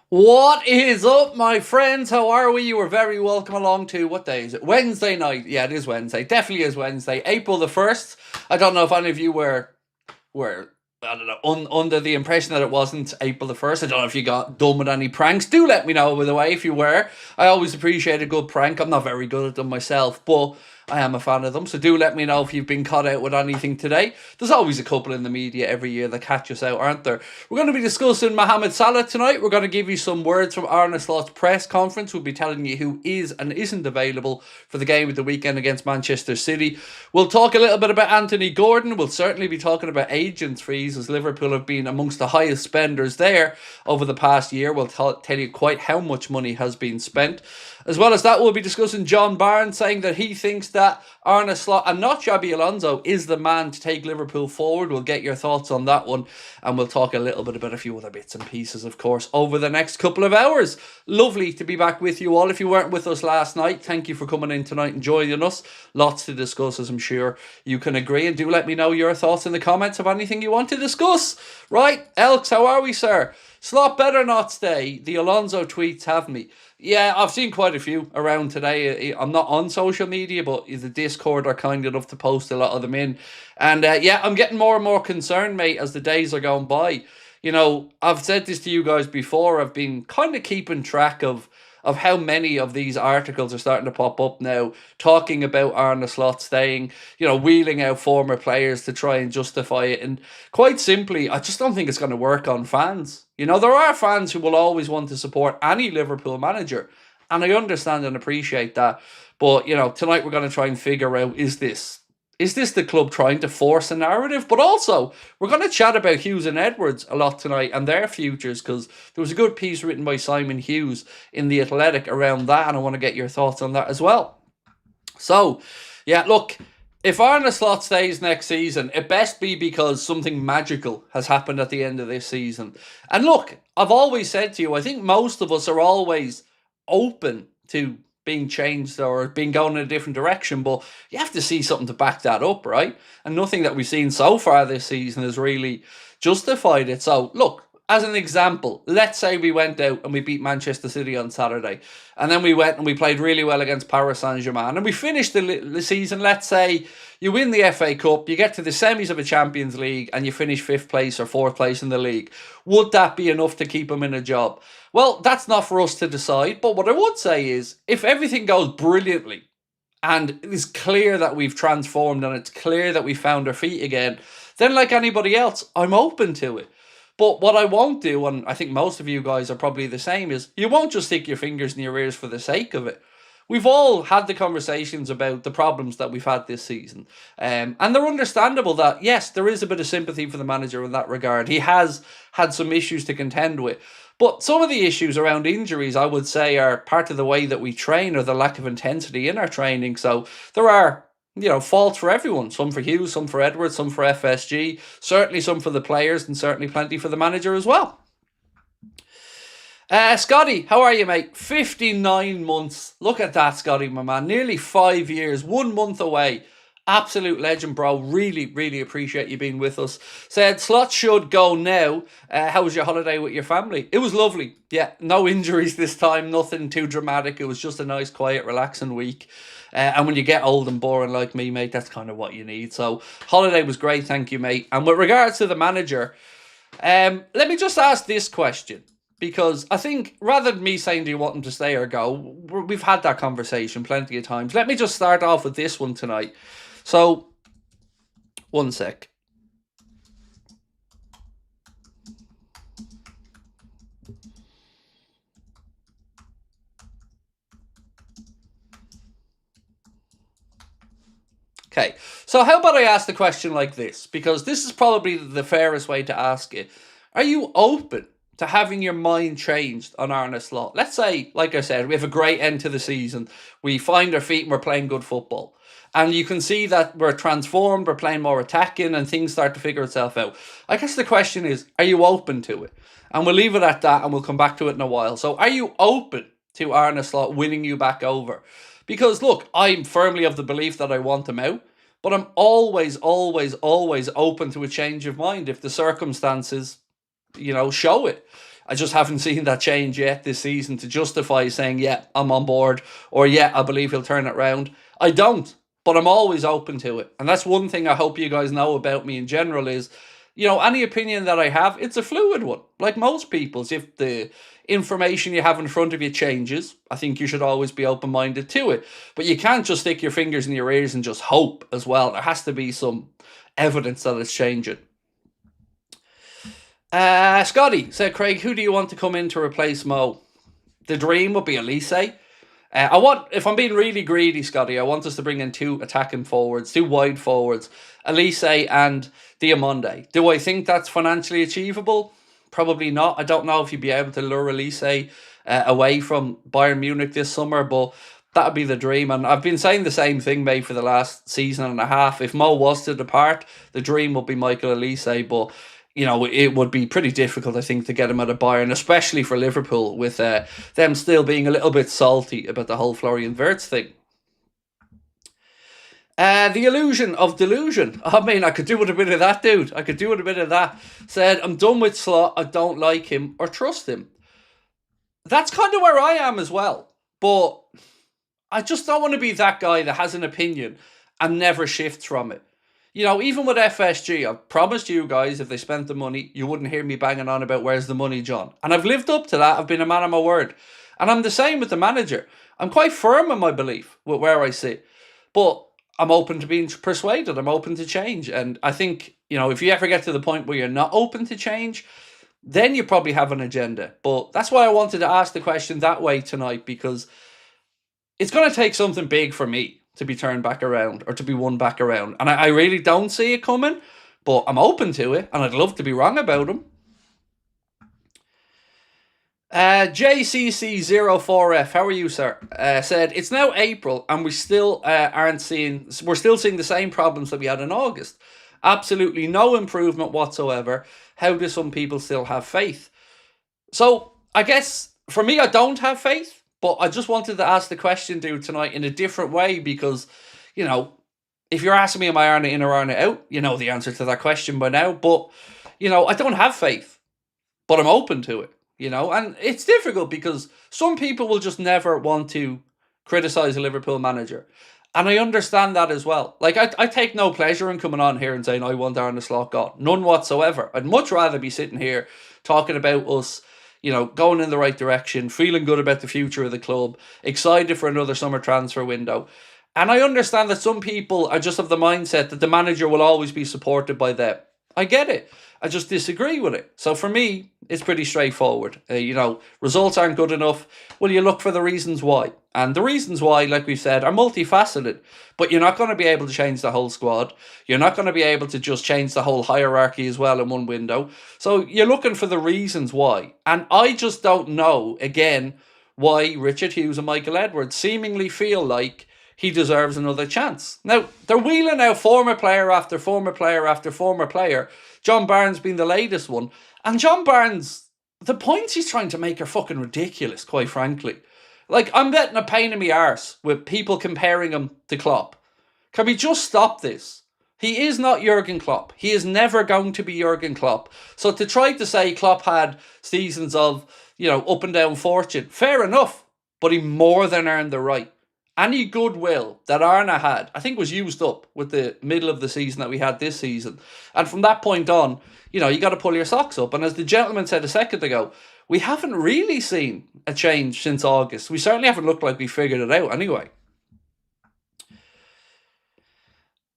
What is up, my friends? How are we? You are very welcome along to, what day is it? Wednesday night. Yeah, it is Wednesday. Definitely is Wednesday. April the 1st. I don't know if any of you were I don't know, under the impression that it wasn't April the 1st. I don't know if you got done with any pranks. Do let me know, by the way, if you were. I always appreciate a good prank. I'm not very good at them myself, but I am a fan of them. So do let me know if you've been caught out with anything today. There's always a couple in the media every year that catch us out, aren't there? We're going to be discussing Mohamed Salah tonight. We're going to give you some words from Arne Slot's press conference. We'll be telling you who is and isn't available for the game of the weekend against Manchester City. We'll talk a little bit about Anthony Gordon. We'll certainly be talking about agents' fees, as Liverpool have been amongst the highest spenders there over the past year. We'll tell you quite how much money has been spent. As well as that, we'll be discussing John Barnes saying that he thinks that Arne Slot and not Xabi Alonso is the man to take Liverpool forward. We'll get your thoughts on that one, and we'll talk a little bit about a few other bits and pieces, of course, over the next couple of hours. Lovely to be back with you all. If you weren't with us last night, thank you for coming in tonight and joining us. Lots to discuss, as I'm sure you can agree, and do let me know your thoughts in the comments of anything you want to discuss. Right, Elks, how are we, sir? Slot better not stay. The Alonso tweets have me. Yeah, I've seen quite a few around today. I'm not on social media, but the Discord are kind enough to post a lot of them in. And yeah, I'm getting more and more concerned, mate, as the days are going by. You know, I've said this to you guys before. I've been kind of keeping track of how many of these articles are starting to pop up now, talking about Arne Slot staying, you know, wheeling out former players to try and justify it. And quite simply, I just don't think it's going to work on fans. You know, there are fans who will always want to support any Liverpool manager, and I understand and appreciate that. But, you know, tonight we're going to try and figure out, is this the club trying to force a narrative? But also, we're going to chat about Hughes and Edwards a lot tonight and their futures, because there was a good piece written by Simon Hughes in The Athletic around that, and I want to get your thoughts on that as well. So, yeah, look, if Arne Slot stays next season, it best be because something magical has happened at the end of this season. And look, I've always said to you, I think most of us are always open to being changed or being going in a different direction, but you have to see something to back that up, right? And nothing that we've seen so far this season has really justified it. So look, as an example, let's say we went out and we beat Manchester City on Saturday, and then we went and we played really well against Paris Saint-Germain, and we finished the season, let's say you win the FA Cup, you get to the semis of a Champions League, and you finish 5th place or 4th place in the league. Would that be enough to keep him in a job? Well, that's not for us to decide, but what I would say is, if everything goes brilliantly, and it's clear that we've transformed and it's clear that we found our feet again, then like anybody else, I'm open to it. But what I won't do, and I think most of you guys are probably the same, is you won't just stick your fingers in your ears for the sake of it. We've all had the conversations about the problems that we've had this season. And they're understandable that, yes, there is a bit of sympathy for the manager in that regard. He has had some issues to contend with. But some of the issues around injuries, I would say, are part of the way that we train or the lack of intensity in our training. So there are, you know, faults for everyone. Some for Hughes, some for Edwards, some for FSG. Certainly some for the players, and certainly plenty for the manager as well. Scotty, how are you, mate? 59 months. Look at that, Scotty, my man. Nearly 5 years, 1 month away. Absolute legend, bro. Really, really appreciate you being with us. Said, Slot should go now. How was your holiday with your family? It was lovely. Yeah, no injuries this time. Nothing too dramatic. It was just a nice, quiet, relaxing week. And when you get old and boring like me, mate, that's kind of what you need. So, holiday was great. Thank you, mate. And with regards to the manager, let me just ask this question. Because I think, rather than me saying, do you want him to stay or go, we've had that conversation plenty of times. Let me just start off with this one tonight. So, one sec. Okay, so how about I ask the question like this? Because this is probably the fairest way to ask it. Are you open to having your mind changed on Arne Slot? Let's say, like I said, we have a great end to the season. We find our feet and we're playing good football. And you can see that we're transformed, we're playing more attacking, and things start to figure itself out. I guess the question is, are you open to it? And we'll leave it at that, and we'll come back to it in a while. So are you open to Arne Slot winning you back over? Because, look, I'm firmly of the belief that I want him out. But I'm always, always, always open to a change of mind if the circumstances, you know, show it. I just haven't seen that change yet this season to justify saying, yeah, I'm on board, or yeah, I believe he'll turn it round. I don't, but I'm always open to it. And that's one thing I hope you guys know about me in general is, any opinion that I have, it's a fluid one. Like most people's, if the information you have in front of you changes, I think you should always be open-minded to it. But you can't just stick your fingers in your ears and just hope as well. There has to be some evidence that it's changing. Scotty said, Craig, who do you want to come in to replace Mo? The dream would be Elise. If I'm being really greedy, Scotty, I want us to bring in 2 attacking forwards, 2 wide forwards, Elise and Diamonde. Do I think that's financially achievable? Probably not. I don't know if you'd be able to lure Elise away from Bayern Munich this summer, but that would be the dream. And I've been saying the same thing, mate, for the last season and a half. If Mo was to depart, the dream would be Michael Elise, but it would be pretty difficult, I think, to get him out of Bayern, especially for Liverpool, with them still being a little bit salty about the whole Florian Wirtz thing. The illusion of delusion. I mean, I could do with a bit of that, dude. I could do with a bit of that. Said, I'm done with Slot. I don't like him or trust him. That's kind of where I am as well. But I just don't want to be that guy that has an opinion and never shifts from it. Even with FSG, I promised you guys if they spent the money, you wouldn't hear me banging on about where's the money, John. And I've lived up to that. I've been a man of my word. And I'm the same with the manager. I'm quite firm in my belief with where I sit. But I'm open to being persuaded. I'm open to change. And I think, if you ever get to the point where you're not open to change, then you probably have an agenda. But that's why I wanted to ask the question that way tonight, because it's going to take something big for me to be turned back around or to be won back around. And I really don't see it coming, but I'm open to it and I'd love to be wrong about them. JCC04F, how are you, sir? Said, it's now April and we still we're still seeing the same problems that we had in August. Absolutely no improvement whatsoever. How do some people still have faith? So I guess for me, I don't have faith. But I just wanted to ask the question, dude, tonight in a different way because, if you're asking me, am I Arna in or Arna out? You know the answer to that question by now. But, I don't have faith, but I'm open to it, And it's difficult because some people will just never want to criticise a Liverpool manager. And I understand that as well. Like, I take no pleasure in coming on here and saying, I want Arne Slot gone. None whatsoever. I'd much rather be sitting here talking about us, going in the right direction, feeling good about the future of the club, excited for another summer transfer window. And I understand that some people are just of the mindset that the manager will always be supported by them. I get it. I just disagree with it. So for me, it's pretty straightforward. Results aren't good enough. Well, you look for the reasons why. And the reasons why, like we've said, are multifaceted. But you're not going to be able to change the whole squad. You're not going to be able to just change the whole hierarchy as well in one window. So you're looking for the reasons why. And I just don't know, again, why Richard Hughes and Michael Edwards seemingly feel like he deserves another chance. Now, they're wheeling out former player after former player after former player. John Barnes being the latest one. And John Barnes, the points he's trying to make are fucking ridiculous, quite frankly. Like, I'm getting a pain in my arse with people comparing him to Klopp. Can we just stop this? He is not Jurgen Klopp. He is never going to be Jurgen Klopp. So to try to say Klopp had seasons of, up and down fortune, fair enough. But he more than earned the right. Any goodwill that Arna had, I think, was used up with the middle of the season that we had this season. And from that point on, you got to pull your socks up. And as the gentleman said a second ago, we haven't really seen a change since August. We certainly haven't looked like we figured it out anyway.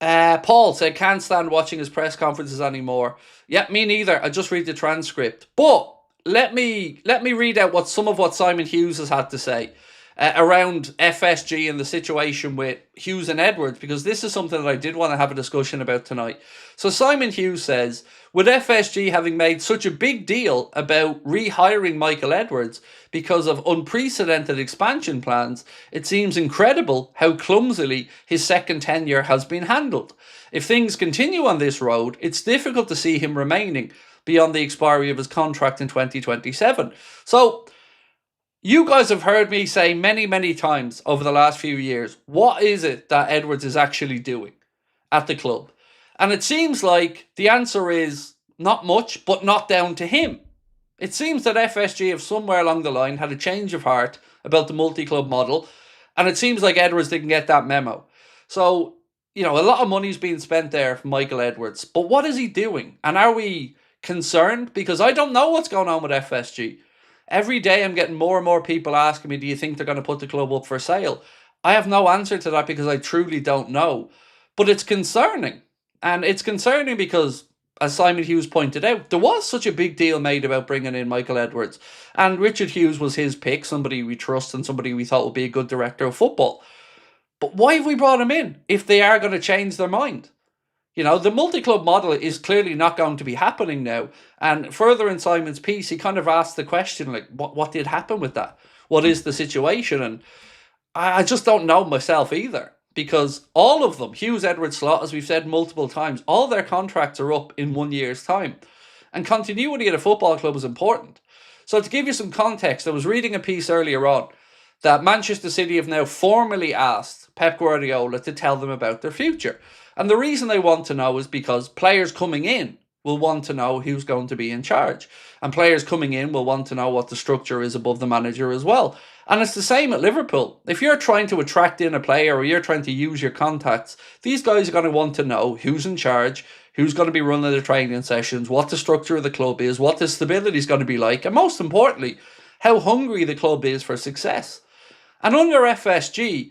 Paul said, can't stand watching his press conferences anymore. Yeah, me neither. I just read the transcript. But let me read out some of what Simon Hughes has had to say around FSG and the situation with Hughes and Edwards, because this is something that I did want to have a discussion about tonight. So Simon Hughes says, with FSG having made such a big deal about rehiring Michael Edwards because of unprecedented expansion plans, it seems incredible how clumsily his second tenure has been handled. If things continue on this road, it's difficult to see him remaining beyond the expiry of his contract in 2027. So, you guys have heard me say many, many times over the last few years, what is it that Edwards is actually doing at the club? And it seems like the answer is not much, but not down to him. It seems that FSG have somewhere along the line had a change of heart about the multi-club model, and it seems like Edwards didn't get that memo. So, a lot of money's being spent there for Michael Edwards, but what is he doing? And are we concerned? Because I don't know what's going on with FSG. Every day I'm getting more and more people asking me, do you think they're going to put the club up for sale? I have no answer to that because I truly don't know. But it's concerning. And it's concerning because, as Simon Hughes pointed out, there was such a big deal made about bringing in Michael Edwards. And Richard Hughes was his pick, somebody we trust and somebody we thought would be a good director of football. But why have we brought him in if they are going to change their mind? The multi-club model is clearly not going to be happening now. And further in Simon's piece, he kind of asked the question, like, what did happen with that? What is the situation? And I just don't know myself either. Because all of them, Hughes, Edwards, Slot, as we've said multiple times, all their contracts are up in 1 year's time. And continuity at a football club is important. So to give you some context, I was reading a piece earlier on that Manchester City have now formally asked Pep Guardiola to tell them about their future. And the reason they want to know is because players coming in will want to know who's going to be in charge. And players coming in will want to know what the structure is above the manager as well. And it's the same at Liverpool. If you're trying to attract in a player or you're trying to use your contacts, these guys are going to want to know who's in charge, who's going to be running the training sessions, what the structure of the club is, what the stability is going to be like, and most importantly, how hungry the club is for success. And under FSG,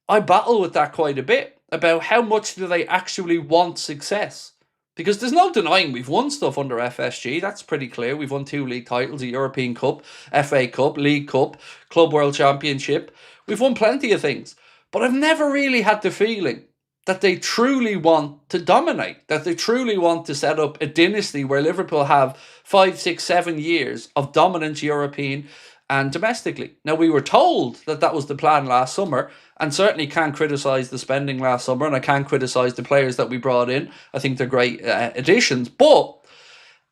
I battle with that quite a bit about how much do they actually want success. Because there's no denying we've won stuff under FSG. That's pretty clear. We've won 2 league titles, a European Cup, FA Cup, League Cup, Club World Championship. We've won plenty of things. But I've never really had the feeling that they truly want to dominate, that they truly want to set up a dynasty where Liverpool have 5, 6, 7 years of dominance European and domestically. Now, we were told that that was the plan last summer, and certainly can't criticise the spending last summer, and I can't criticise the players that we brought in. I think they're great additions, but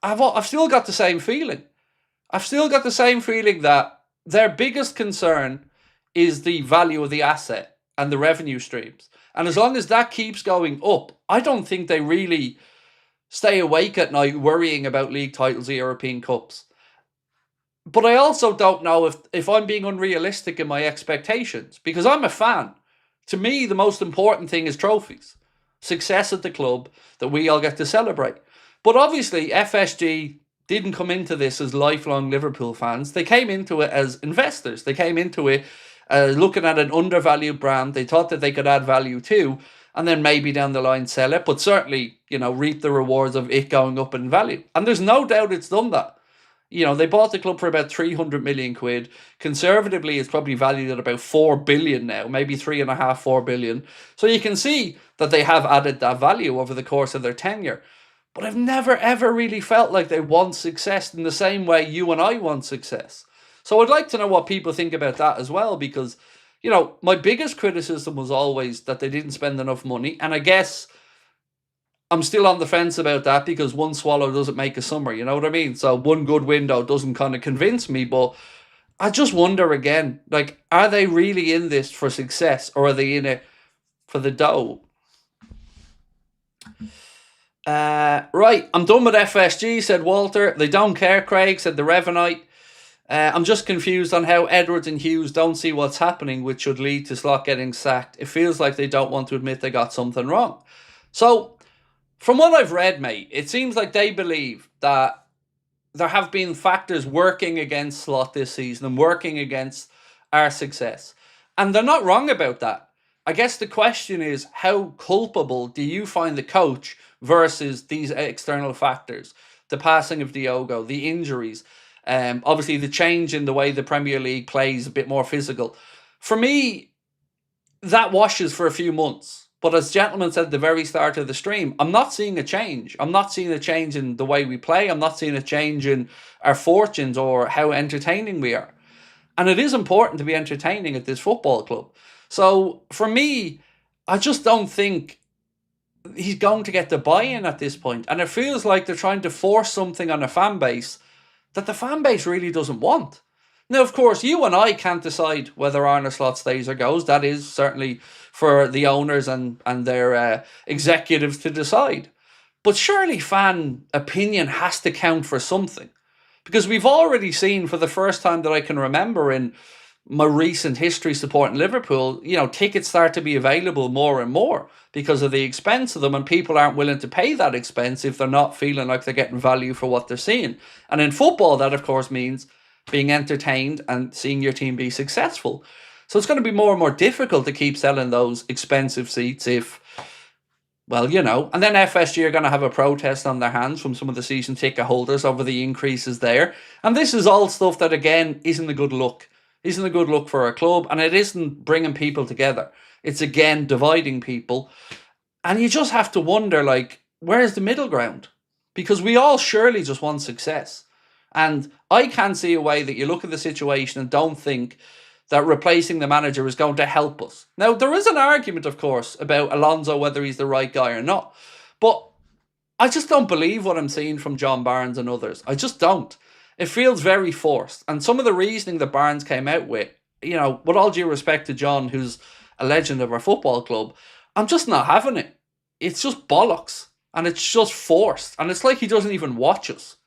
I've still got the same feeling. I've still got the same feeling that their biggest concern is the value of the asset and the revenue streams. And as long as that keeps going up, I don't think they really stay awake at night worrying about league titles or European Cups. But I also don't know if I'm being unrealistic in my expectations, because I'm a fan. To me, the most important thing is trophies. Success at the club that we all get to celebrate. But obviously, FSG didn't come into this as lifelong Liverpool fans. They came into it as investors. They came into it looking at an undervalued brand. They thought that they could add value too, and then maybe down the line sell it, but certainly, reap the rewards of it going up in value. And there's no doubt it's done that. They bought the club for about 300 million quid. Conservatively, it's probably valued at about 4 billion now, maybe 3.5, 4 billion. So you can see that they have added that value over the course of their tenure. But I've never, ever really felt like they want success in the same way you and I want success. So I'd like to know what people think about that as well, because, my biggest criticism was always that they didn't spend enough money. And I guess I'm still on the fence about that because one swallow doesn't make a summer, you know what I mean? So one good window doesn't kind of convince me, but I just wonder again, like, are they really in this for success or are they in it for the dough? Right, I'm done with FSG, said Walter. They don't care, Craig, said the Revanite. I'm just confused on how Edwards and Hughes don't see what's happening, which should lead to Slot getting sacked. It feels like they don't want to admit they got something wrong. So, from what I've read, mate, it seems like they believe that there have been factors working against Slot this season and working against our success. And they're not wrong about that. I guess the question is, how culpable do you find the coach versus these external factors? The passing of Diogo, the injuries, obviously the change in the way the Premier League plays, a bit more physical. For me, that washes for a few months. But as gentlemen said at the very start of the stream, I'm not seeing a change. I'm not seeing a change in the way we play. I'm not seeing a change in our fortunes or how entertaining we are. And it is important to be entertaining at this football club. So for me, I just don't think he's going to get the buy-in at this point. And it feels like they're trying to force something on a fan base that the fan base really doesn't want. Now, of course, you and I can't decide whether Arne Slot stays or goes. That is certainly for the owners and their executives to decide. But surely fan opinion has to count for something. Because we've already seen, for the first time that I can remember in my recent history supporting Liverpool, tickets start to be available more and more because of the expense of them, and people aren't willing to pay that expense if they're not feeling like they're getting value for what they're seeing. And in football, that of course means being entertained and seeing your team be successful. So it's going to be more and more difficult to keep selling those expensive seats if, and then FSG are going to have a protest on their hands from some of the season ticket holders over the increases there. And this is all stuff that, again, isn't a good look. Isn't a good look for our club, and it isn't bringing people together. It's, again, dividing people. And you just have to wonder, where's the middle ground? Because we all surely just want success. And I can't see a way that you look at the situation and don't think that replacing the manager is going to help us. Now, there is an argument, of course, about Alonso, whether he's the right guy or not. But I just don't believe what I'm seeing from John Barnes and others. I just don't. It feels very forced. And some of the reasoning that Barnes came out with, with all due respect to John, who's a legend of our football club, I'm just not having it. It's just bollocks. And it's just forced. And it's like he doesn't even watch us.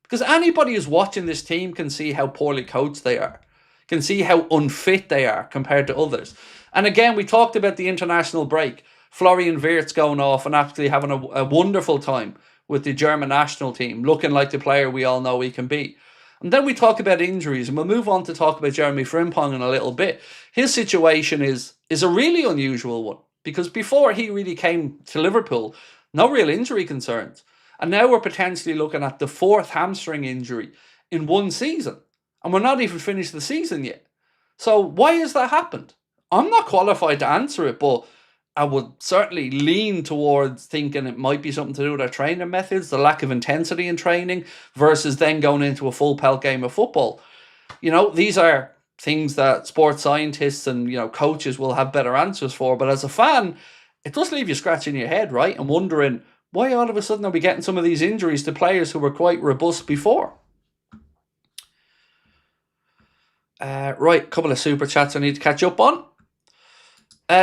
Because anybody who's watching this team can see how poorly coached they are. Can see how unfit they are compared to others. And again, we talked about the international break. Florian Wirtz going off and actually having a wonderful time with the German national team, looking like the player we all know he can be. And then we talk about injuries, and we'll move on to talk about Jeremy Frimpong in a little bit. His situation is a really unusual one, because before he really came to Liverpool, no real injury concerns. And now we're potentially looking at the 4th hamstring injury in one season. And we're not even finished the season yet. So why has that happened? I'm not qualified to answer it, but I would certainly lean towards thinking it might be something to do with our training methods, the lack of intensity in training, versus then going into a full pelt game of football. These are things that sports scientists and, coaches will have better answers for. But as a fan, it does leave you scratching your head, right? And wondering, why all of a sudden are we getting some of these injuries to players who were quite robust before? Right, a couple of super chats I need to catch up on.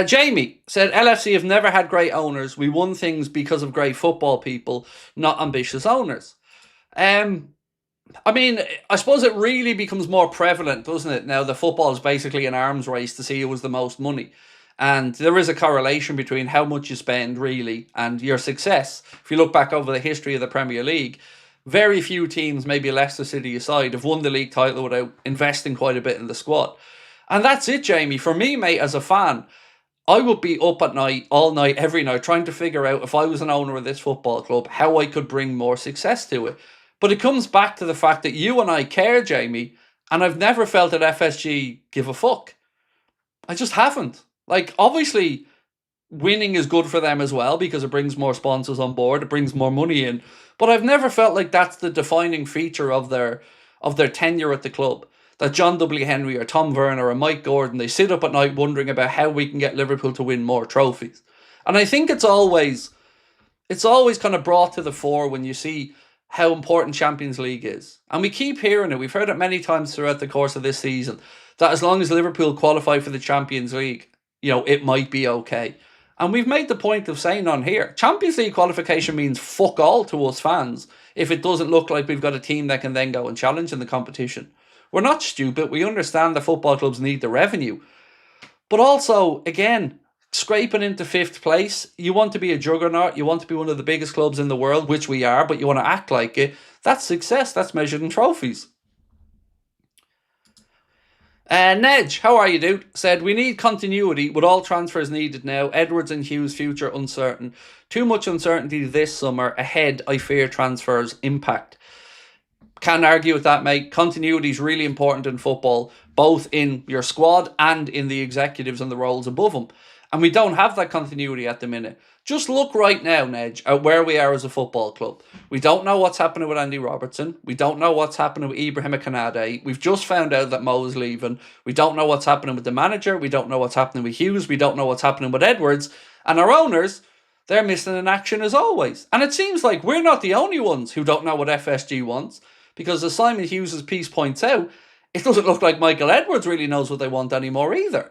Jamie said, LFC have never had great owners. We won things because of great football people, not ambitious owners. I suppose it really becomes more prevalent, doesn't it? Now, the football is basically an arms race to see who has the most money. And there is a correlation between how much you spend, really, and your success. If you look back over the history of the Premier League, very few teams, maybe Leicester City aside, have won the league title without investing quite a bit in the squad. And that's it, Jamie. For me, mate, as a fan, I would be up at night, all night, every night, trying to figure out, if I was an owner of this football club, how I could bring more success to it. But it comes back to the fact that you and I care, Jamie, and I've never felt that FSG give a fuck. I just haven't. Obviously, winning is good for them as well, because it brings more sponsors on board, it brings more money in. But I've never felt like that's the defining feature of their tenure at the club. That John W. Henry or Tom Werner or Mike Gordon, they sit up at night wondering about how we can get Liverpool to win more trophies. And I think it's always kind of brought to the fore when you see how important Champions League is. And we keep hearing it. We've heard it many times throughout the course of this season, that as long as Liverpool qualify for the Champions League, it might be okay. And we've made the point of saying on here, Champions League qualification means fuck all to us fans if it doesn't look like we've got a team that can then go and challenge in the competition. We're not stupid. We understand that football clubs need the revenue. But also, again, scraping into 5th place, you want to be a juggernaut, you want to be one of the biggest clubs in the world, which we are, but you want to act like it. That's success. That's measured in trophies. Nedge, how are you, dude? Said, we need continuity with all transfers needed now. Edwards and Hughes' future uncertain. Too much uncertainty this summer. Ahead, I fear transfers impact. Can't argue with that, mate. Continuity is really important in football, both in your squad and in the executives and the roles above them. And we don't have that continuity at the minute. Just look right now, Nedge, at where we are as a football club. We don't know what's happening with Andy Robertson. We don't know what's happening with Ibrahim Kanade. We've just found out that Mo is leaving. We don't know what's happening with the manager. We don't know what's happening with Hughes. We don't know what's happening with Edwards. And our owners, they're missing in action as always. And it seems like we're not the only ones who don't know what FSG wants. Because as Simon Hughes' piece points out, it doesn't look like Michael Edwards really knows what they want anymore either.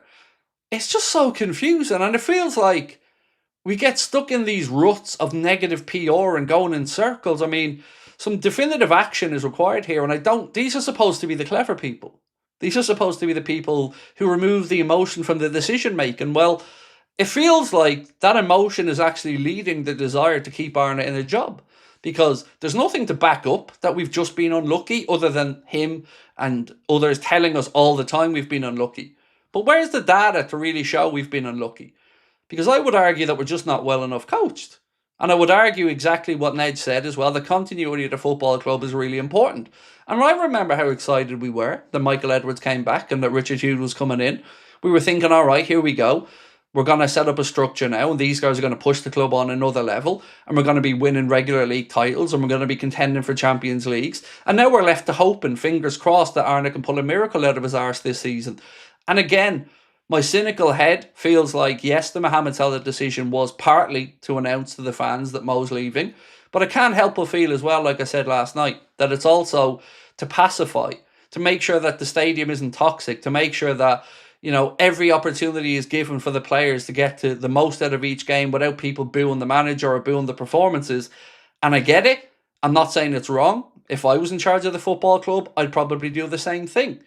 It's just so confusing, and it feels like we get stuck in these ruts of negative PR and going in circles. I mean, some definitive action is required here. And these are supposed to be the clever people. These are supposed to be the people who remove the emotion from the decision making. Well, it feels like that emotion is actually leading the desire to keep Arne in a job, because there's nothing to back up that we've just been unlucky other than him and others telling us all the time we've been unlucky. But where's the data to really show we've been unlucky? Because I would argue that we're just not well enough coached. And I would argue exactly what Ned said as well. The continuity of the football club is really important. And I remember how excited we were that Michael Edwards came back and that Richard Hughes was coming in. We were thinking, all right, here we go. We're going to set up a structure now, and these guys are going to push the club on another level, and we're going to be winning regular league titles, and we're going to be contending for Champions Leagues. And now we're left to hope and fingers crossed that Arne can pull a miracle out of his arse this season. And again, my cynical head feels like, yes, the Mohamed Salah decision was partly to announce to the fans that Mo's leaving, but I can't help but feel as well, like I said last night, that it's also to pacify, to make sure that the stadium isn't toxic, to make sure that, you know, every opportunity is given for the players to get to the most out of each game without people booing the manager or booing the performances. And I get it. I'm not saying it's wrong. If I was in charge of the football club, I'd probably do the same thing.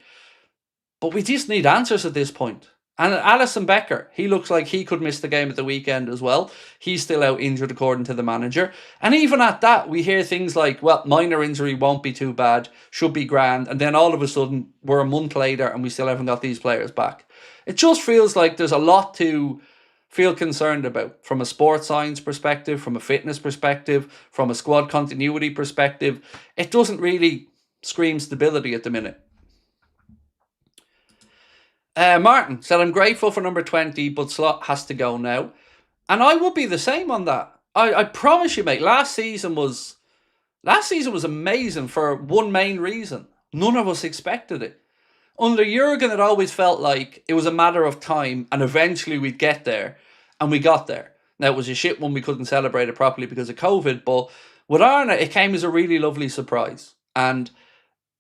But we just need answers at this point. And Alisson Becker, he looks like he could miss the game at the weekend as well. He's still out injured according to the manager. And even at that, we hear things like, well, minor injury won't be too bad, should be grand. And then all of a sudden, we're a month later and we still haven't got these players back. It just feels like there's a lot to feel concerned about from a sports science perspective, from a fitness perspective, from a squad continuity perspective. It doesn't really scream stability at the minute. Martin said, I'm grateful for number 20, but Slot has to go now. And I would be the same on that. I promise you, mate, last season was amazing for one main reason. None of us expected it. Under Jurgen, it always felt like it was a matter of time and eventually we'd get there. And we got there. Now, it was a shit one, we couldn't celebrate it properly because of COVID. But with Arne, it came as a really lovely surprise. And,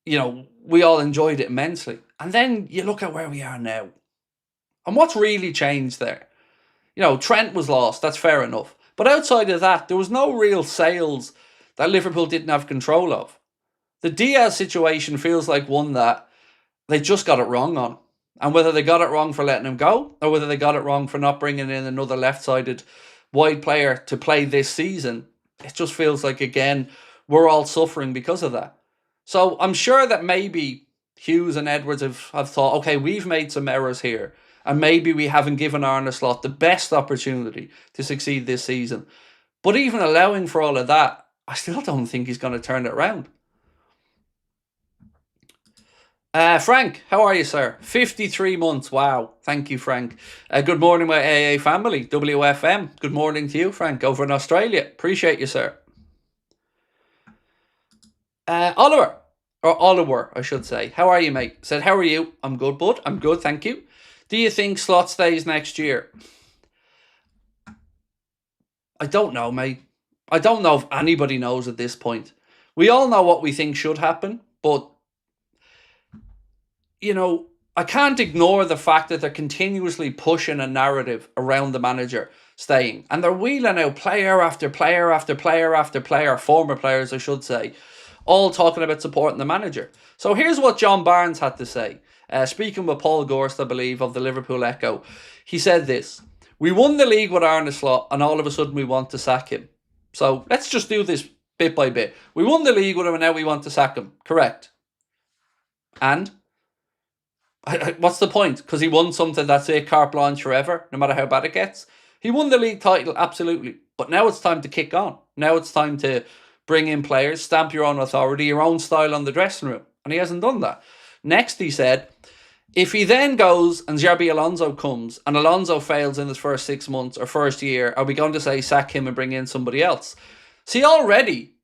you know, we all enjoyed it immensely. And then you look at where we are now. And what's really changed there? You know, Trent was lost. That's fair enough. But outside of that, there was no real sales that Liverpool didn't have control of. The Diaz situation feels like one that they just got it wrong on. And whether they got it wrong for letting him go, or whether they got it wrong for not bringing in another left-sided wide player to play this season, it just feels like, again, we're all suffering because of that. So I'm sure that maybe Hughes and Edwards have thought, okay, we've made some errors here, and maybe we haven't given Arne Slot the best opportunity to succeed this season. But even allowing for all of that, I still don't think he's going to turn it around. Frank, how are you, sir? 53 months. Wow. Thank you, Frank. Good morning, my AA family. WFM. Good morning to you, Frank, over in Australia. Appreciate you, sir. Oliver, I should say. How are you, mate? Said, how are you? I'm good, bud. I'm good, thank you. Do you think Slot stays next year? I don't know, mate. I don't know if anybody knows at this point. We all know what we think should happen, but, you know, I can't ignore the fact that they're continuously pushing a narrative around the manager staying. And they're wheeling out player after player after player after player, former players, I should say, all talking about supporting the manager. So here's what John Barnes had to say. Speaking with Paul Gorst, I believe, of the Liverpool Echo. He said this: we won the league with Arne Slot and all of a sudden we want to sack him. So let's just do this bit by bit. We won the league with him and now we want to sack him. Correct. And what's the point? Because he won something that's it, carte blanche forever, no matter how bad it gets. He won the league title, absolutely. But now it's time to kick on. Now it's time to bring in players, stamp your own authority, your own style on the dressing room. And he hasn't done that. Next, he said, if he then goes and Xabi Alonso comes and Alonso fails in his first 6 months or first year, are we going to say sack him and bring in somebody else? See, already,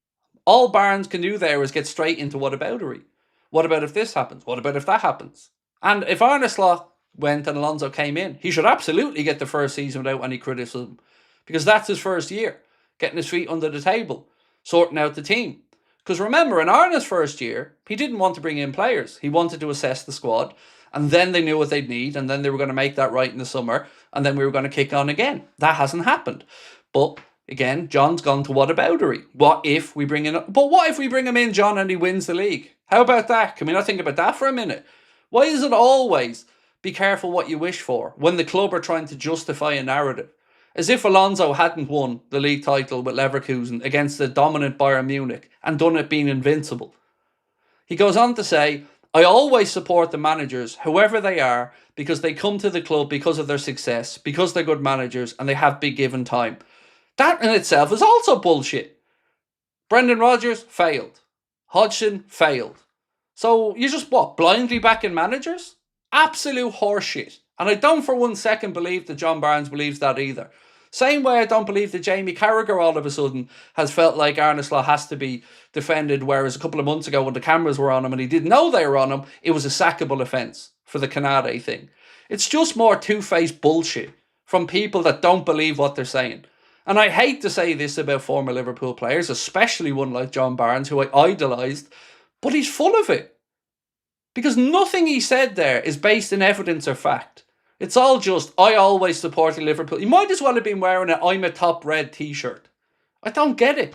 all Barnes can do there is get straight into whataboutery. What about if this happens? What about if that happens? And if Arne Slot went and Alonso came in, he should absolutely get the first season without any criticism, because that's his first year, getting his feet under the table, sorting out the team. Because remember, in Arne's first year, he didn't want to bring in players. He wanted to assess the squad, and then they knew what they'd need, and then they were going to make that right in the summer, and then we were going to kick on again. That hasn't happened. But Again, John's gone to whataboutery. What if we bring in... But what if we bring him in, John, and he wins the league? How about that? Can we not think about that for a minute? Why is it always be careful what you wish for when the club are trying to justify a narrative? As if Alonso hadn't won the league title with Leverkusen against the dominant Bayern Munich and done it being invincible. He goes on to say, I always support the managers, whoever they are, because they come to the club because of their success, because they're good managers and they have been given time. That in itself is also bullshit. Brendan Rodgers failed. Hodgson failed. So you just, blindly backing managers? Absolute horseshit. And I don't for 1 second believe that John Barnes believes that either. Same way I don't believe that Jamie Carragher all of a sudden has felt like Arne Slot has to be defended, whereas a couple of months ago when the cameras were on him and he didn't know they were on him, it was a sackable offence for the Canade thing. It's just more two-faced bullshit from people that don't believe what they're saying. And I hate to say this about former Liverpool players, especially one like John Barnes, who I idolised, but he's full of it. Because nothing he said there is based in evidence or fact. It's all just, I always supported Liverpool. He might as well have been wearing an I'm a top red t-shirt. I don't get it.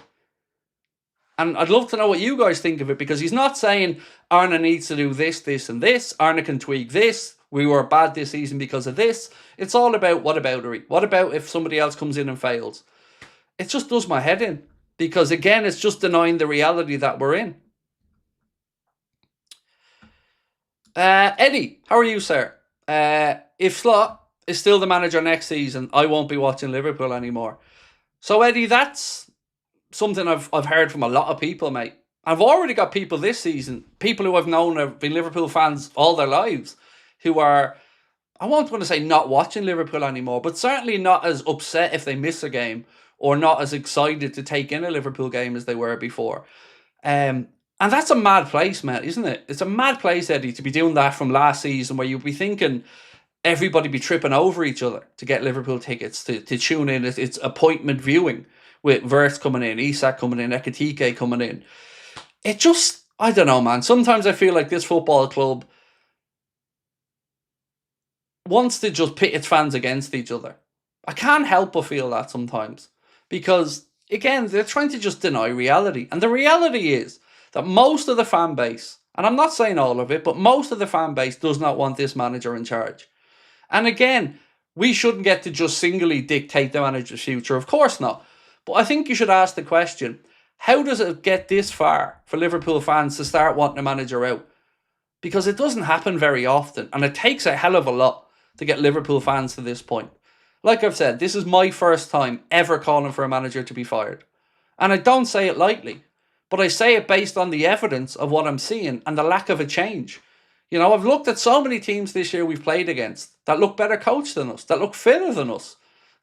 And I'd love to know what you guys think of it, because he's not saying Arne needs to do this, this and this. Arne can tweak this. We were bad this season because of this. It's all about whataboutery. What about if somebody else comes in and fails? It just does my head in. Because again, it's just denying the reality that we're in. Eddie, how are you, sir? If Slot is still the manager next season, I won't be watching Liverpool anymore. So, Eddie, that's something I've heard from a lot of people, mate. I've already got people this season, people who I've known have been Liverpool fans all their lives, who are, I won't want to say not watching Liverpool anymore, but certainly not as upset if they miss a game or not as excited to take in a Liverpool game as they were before. And that's a mad place, man, isn't it? It's a mad place, Eddie, to be doing that from last season, where you'd be thinking everybody be tripping over each other to get Liverpool tickets, to tune in. It's appointment viewing with Wirtz coming in, Isak coming in, Ekitike coming in. It just, I don't know, man. Sometimes I feel like this football club wants to just pit its fans against each other. I can't help but feel that sometimes. Because, again, they're trying to just deny reality. And the reality is that most of the fan base, and I'm not saying all of it, but most of the fan base does not want this manager in charge. And again, we shouldn't get to just singly dictate the manager's future. Of course not. But I think you should ask the question, how does it get this far for Liverpool fans to start wanting a manager out? Because it doesn't happen very often. And it takes a hell of a lot to get Liverpool fans to this point. Like I've said, this is my first time ever calling for a manager to be fired. And I don't say it lightly. But I say it based on the evidence of what I'm seeing and the lack of a change. You know, I've looked at so many teams this year we've played against that look better coached than us, that look fitter than us.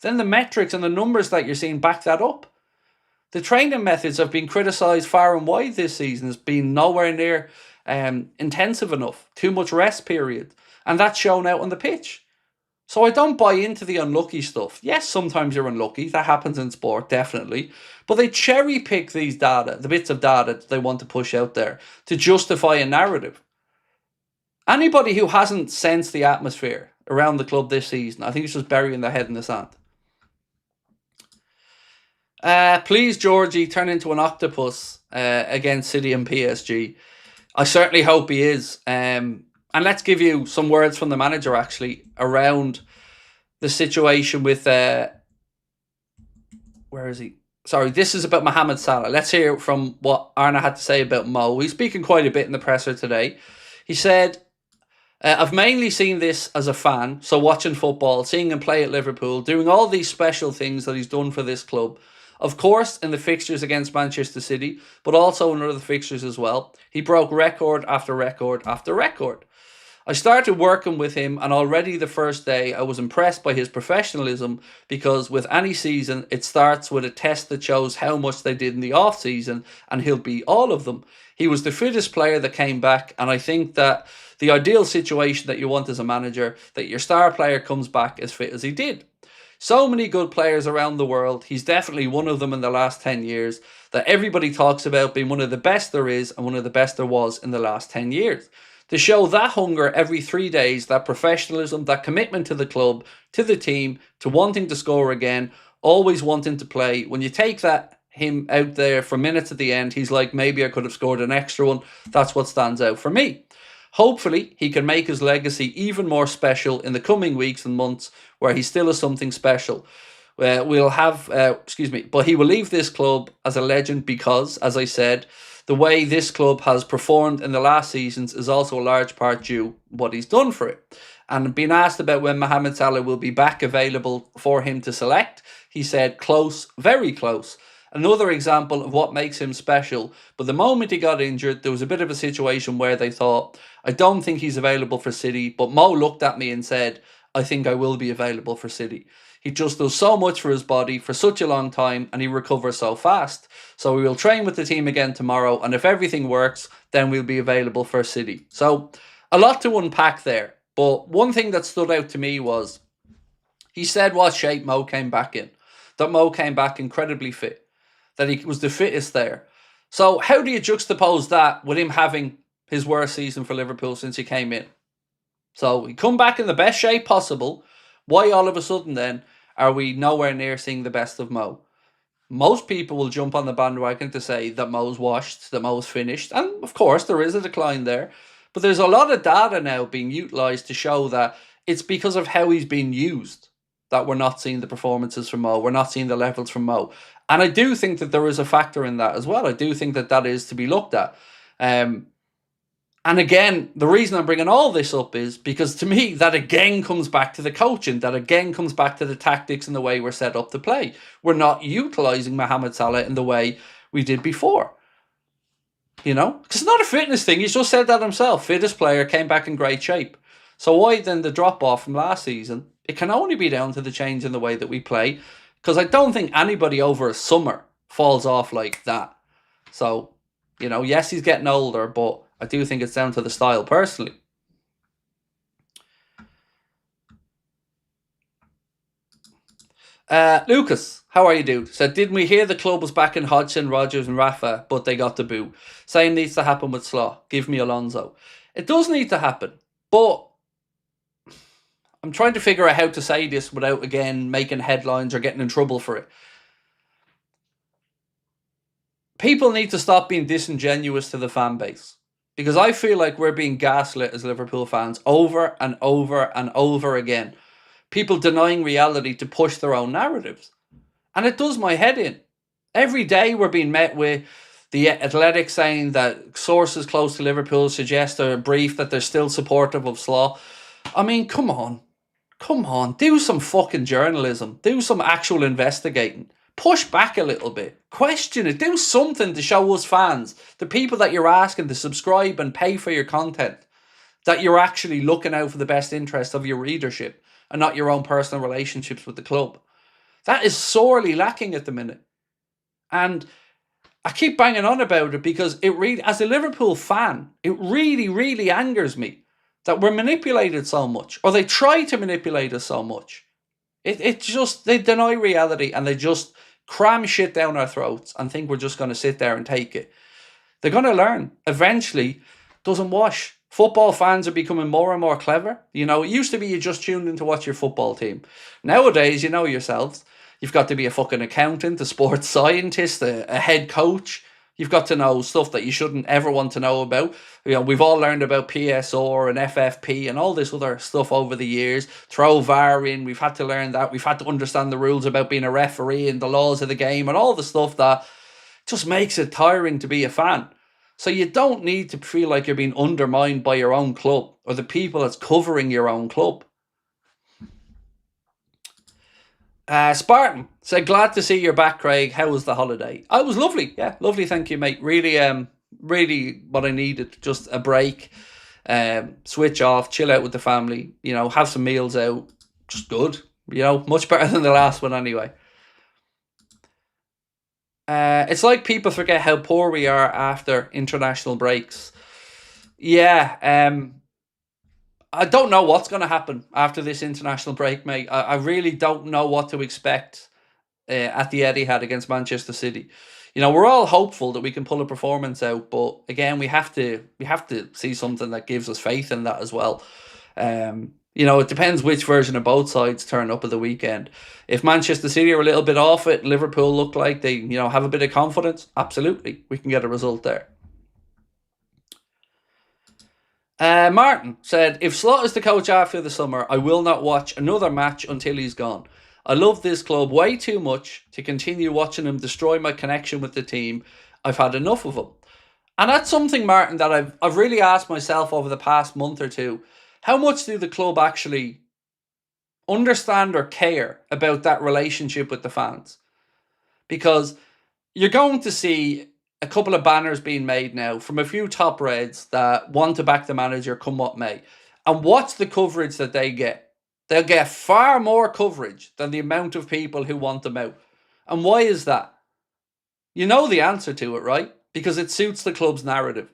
Then the metrics and the numbers that you're seeing back that up. The training methods have been criticised far and wide this season as being nowhere near intensive enough. Too much rest period. And that's shown out on the pitch. So I don't buy into the unlucky stuff. Yes, sometimes you're unlucky. That happens in sport, definitely. But they cherry pick these data, the bits of data that they want to push out there to justify a narrative. Anybody who hasn't sensed the atmosphere around the club this season, I think it's just burying their head in the sand. Please, Georgie, turn into an octopus against City and PSG. I certainly hope he is. And let's give you some words from the manager, actually, around the situation with... where is he? Sorry, this is about Mohamed Salah. Let's hear from what Arne had to say about Mo. He's speaking quite a bit in the presser today. He said, I've mainly seen this as a fan, so watching football, seeing him play at Liverpool, doing all these special things that he's done for this club. Of course, in the fixtures against Manchester City, but also in other fixtures as well. He broke record after record after record. I started working with him, and already the first day I was impressed by his professionalism, because with any season it starts with a test that shows how much they did in the off season, and he'll beat all of them. He was the fittest player that came back, and I think that the ideal situation that you want as a manager, that your star player comes back as fit as he did. So many good players around the world. He's definitely one of them in the last 10 years that everybody talks about being one of the best there is and one of the best there was in the last 10 years. To show that hunger every 3 days, that professionalism, that commitment to the club, to the team, to wanting to score again, always wanting to play. When you take him out there for minutes at the end, he's like, maybe I could have scored an extra one. That's what stands out for me. Hopefully, he can make his legacy even more special in the coming weeks and months, where he still is something special. We'll have, but he will leave this club as a legend because, as I said, the way this club has performed in the last seasons is also a large part due what he's done for it. And being asked about when Mohamed Salah will be back available for him to select, he said close, very close. Another example of what makes him special. But the moment he got injured, there was a bit of a situation where they thought, I don't think he's available for City. But Mo looked at me and said, I think I will be available for City. He just does so much for his body for such a long time, and he recovers so fast. So we will train with the team again tomorrow, and if everything works, then we'll be available for City. So a lot to unpack there. But one thing that stood out to me was he said what shape Mo came back in. That Mo came back incredibly fit. That he was the fittest there. So how do you juxtapose that with him having his worst season for Liverpool since he came in? So he come back in the best shape possible. Why all of a sudden then are we nowhere near seeing the best of Mo? Most people will jump on the bandwagon to say that Mo's washed, that Mo's finished. And of course there is a decline there. But there's a lot of data now being utilised to show that it's because of how he's been used that we're not seeing the performances from Mo. We're not seeing the levels from Mo. And I do think that there is a factor in that as well. I do think that that is to be looked at. And again, the reason I'm bringing all this up is because to me, that again comes back to the coaching. That again comes back to the tactics and the way we're set up to play. We're not utilising Mohamed Salah in the way we did before. You know? Because it's not a fitness thing. He's just said that himself. Fittest player, came back in great shape. So why then the drop-off from last season? It can only be down to the change in the way that we play. Because I don't think anybody over a summer falls off like that. So, you know, yes, he's getting older, but I do think it's down to the style personally. Lucas, how are you, dude? Said, didn't we hear the club was backing Hodgson, Rodgers and Rafa, but they got the boo? Same needs to happen with Salah. Give me Alonso. It does need to happen, but I'm trying to figure out how to say this without, again, making headlines or getting in trouble for it. People need to stop being disingenuous to the fan base. Because I feel like we're being gaslit as Liverpool fans over and over and over again. People denying reality to push their own narratives. And it does my head in. Every day we're being met with the Athletic saying that sources close to Liverpool suggest a brief that they're still supportive of Salah. I mean, come on. Come on. Do some fucking journalism. Do some actual investigating. Push back a little bit. Question it. Do something to show us fans, the people that you're asking to subscribe and pay for your content, that you're actually looking out for the best interest of your readership and not your own personal relationships with the club. That is sorely lacking at the minute. And I keep banging on about it because it really, as a Liverpool fan, it really, really angers me that we're manipulated so much, or they try to manipulate us so much. It just, they deny reality and they just cram shit down our throats and think we're just going to sit there and take it. They're going to learn. Eventually, doesn't wash. Football fans are becoming more and more clever. You know, it used to be you just tuned in to watch your football team. Nowadays, you know yourselves, you've got to be a fucking accountant, a sports scientist, a head coach. You've got to know stuff that you shouldn't ever want to know about. You know, we've all learned about PSR and FFP and all this other stuff over the years. Throw VAR in. We've had to learn that. We've had to understand the rules about being a referee and the laws of the game and all the stuff that just makes it tiring to be a fan. So you don't need to feel like you're being undermined by your own club or the people that's covering your own club. Spartan said, glad to see you're back, Craig. How was the holiday? Oh, it was lovely. Yeah, lovely. Thank you, mate. Really, really what I needed. Just a break, switch off, chill out with the family, you know, have some meals out. Just good, you know, much better than the last one anyway. It's like people forget how poor we are after international breaks. Yeah, I don't know what's going to happen after this international break, mate. I really don't know what to expect at the Etihad against Manchester City. You know, we're all hopeful that we can pull a performance out, but again, we have to see something that gives us faith in that as well. You know, it depends which version of both sides turn up at the weekend. If Manchester City are a little bit off it, Liverpool look like they, have a bit of confidence, absolutely, we can get a result there. Martin said, if Slot is the coach after the summer, I will not watch another match until he's gone. I love this club way too much to continue watching him destroy my connection with the team. I've had enough of him. And that's something, Martin, that I've really asked myself over the past month or two. How much do the club actually understand or care about that relationship with the fans? Because you're going to see a couple of banners being made now from a few top reds that want to back the manager come what may. And what's the coverage that they get? They'll get far more coverage than the amount of people who want them out. And why is that? You know the answer to it, right? Because it suits the club's narrative.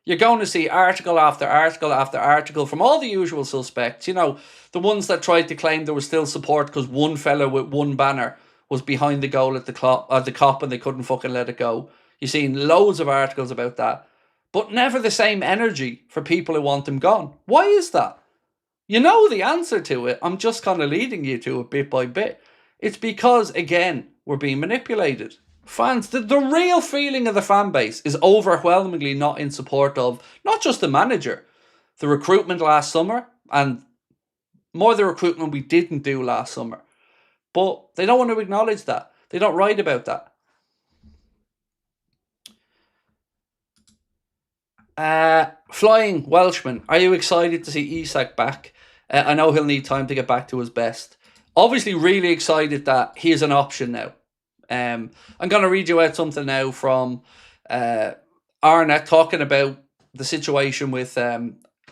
You're going to see article after article after article from all the usual suspects. The ones that tried to claim there was still support because one fella with one banner was behind the goal at the Kop and they couldn't fucking let it go. You've seen loads of articles about that. But never the same energy for people who want them gone. Why is that? You know the answer to it. I'm just kind of leading you to it bit by bit. It's because, again, we're being manipulated. Fans, the real feeling of the fan base is overwhelmingly not in support of not just the manager, the recruitment last summer, and more the recruitment we didn't do last summer. But they don't want to acknowledge that. They don't write about that. Flying Welshman, are you excited to see Isak back? I know he'll need time to get back to his best. Obviously really excited that he is an option now. I'm going to read you out something now from Arna talking about the situation with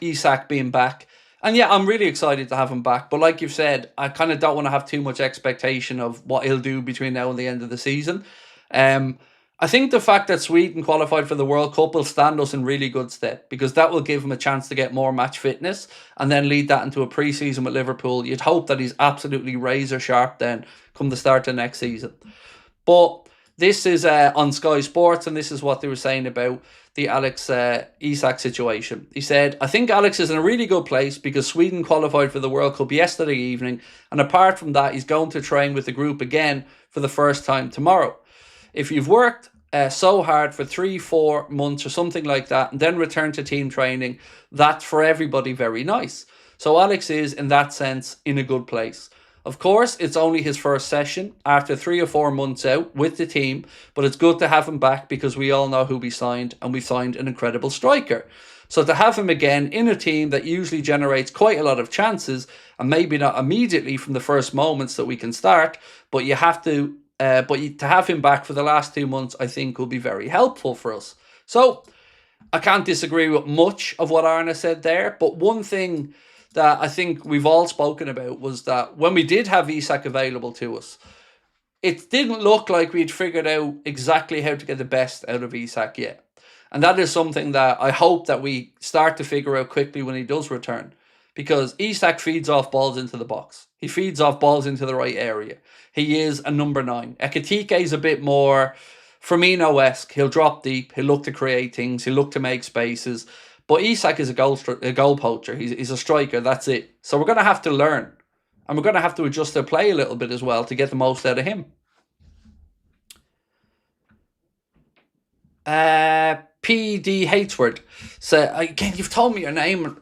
Isak being back. And yeah, I'm really excited to have him back. But like you've said, I kind of don't want to have too much expectation of what he'll do between now and the end of the season. I think the fact that Sweden qualified for the World Cup will stand us in really good stead, because that will give him a chance to get more match fitness and then lead that into a pre-season with Liverpool. You'd hope that he's absolutely razor sharp then come the start of next season. But this is on Sky Sports, and this is what they were saying about the Alex Isak situation. He said, I think Alex is in a really good place because Sweden qualified for the World Cup yesterday evening, and apart from that, he's going to train with the group again for the first time tomorrow. If you've worked so hard for 3-4 months or something like that, and then return to team training, that's for everybody very nice. So Alex is, in that sense, in a good place. Of course, it's only his first session after 3 or 4 months out with the team, but it's good to have him back because we all know who we signed, and we signed an incredible striker. So to have him again in a team that usually generates quite a lot of chances, and maybe not immediately from the first moments that we can start, but you have to, to have him back for the last 2 months, I think will be very helpful for us. So I can't disagree with much of what Arna said there, but one thing that I think we've all spoken about was that when we did have Isak available to us, it didn't look like we'd figured out exactly how to get the best out of Isak yet. And that is something that I hope that we start to figure out quickly when he does return. Because Isak feeds off balls into the box. He feeds off balls into the right area. He is a number 9. Ekitike is a bit more Firmino-esque. He'll drop deep. He'll look to create things. He'll look to make spaces. But Isak is a goal poacher. He's a striker. That's it. So we're going to have to learn. And we're going to have to adjust our play a little bit as well to get the most out of him. PD Hatesword. So again, you've told me your name.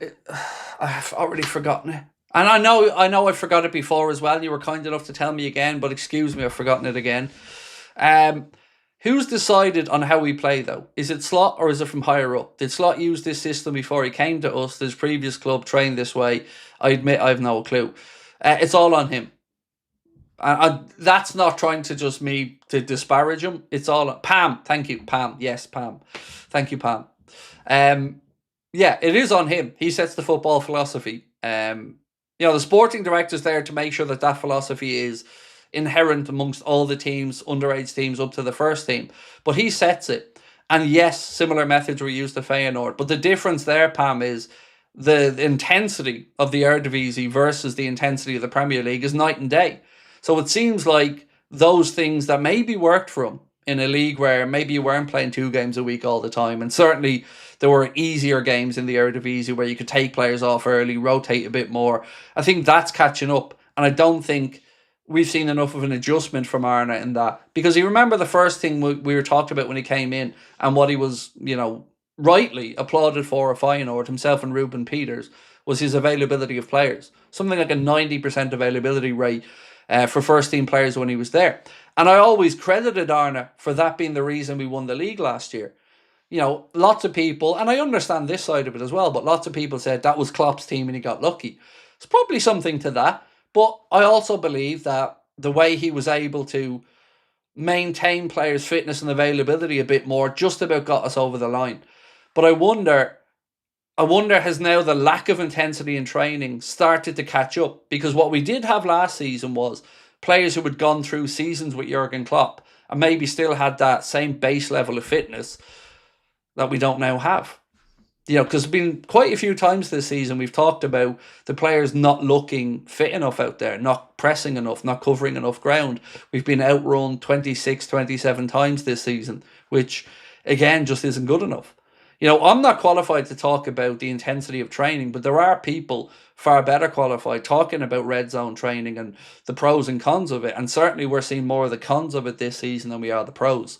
I've already forgotten it. And I know I forgot it before as well. You were kind enough to tell me again, but excuse me, I've forgotten it again. Who's decided on how we play, though? Is it Slot or is it from higher up? Did Slot use this system before he came to us? Did his previous club train this way? I admit I have no clue. It's all on him. That's not trying to just me to disparage him. It's all on Pam. Thank you, Pam. Yes, Pam. Thank you, Pam. Yeah, it is on him. He sets the football philosophy. The sporting director's there to make sure that that philosophy is inherent amongst all the teams, underage teams up to the first team. But he sets it. And yes, similar methods were used to Feyenoord. But the difference there, Pam, is the intensity of the Eredivisie versus the intensity of the Premier League is night and day. So it seems like those things that maybe worked for him in a league where maybe you weren't playing 2 games a week all the time, and certainly there were easier games in the Eredivisie where you could take players off early, rotate a bit more. I think that's catching up, and I don't think we've seen enough of an adjustment from Arne in that, because you remember the first thing we were talked about when he came in and what he was, rightly applauded for Feyenoord, himself and Ruben Peters, was his availability of players. Something like a 90% availability rate for first team players when he was there. And I always credited Arne for that being the reason we won the league last year. Lots of people, and I understand this side of it as well, but lots of people said that was Klopp's team and he got lucky. It's probably something to that, but I also believe that the way he was able to maintain players' fitness and availability a bit more just about got us over the line. But I wonder has now the lack of intensity in training started to catch up? Because what we did have last season was players who had gone through seasons with Jurgen Klopp and maybe still had that same base level of fitness that we don't now have. Because there's been quite a few times this season we've talked about the players not looking fit enough out there, not pressing enough, not covering enough ground. We've been outrun 26, 27 times this season, which again just isn't good enough. I'm not qualified to talk about the intensity of training, but there are people far better qualified talking about red zone training and the pros and cons of it. And certainly we're seeing more of the cons of it this season than we are the pros.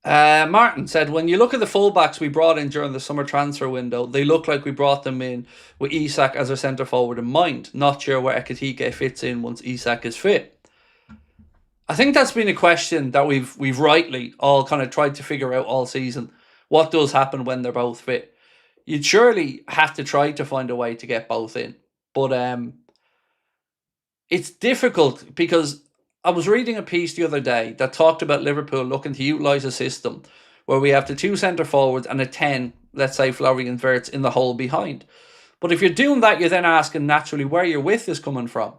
Martin said, when you look at the fullbacks we brought in during the summer transfer window, they look like we brought them in with Isak as our centre forward in mind. Not sure where Ekitike fits in once Isak is fit. I think that's been a question that we've rightly all kind of tried to figure out all season. What does happen when they're both fit? You'd surely have to try to find a way to get both in. But it's difficult because I was reading a piece the other day that talked about Liverpool looking to utilise a system where we have the 2 centre forwards and a 10, let's say Florian Wirtz, in the hole behind. But if you're doing that, you're then asking naturally where your width is coming from.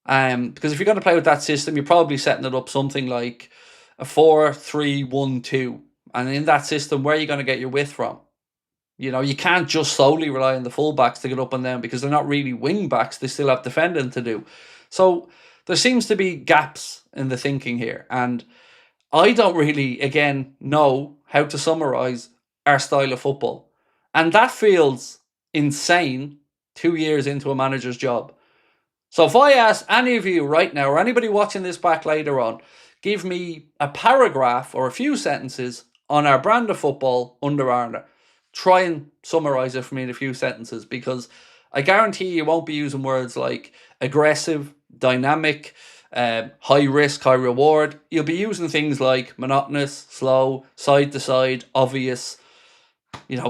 Because if you're going to play with that system, you're probably setting it up something like a 4-3-1-2. And in that system, where are you going to get your width from? You can't just solely rely on the fullbacks to get up and down because they're not really wing backs. They still have defending to do. So there seems to be gaps in the thinking here. And I don't really, again, know how to summarise our style of football. And that feels insane 2 years into a manager's job. So if I ask any of you right now, or anybody watching this back later on, give me a paragraph or a few sentences on our brand of football under Arne. Try and summarise it for me in a few sentences, because I guarantee you won't be using words like aggressive, dynamic, high risk, high reward. You'll be using things like monotonous, slow, side to side, obvious,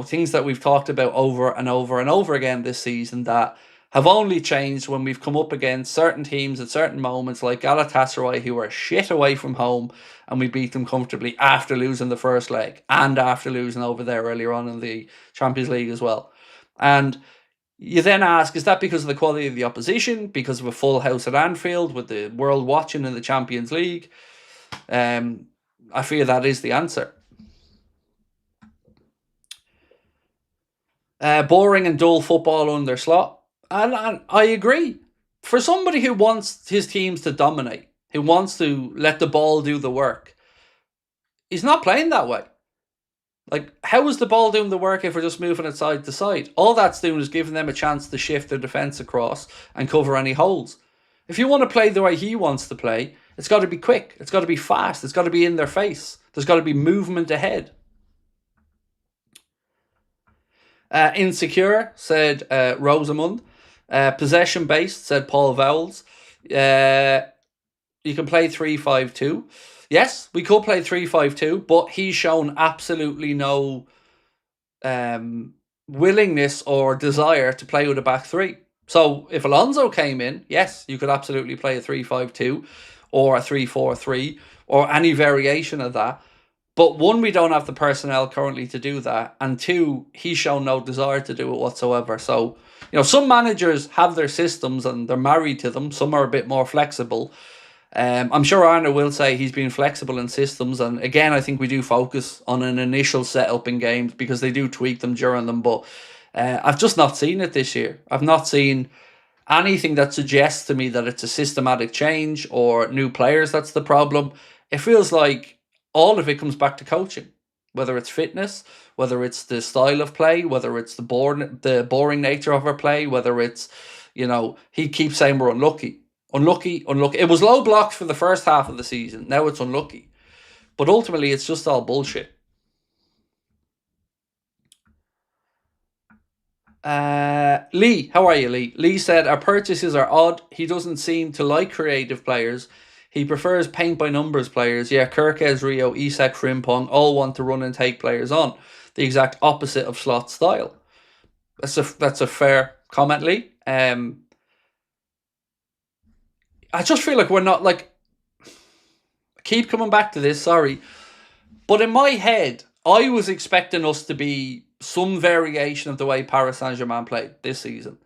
things that we've talked about over and over and over again this season that have only changed when we've come up against certain teams at certain moments, like Galatasaray, who are shit away from home, and we beat them comfortably after losing the first leg and after losing over there earlier on in the Champions League as well. And you then ask, is that because of the quality of the opposition, because of a full house at Anfield with the world watching in the Champions League? I fear that is the answer. Boring and dull football under slot. And I agree. For somebody who wants his teams to dominate, who wants to let the ball do the work, he's not playing that way. Like, how is the ball doing the work if we're just moving it side to side? All that's doing is giving them a chance to shift their defence across and cover any holes. If you want to play the way he wants to play, it's got to be quick. It's got to be fast. It's got to be in their face. There's got to be movement ahead. Insecure, said Rosamund. Possession-based, said Paul Vowles. You can play 3-5-2. Yes, we could play 3-5-2, but he's shown absolutely no willingness or desire to play with a back three. So if Alonso came in, yes, you could absolutely play a 3-5-2 or a 3-4-3 or any variation of that. But one, we don't have the personnel currently to do that. And two, he's shown no desire to do it whatsoever. So, some managers have their systems and they're married to them. Some are a bit more flexible. I'm sure Arne will say he's been flexible in systems. And again, I think we do focus on an initial setup in games because they do tweak them during them. But I've just not seen it this year. I've not seen anything that suggests to me that it's a systematic change or new players that's the problem. It feels like all of it comes back to coaching, whether it's fitness, whether it's the style of play, whether it's the boring nature of our play, whether it's, he keeps saying we're unlucky. Unlucky. It was low blocks for the first half of the season. Now it's unlucky. But ultimately, it's just all bullshit. Lee, how are you, Lee? Lee said, our purchases are odd. He doesn't seem to like creative players. He prefers paint by numbers players. Yeah, Kirkes, Rio, Isak, Frimpong all want to run and take players on. The exact opposite of Slot's style. That's a fair comment, Lee. I just feel like we're not like. I keep coming back to this, sorry. But in my head, I was expecting us to be some variation of the way Paris Saint-Germain played this season.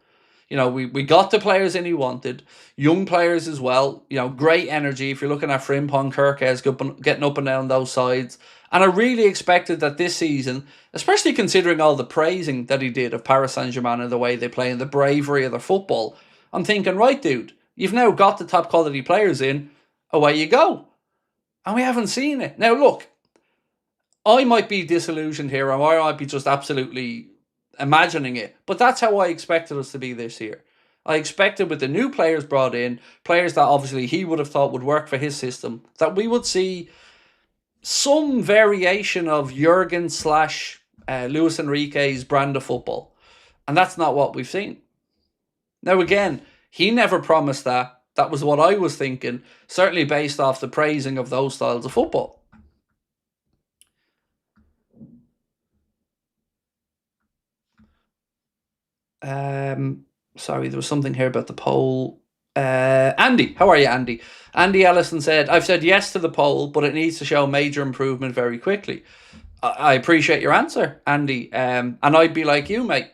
We got the players in he wanted, young players as well, great energy. If you're looking at Frimpong, Kirkes getting up and down those sides. And I really expected that this season, especially considering all the praising that he did of Paris Saint-Germain and the way they play and the bravery of their football, I'm thinking, right, dude, you've now got the top quality players in, away you go. And we haven't seen it. Now, look, I might be disillusioned here, or I might be just absolutely imagining it, but that's how I expected us to be this year. I expected with the new players brought in, players that obviously he would have thought would work for his system, that we would see some variation of Jurgen / Luis Enrique's brand of football. And that's not what we've seen. Now again, he never promised that. That was what I was thinking, certainly based off the praising of those styles of football. Sorry, there was something here about the poll. Andy, how are you, Andy? Andy Ellison said, I've said yes to the poll, but it needs to show major improvement very quickly. I appreciate your answer, Andy. And I'd be like you, mate.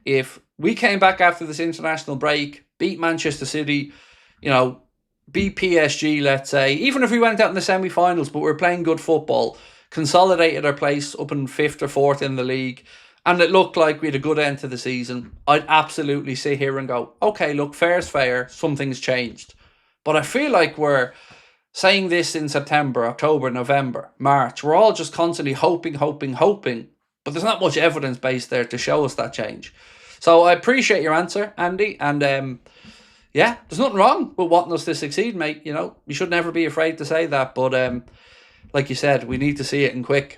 If we came back after this international break, beat Manchester City, beat PSG, let's say, even if we went out in the semi-finals, but we're playing good football, consolidated our place up in 5th or 4th in the league, and it looked like we had a good end to the season, I'd absolutely sit here and go, okay, look, fair's fair, something's changed. But I feel like we're saying this in September, October, November, March. We're all just constantly hoping, but there's not much evidence base there to show us that change. So I appreciate your answer, Andy, and yeah, there's nothing wrong with wanting us to succeed, mate. You should never be afraid to say that, but like you said, we need to see it in quick.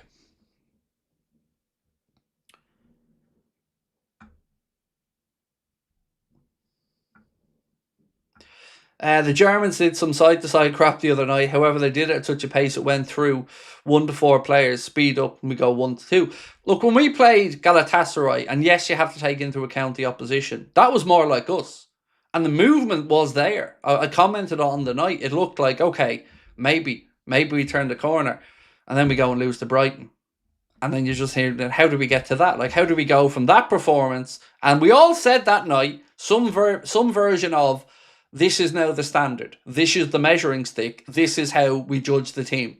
The Germans did some side-to-side crap the other night. However, they did it at such a pace it went through 1 to 4 players, speed up, and we go 1 to 2. Look, when we played Galatasaray, and yes, you have to take into account the opposition, that was more like us. And the movement was there. I commented on the night. It looked like, okay, maybe we turn the corner. And then we go and lose to Brighton. And then you just hear, how do we get to that? Like, how do we go from that performance? And we all said that night, some version of, this is now the standard. This is the measuring stick. This is how we judge the team.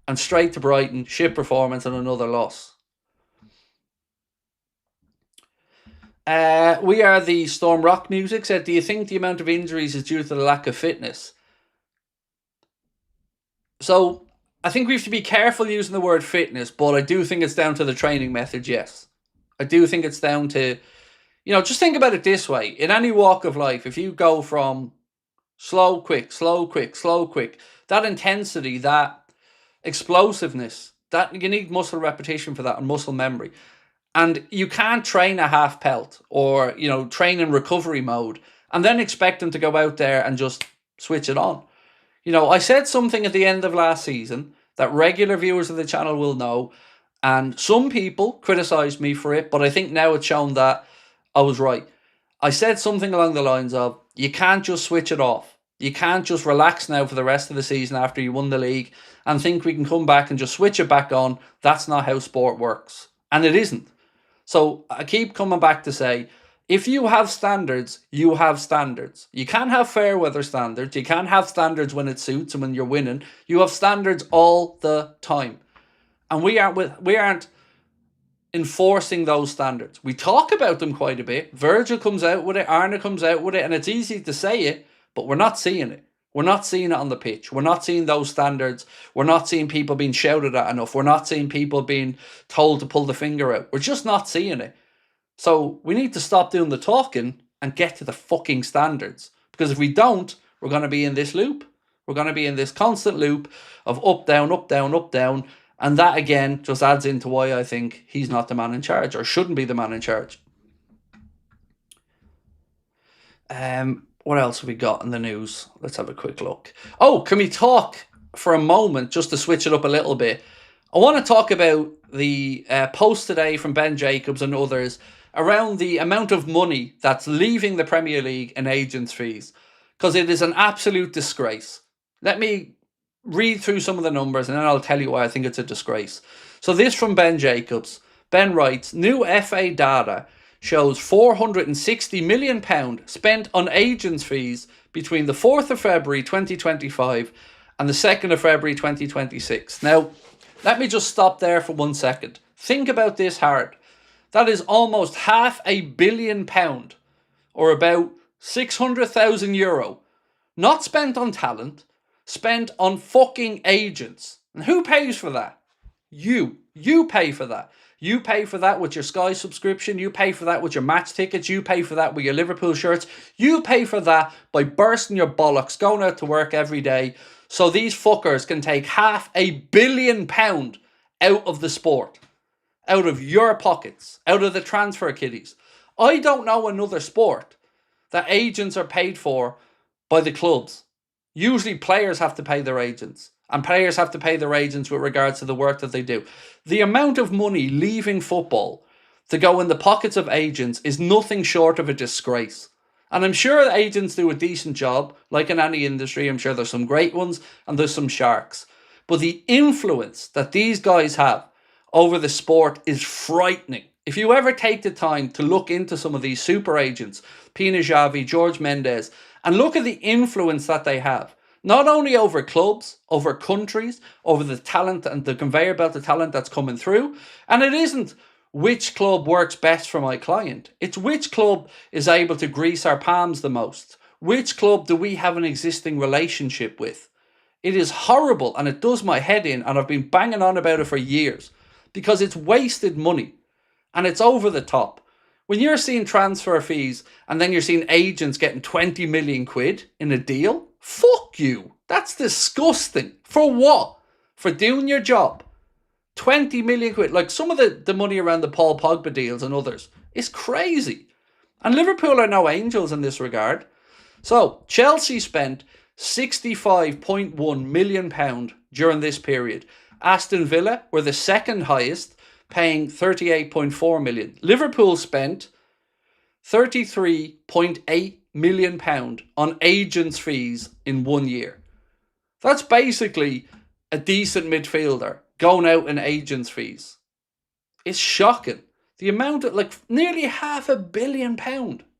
And straight to Brighton, shit performance and another loss. We are the Storm Rock Music said, do you think the amount of injuries is due to the lack of fitness? So, I think we have to be careful using the word fitness, but I do think it's down to the training methods, yes. I do think it's down to, just think about it this way. In any walk of life, if you go from slow, quick, that intensity, that explosiveness, that you need muscle repetition for that and muscle memory. And you can't train a half pelt or, train in recovery mode and then expect them to go out there and just switch it on. I said something at the end of last season that regular viewers of the channel will know, and some people criticised me for it, but I think now it's shown that I was right. I said something along the lines of, you can't just switch it off. You can't just relax now for the rest of the season after you won the league and think we can come back and just switch it back on. That's not how sport works. And it isn't. So I keep coming back to say, if you have standards, you have standards. You can't have fair weather standards. You can't have standards when it suits and when you're winning. You have standards all the time. And we aren't enforcing those standards. We talk about them quite a bit. Virgil comes out with it, Arne comes out with it, and it's easy to say it, but we're not seeing it. We're not seeing it on the pitch. We're not seeing those standards. We're not seeing people being shouted at enough. We're not seeing people being told to pull the finger out. We're just not seeing it. So we need to stop doing the talking and get to the fucking standards. Because if we don't, we're going to be in this loop. We're going to be in this constant loop of up, down, up, down, up, down. And that, again, just adds into why I think he's not the man in charge, or shouldn't be the man in charge. What else have we got in the news? Let's have a quick look. Oh, can we talk for a moment, just to switch it up a little bit? I want to talk about the post today from Ben Jacobs and others around the amount of money that's leaving the Premier League in agents' fees, because it is an absolute disgrace. Let me read through some of the numbers and then I'll tell you why I think it's a disgrace. So this from Ben Jacobs. Ben writes, new FA data shows £460 million spent on agents' fees between the 4th of February 2025 and the 2nd of February 2026. Now, let me just stop there for 1 second. Think about this hard. That is almost £500 million, or about €600,000, not spent on talent, spent on fucking agents. And who pays for that? You. You pay for that. You pay for that with your Sky subscription. You pay for that with your match tickets. You pay for that with your Liverpool shirts. You pay for that by bursting your bollocks, going out to work every day, so these fuckers can take £500 million out of the sport, out of your pockets, out of the transfer kiddies. I don't know another sport that agents are paid for by the clubs. Usually players have to pay their agents, and players have to pay their agents with regards to the work that they do. The amount of money leaving football to go in the pockets of agents is nothing short of a disgrace. And I'm sure agents do a decent job, like in any industry. I'm sure there's some great ones and there's some sharks. But the influence that these guys have over the sport is frightening. If you ever take the time to look into some of these super agents, Pina Xavi, George Mendes, and look at the influence that they have, not only over clubs, over countries, over the talent and the conveyor belt of talent that's coming through. And it isn't which club works best for my client. It's which club is able to grease our palms the most. Which club do we have an existing relationship with? It is horrible, and it does my head in, and I've been banging on about it for years, because it's wasted money and it's over the top. When you're seeing transfer fees and then you're seeing agents getting 20 million quid in a deal, fuck you. That's disgusting. For what? For doing your job. 20 million quid. Like some of the money around the Paul Pogba deals and others is crazy. And Liverpool are no angels in this regard. So Chelsea spent £65.1 million during this period. Aston Villa were the second highest, paying £38.4 million. Liverpool spent £33.8 million on agents' fees in 1 year. That's basically a decent midfielder going out in agents' fees. It's shocking. The amount of, like, nearly £500 million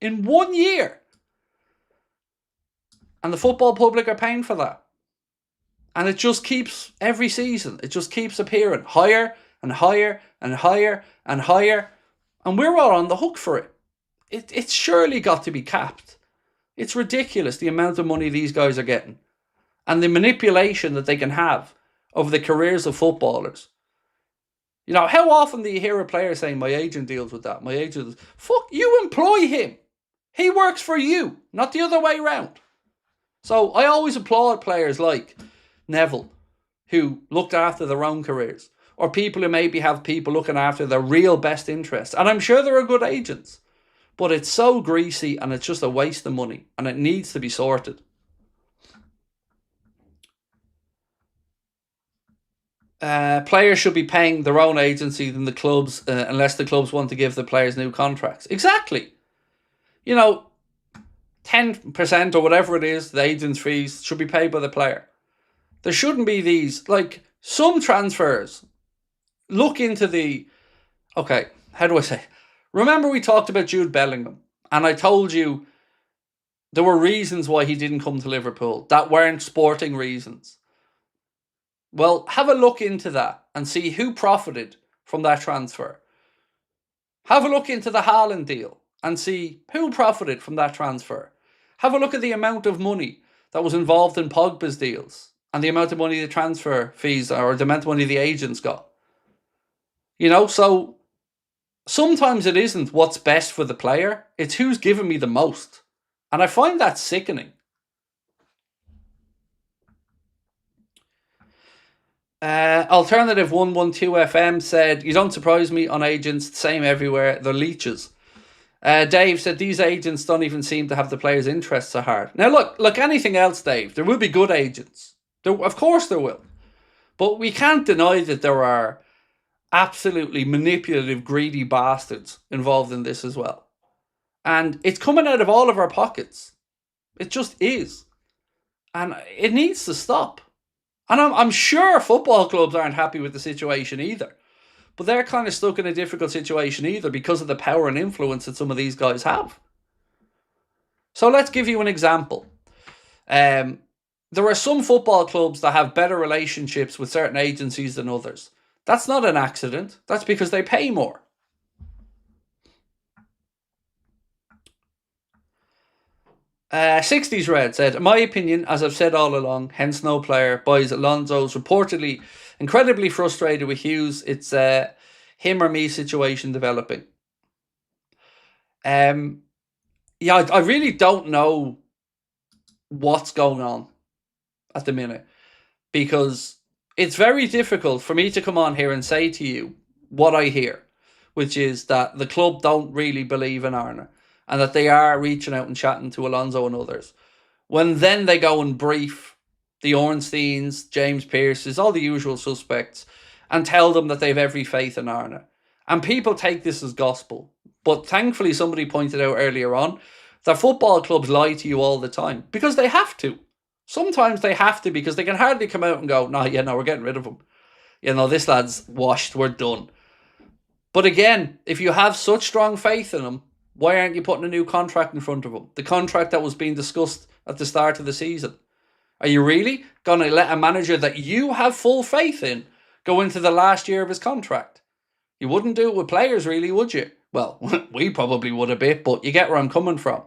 in 1 year. And the football public are paying for that. And it just keeps, every season, it just keeps appearing higher and higher and higher and higher. And we're all on the hook for it. It's surely got to be capped. It's ridiculous the amount of money these guys are getting. And the manipulation that they can have over the careers of footballers. You know, how often do you hear a player saying, my agent deals with that, my agent... Fuck, you employ him. He works for you, not the other way around. So I always applaud players like Neville, who looked after their own careers, or people who maybe have people looking after their real best interests. And I'm sure there are good agents, but it's so greasy and it's just a waste of money, and it needs to be sorted. Players should be paying their own agency than the clubs, unless the clubs want to give the players new contracts. Exactly. You know, 10% or whatever it is, the agent's fees should be paid by the player. There shouldn't be these, like, some transfers. Look into the... Okay, how do I say? Remember we talked about Jude Bellingham, and I told you there were reasons why he didn't come to Liverpool that weren't sporting reasons. Well, have a look into that and see who profited from that transfer. Have a look into the Haaland deal and see who profited from that transfer. Have a look at the amount of money that was involved in Pogba's deals and the amount of money the transfer fees or the amount of money the agents got. So sometimes it isn't what's best for the player, it's who's given me the most. And I find that sickening. Alternative 112 FM said, you don't surprise me on agents, same everywhere, they're leeches. Dave said, these agents don't even seem to have the players' interests at heart. Now look, anything else, Dave, there will be good agents. Of course there will. But we can't deny that there are absolutely manipulative, greedy bastards involved in this as well. And it's coming out of all of our pockets. It just is. And it needs to stop. And I'm sure football clubs aren't happy with the situation either. But they're kind of stuck in a difficult situation either because of the power and influence that some of these guys have. So let's give you an example. There are some football clubs that have better relationships with certain agencies than others. That's not an accident. That's because they pay more. '60s Red said, in my opinion, as I've said all along, hence no player buys Alonso's reportedly incredibly frustrated with Hughes. It's a him or me situation developing. I really don't know what's going on at the minute, because it's very difficult for me to come on here and say to you what I hear, which is that the club don't really believe in Arne and that they are reaching out and chatting to Alonso and others. When then they go and brief the Ornsteins, James Pearces, all the usual suspects, and tell them that they have every faith in Arne. And people take this as gospel. But thankfully somebody pointed out earlier on that football clubs lie to you all the time because they have to. Sometimes they have to because they can hardly come out and go, no, we're getting rid of him. This lad's washed, we're done. But again, if you have such strong faith in him, why aren't you putting a new contract in front of him? The contract that was being discussed at the start of the season. Are you really going to let a manager that you have full faith in go into the last year of his contract? You wouldn't do it with players, really, would you? Well, we probably would a bit, but you get where I'm coming from.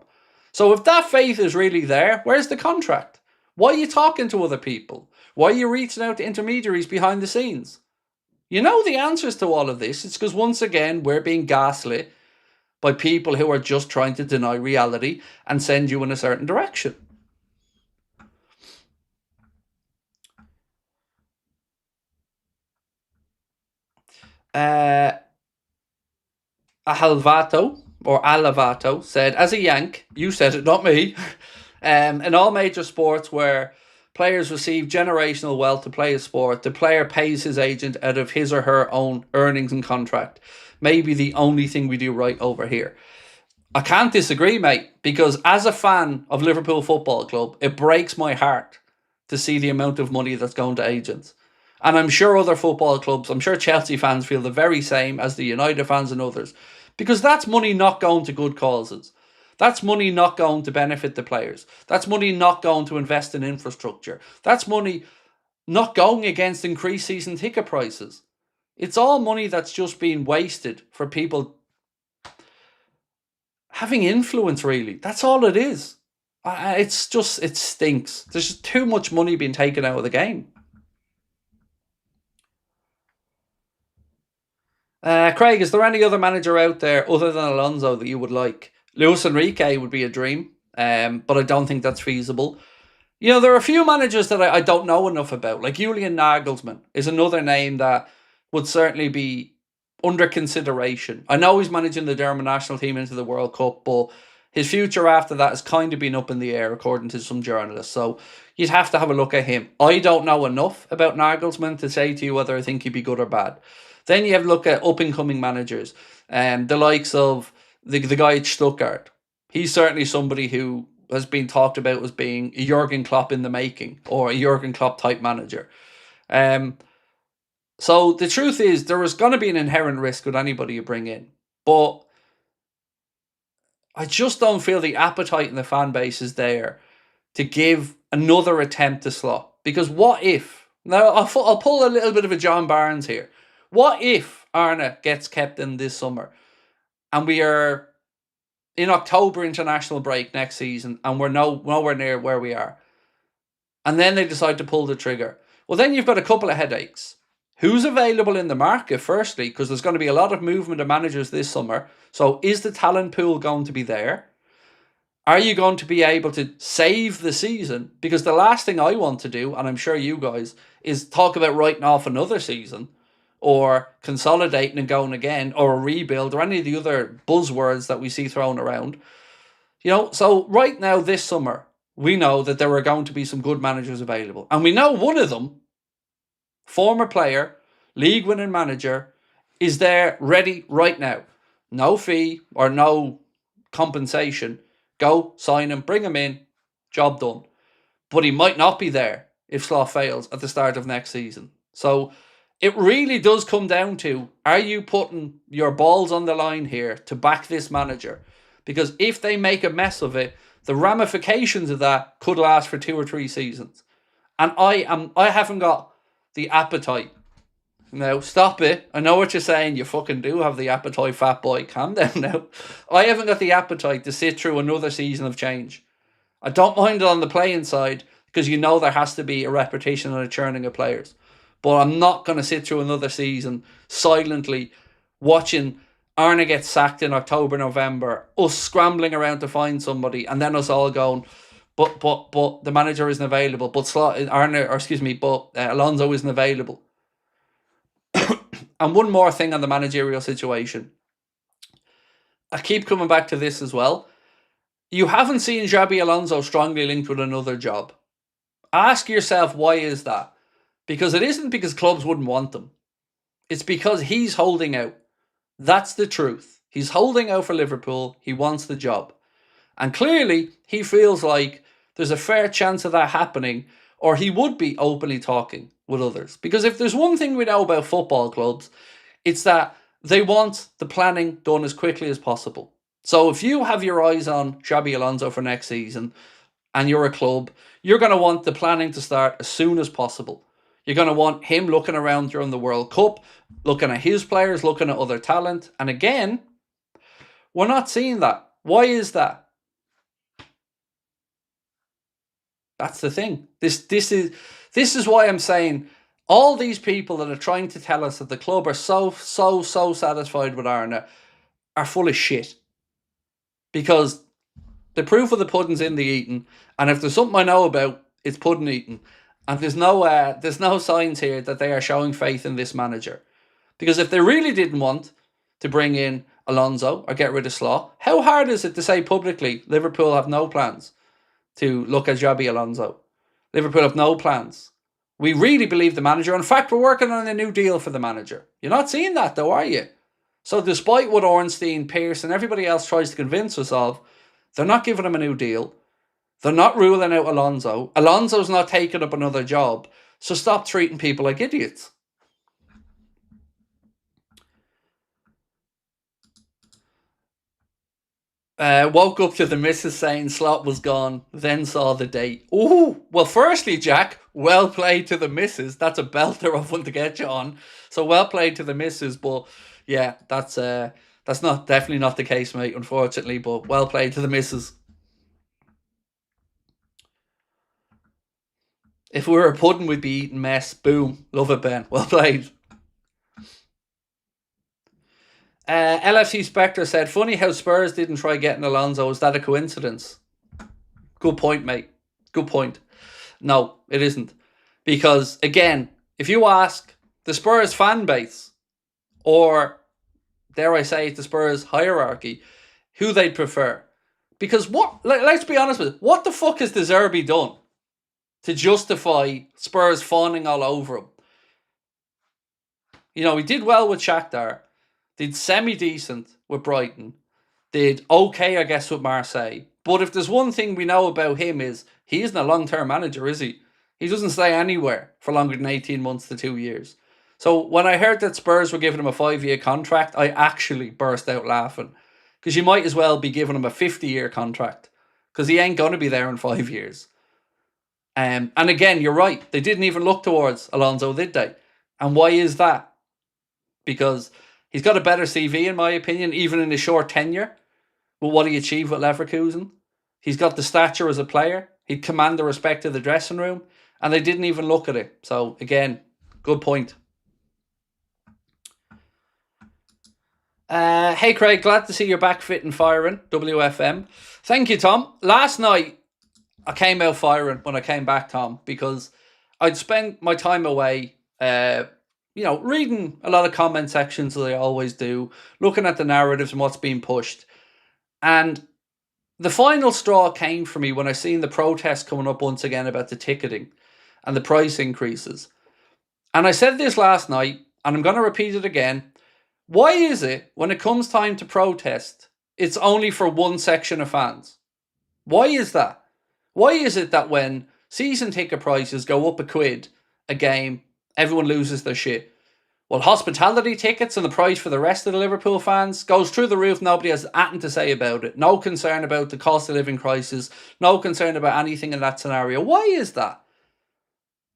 So if that faith is really there, where's the contract? Why are you talking to other people? Why are you reaching out to intermediaries behind the scenes? You know the answers to all of this. It's because, once again, we're being gaslit by people who are just trying to deny reality and send you in a certain direction. Alavato said, as a Yank, you said it, not me, in all major sports where players receive generational wealth to play a sport, the player pays his agent out of his or her own earnings and contract. Maybe the only thing we do right over here. I can't disagree, mate, because as a fan of Liverpool Football Club, it breaks my heart to see the amount of money that's going to agents. And I'm sure other football clubs, I'm sure Chelsea fans feel the very same as the United fans and others, because that's money not going to good causes. That's money not going to benefit the players. That's money not going to invest in infrastructure. That's money not going against increased season ticket prices. It's all money that's just being wasted for people having influence, really. That's all it is. It stinks. There's just too much money being taken out of the game. Craig, is there any other manager out there other than Alonso that you would like? Luis Enrique would be a dream, but I don't think that's feasible. There are a few managers that I don't know enough about. Like Julian Nagelsmann is another name that would certainly be under consideration. I know he's managing the German national team into the World Cup, but his future after that has kind of been up in the air, according to some journalists. So you'd have to have a look at him. I don't know enough about Nagelsmann to say to you whether I think he'd be good or bad. Then you have to look at up-and-coming managers, the likes of the guy at Stuttgart. He's certainly somebody who has been talked about as being a Jurgen Klopp in the making, or a Jurgen Klopp type manager. So the truth is, there is going to be an inherent risk with anybody you bring in. But I just don't feel the appetite in the fan base is there to give another attempt to Slot. Because what if... Now, I'll pull a little bit of a John Barnes here. What if Arne gets kept in this summer? and we are in October international break next season, and we're nowhere near where we are, and then they decide to pull the trigger, well, then you've got a couple of headaches. Who's available in the market, firstly, because there's going to be a lot of movement of managers this summer. So is the talent pool going to be there? Are you going to be able to save the season? Because the last thing I want to do, and I'm sure you guys, is talk about writing off another season or consolidating and going again or a rebuild or any of the other buzzwords that we see thrown around. So right now this summer, we know that there are going to be some good managers available. And we know one of them, former player, league-winning manager, is there ready right now. No fee or no compensation. Go, sign him, bring him in, job done. But he might not be there if Slough fails at the start of next season. So it really does come down to, are you putting your balls on the line here to back this manager? Because if they make a mess of it, the ramifications of that could last for 2 or 3 seasons. And I haven't got the appetite. Now, stop it. I know what you're saying. You fucking do have the appetite, fat boy. Calm down now. I haven't got the appetite to sit through another season of change. I don't mind it on the playing side because there has to be a repetition and a churning of players. But I'm not going to sit through another season silently watching Arna get sacked in October, November, us scrambling around to find somebody, and then us all going, but the manager isn't available, but Alonso isn't available. And one more thing on the managerial situation. I keep coming back to this as well. You haven't seen Xabi Alonso strongly linked with another job. Ask yourself, why is that? Because it isn't because clubs wouldn't want them. It's because he's holding out. That's the truth. He's holding out for Liverpool. He wants the job. And clearly, he feels like there's a fair chance of that happening, or he would be openly talking with others. Because if there's one thing we know about football clubs, it's that they want the planning done as quickly as possible. So if you have your eyes on Xabi Alonso for next season and you're a club, you're going to want the planning to start as soon as possible. You're going to want him looking around during the World Cup, looking at his players, looking at other talent. And again, we're not seeing that. Why is that? That's the thing. This is why I'm saying all these people that are trying to tell us that the club are so satisfied with Arna are full of shit. Because the proof of the pudding's in the eating, and if there's something I know about, it's pudding eating. And there's no signs here that they are showing faith in this manager. Because if they really didn't want to bring in Alonso or get rid of Slough, how hard is it to say publicly Liverpool have no plans to look at Xabi Alonso? Liverpool have no plans. We really believe the manager. In fact, we're working on a new deal for the manager. You're not seeing that though, are you? So despite what Ornstein, Pearce and everybody else tries to convince us of, they're not giving him a new deal. They're not ruling out Alonso. Alonso's not taking up another job. So stop treating people like idiots. Woke up to the missus saying Slot was gone, then saw the date. Ooh, well, firstly, Jack, well played to the missus. That's a belter of one to get you on. So well played to the missus, but yeah, that's definitely not the case, mate, unfortunately, but well played to the missus. If we were a pudding, we'd be eating mess. Boom. Love it, Ben. Well played. LFC Spectre said, funny how Spurs didn't try getting Alonso. Is that a coincidence? Good point, mate. Good point. No, it isn't. Because, again, if you ask the Spurs fan base, or, dare I say, the Spurs hierarchy, who they'd prefer. Because let's be honest with it, what the fuck has De Zerbi done to justify Spurs fawning all over him? He did well with Shakhtar. Did semi-decent with Brighton. Did okay, I guess, with Marseille. But if there's one thing we know about him is he isn't a long-term manager, is he? He doesn't stay anywhere for longer than 18 months to 2 years. So when I heard that Spurs were giving him a 5-year contract, I actually burst out laughing. Because you might as well be giving him a 50-year contract. Because he ain't going to be there in 5 years. And again, you're right. They didn't even look towards Alonso, did they? And why is that? Because He's got a better CV, in my opinion, even in his short tenure, with what he achieved with Leverkusen. He's got the stature as a player. He'd command the respect of the dressing room, and they didn't even look at it. So, again, good point. Hey, Craig, glad to see you're back fit and firing, WFM. Thank you, Tom. Last night, I came out firing when I came back, Tom, because I'd spent my time away, reading a lot of comment sections that I always do, looking at the narratives and what's being pushed. And the final straw came for me when I seen the protests coming up once again about the ticketing and the price increases. And I said this last night, and I'm going to repeat it again. Why is it, when it comes time to protest, it's only for one section of fans? Why is that? Why is it that when season ticket prices go up £1 a game, everyone loses their shit? Well, hospitality tickets and the price for the rest of the Liverpool fans goes through the roof. Nobody has anything to say about it. No concern about the cost of living crisis. No concern about anything in that scenario. Why is that?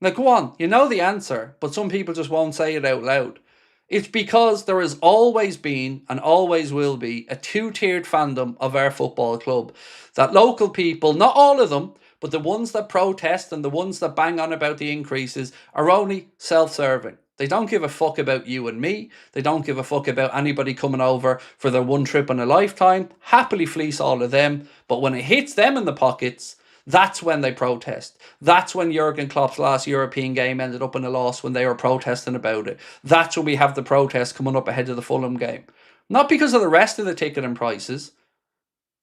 Now, go on. You know the answer, but some people just won't say it out loud. It's because there has always been and always will be a two-tiered fandom of our football club. That local people, not all of them, but the ones that protest and the ones that bang on about the increases are only self-serving. They don't give a fuck about you and me. They don't give a fuck about anybody coming over for their one trip in a lifetime. Happily fleece all of them. But when it hits them in the pockets, that's when they protest. That's when Jurgen Klopp's last European game ended up in a loss, when they were protesting about it. That's when we have the protests coming up ahead of the Fulham game. Not because of the rest of the ticketing prices.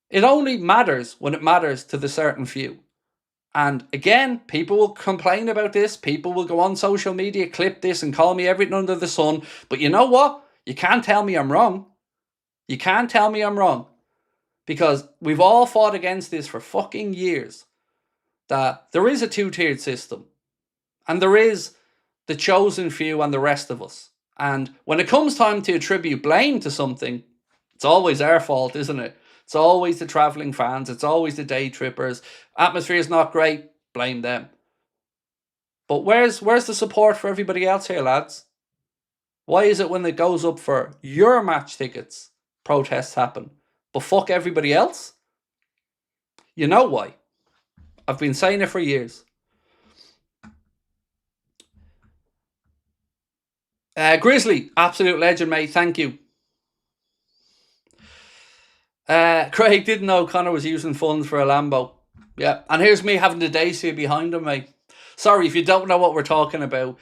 It only matters when it matters to the certain few. And again, people will complain about this. People will go on social media, clip this and call me everything under the sun. But you know what? You can't tell me I'm wrong. You can't tell me I'm wrong. Because we've all fought against this for fucking years. That there is a two-tiered system. And there is the chosen few and the rest of us. And when it comes time to attribute blame to something, it's always our fault, isn't it? It's always the travelling fans. It's always the day trippers. Atmosphere is not great. Blame them. But where's the support for everybody else here, lads? Why is it when it goes up for your match tickets, protests happen, but fuck everybody else? You know why? I've been saying it for years. Grizzly, absolute legend, mate. Thank you. Craig didn't know Connor was using funds for a Lambo. Yeah, and here's me having the Dacia behind him, mate. Sorry, if you don't know what we're talking about,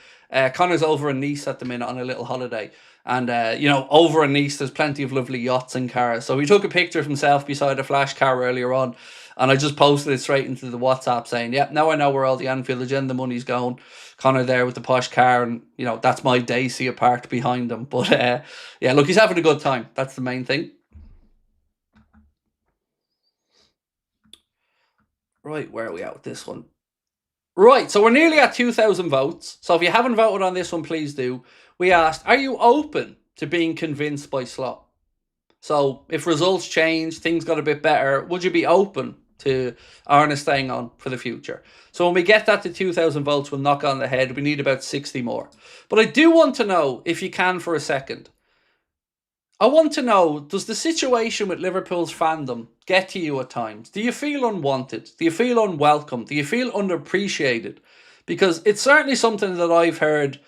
Connor's over in Nice at the minute on a little holiday. And, over in Nice, there's plenty of lovely yachts and cars. So he took a picture of himself beside a flash car earlier on. And I just posted it straight into the WhatsApp saying, yeah, now I know where all the Anfield Agenda money's going. Connor there with the posh car. And, that's my Dacia parked behind him. But, yeah, look, he's having a good time. That's the main thing. Right, where are we at with this one? Right, so we're nearly at 2,000 votes. So if you haven't voted on this one, please do. We asked, are you open to being convinced by slot? So if results change, things got a bit better, would you be open to Arna staying on for the future? So when we get that to 2,000 votes, we'll knock on the head. We need about 60 more. But I do want to know, if you can for a second, I want to know, does the situation with Liverpool's fandom get to you at times? Do you feel unwanted? Do you feel unwelcome? Do you feel underappreciated? Because it's certainly something that I've heard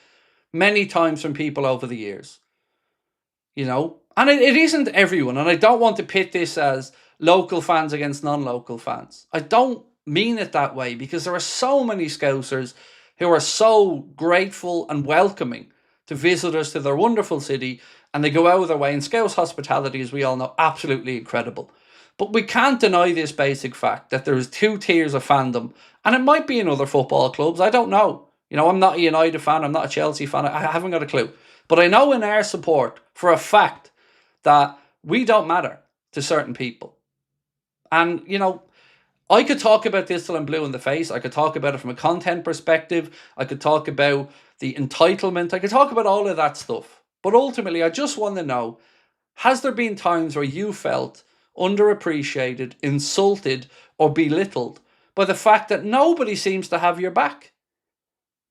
many times from people over the years. And it isn't everyone. And I don't want to pit this as local fans against non-local fans. I don't mean it that way, because there are so many Scousers who are so grateful and welcoming to visitors to their wonderful city, and they go out of their way. And Scouse hospitality, as we all know, absolutely incredible. But we can't deny this basic fact that there is two tiers of fandom, and it might be in other football clubs. I don't know. I'm not a United fan. I'm not a Chelsea fan. I haven't got a clue. But I know in our support for a fact that we don't matter to certain people. And, I could talk about this till I'm blue in the face. I could talk about it from a content perspective. I could talk about the entitlement. I could talk about all of that stuff. But ultimately, I just want to know, has there been times where you felt underappreciated, insulted, or belittled by the fact that nobody seems to have your back?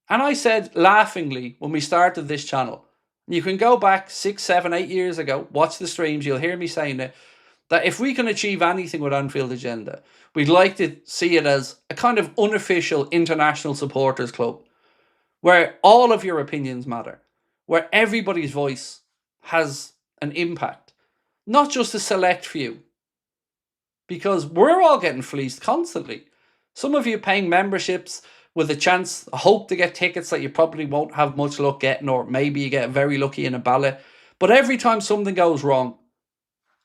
And I said laughingly when we started this channel, You can go back 6, 7, 8 years ago, watch the streams, you'll hear me saying it, that if we can achieve anything with Anfield Agenda, we'd like to see it as a kind of unofficial international supporters club where all of your opinions matter, where everybody's voice has an impact, not just a select few. Because we're all getting fleeced constantly. Some of you paying memberships with a chance, a hope to get tickets that you probably won't have much luck getting, or maybe you get very lucky in a ballot. But every time something goes wrong,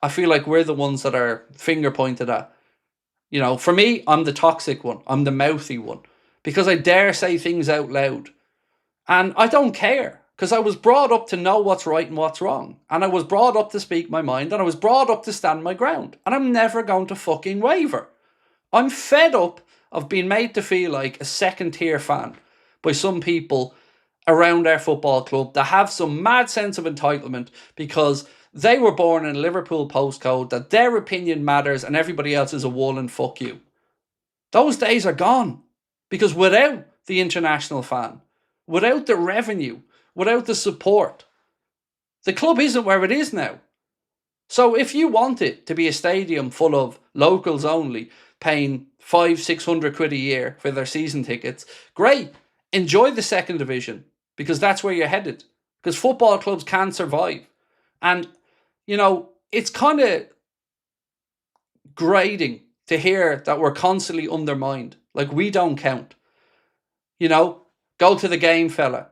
I feel like we're the ones that are finger pointed at. You know, for me, I'm the toxic one. I'm the mouthy one. Because I dare say things out loud. And I don't care. Because I was brought up to know what's right and what's wrong. And I was brought up to speak my mind. And I was brought up to stand my ground. And I'm never going to fucking waver. I'm fed up of being made to feel like a second tier fan by some people around our football club that have some mad sense of entitlement because they were born in a Liverpool postcode, that their opinion matters and everybody else is a wall and fuck you. Those days are gone. Because without the international fan, without the revenue, without the support, the club isn't where it is now. So if you want it to be a stadium full of locals only, paying 500-600 quid a year for their season tickets, great. Enjoy the second division, because that's where you're headed. Because football clubs can survive. And, you know, it's kind of grating to hear that we're constantly undermined. Like, we don't count. You know, go to the game, fella.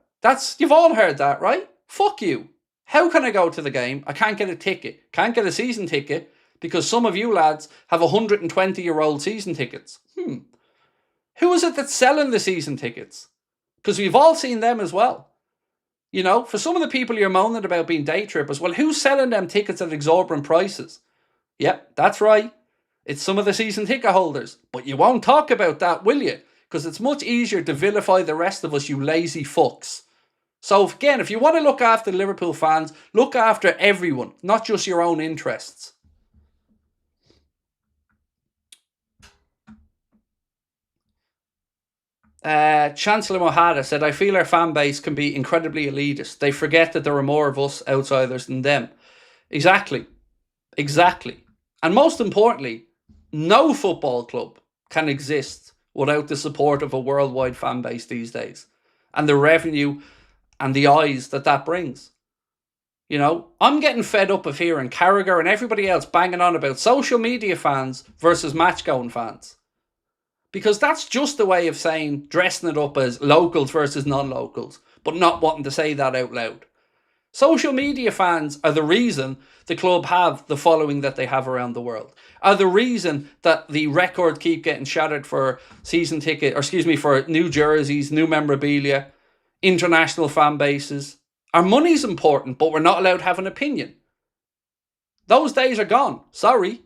You've all heard that, right? Fuck you. How can I go to the game? I can't get a ticket. Can't get a season ticket because some of you lads have 120-year-old season tickets. Who is it that's selling the season tickets? Because we've all seen them as well. You know, for some of the people you're moaning about being day trippers, well, who's selling them tickets at exorbitant prices? Yep, that's right. It's some of the season ticket holders. But you won't talk about that, will you? Because it's much easier to vilify the rest of us, you lazy fucks. So again, if you want to look after Liverpool fans, look after everyone, not just your own interests. Chancellor Mohada said, I feel our fan base can be incredibly elitist. They forget that there are more of us outsiders than them. Exactly. And most importantly, no football club can exist without the support of a worldwide fan base these days. And the revenue and the eyes that brings. You know, I'm getting fed up of hearing Carragher and everybody else banging on about social media fans versus match-going fans. Because that's just a way of saying, dressing it up as locals versus non-locals, but not wanting to say that out loud. Social media fans are the reason the club have the following that they have around the world. Are the reason that the record keep getting shattered for season ticket, or excuse me, for new jerseys, new memorabilia, international fan bases. Our money's important, but we're not allowed to have an opinion. Those days are gone. Sorry.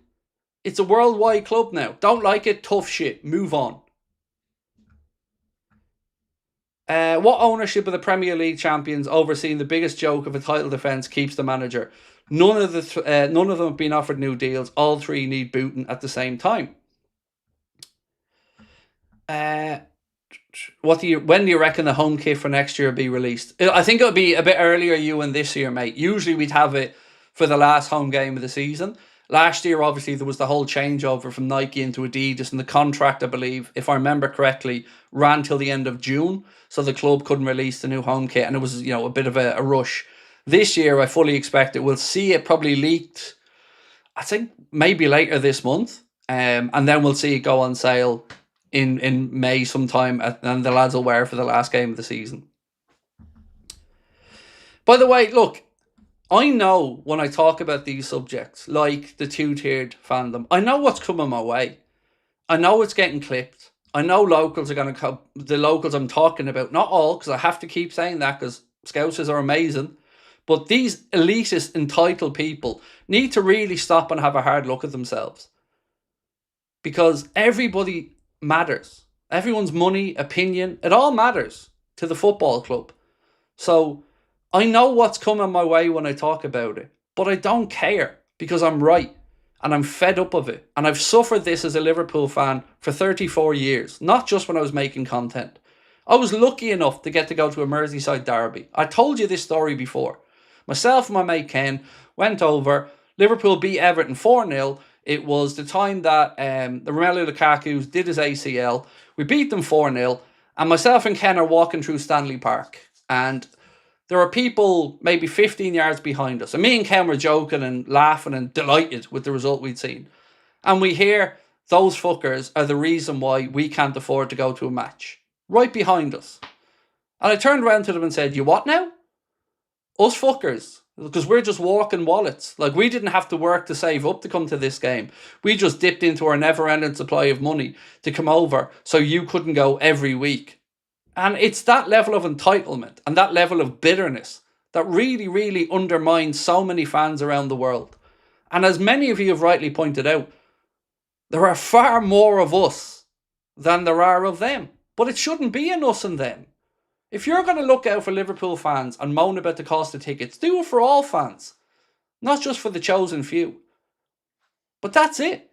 It's a worldwide club now. Don't like it? Tough shit. Move on. What ownership of the Premier League champions overseeing the biggest joke of a title defence keeps the manager? None of them have been offered new deals. All three need booting at the same time. When do you reckon the home kit for next year will be released? I think it'll be a bit earlier than this year, mate. Usually we'd have it for the last home game of the season. Last year, obviously, there was the whole changeover from Nike into Adidas, and the contract, I believe, if I remember correctly, ran till the end of June, so the club couldn't release the new home kit, and it was, you know, a bit of a rush. This year, I fully expect it. We'll see it probably leaked, I think, maybe later this month, and then we'll see it go on sale in May sometime, and the lads will wear it for the last game of the season. By the way, look, I know when I talk about these subjects, like the two-tiered fandom, I know what's coming my way. I know it's getting clipped. I know locals are going to come, the locals I'm talking about, not all, because I have to keep saying that because Scousers are amazing, but these elitist, entitled people need to really stop and have a hard look at themselves. Because everybody matters. Everyone's money, opinion, it all matters to the football club. So I know what's coming my way when I talk about it, but I don't care because I'm right and I'm fed up of it. And I've suffered this as a Liverpool fan for 34 years, not just when I was making content. I was lucky enough to get to go to a Merseyside derby. I told you this story before. Myself and my mate Ken went over. Liverpool beat Everton 4-0. It was the time that the Romelu Lukaku did his ACL. We beat them 4-0. And myself and Ken are walking through Stanley Park. And there are people maybe 15 yards behind us. And me and Ken were joking and laughing and delighted with the result we'd seen. And we hear those fuckers are the reason why we can't afford to go to a match. Right behind us. And I turned around to them and said, you what now? Us fuckers. Because we're just walking wallets. Like, we didn't have to work to save up to come to this game. We just dipped into our never-ending supply of money to come over so you couldn't go every week. And it's that level of entitlement and that level of bitterness that really, really undermines so many fans around the world. And as many of you have rightly pointed out, there are far more of us than there are of them. But it shouldn't be an us and them. If you're going to look out for Liverpool fans and moan about the cost of tickets, do it for all fans. Not just for the chosen few. But that's it.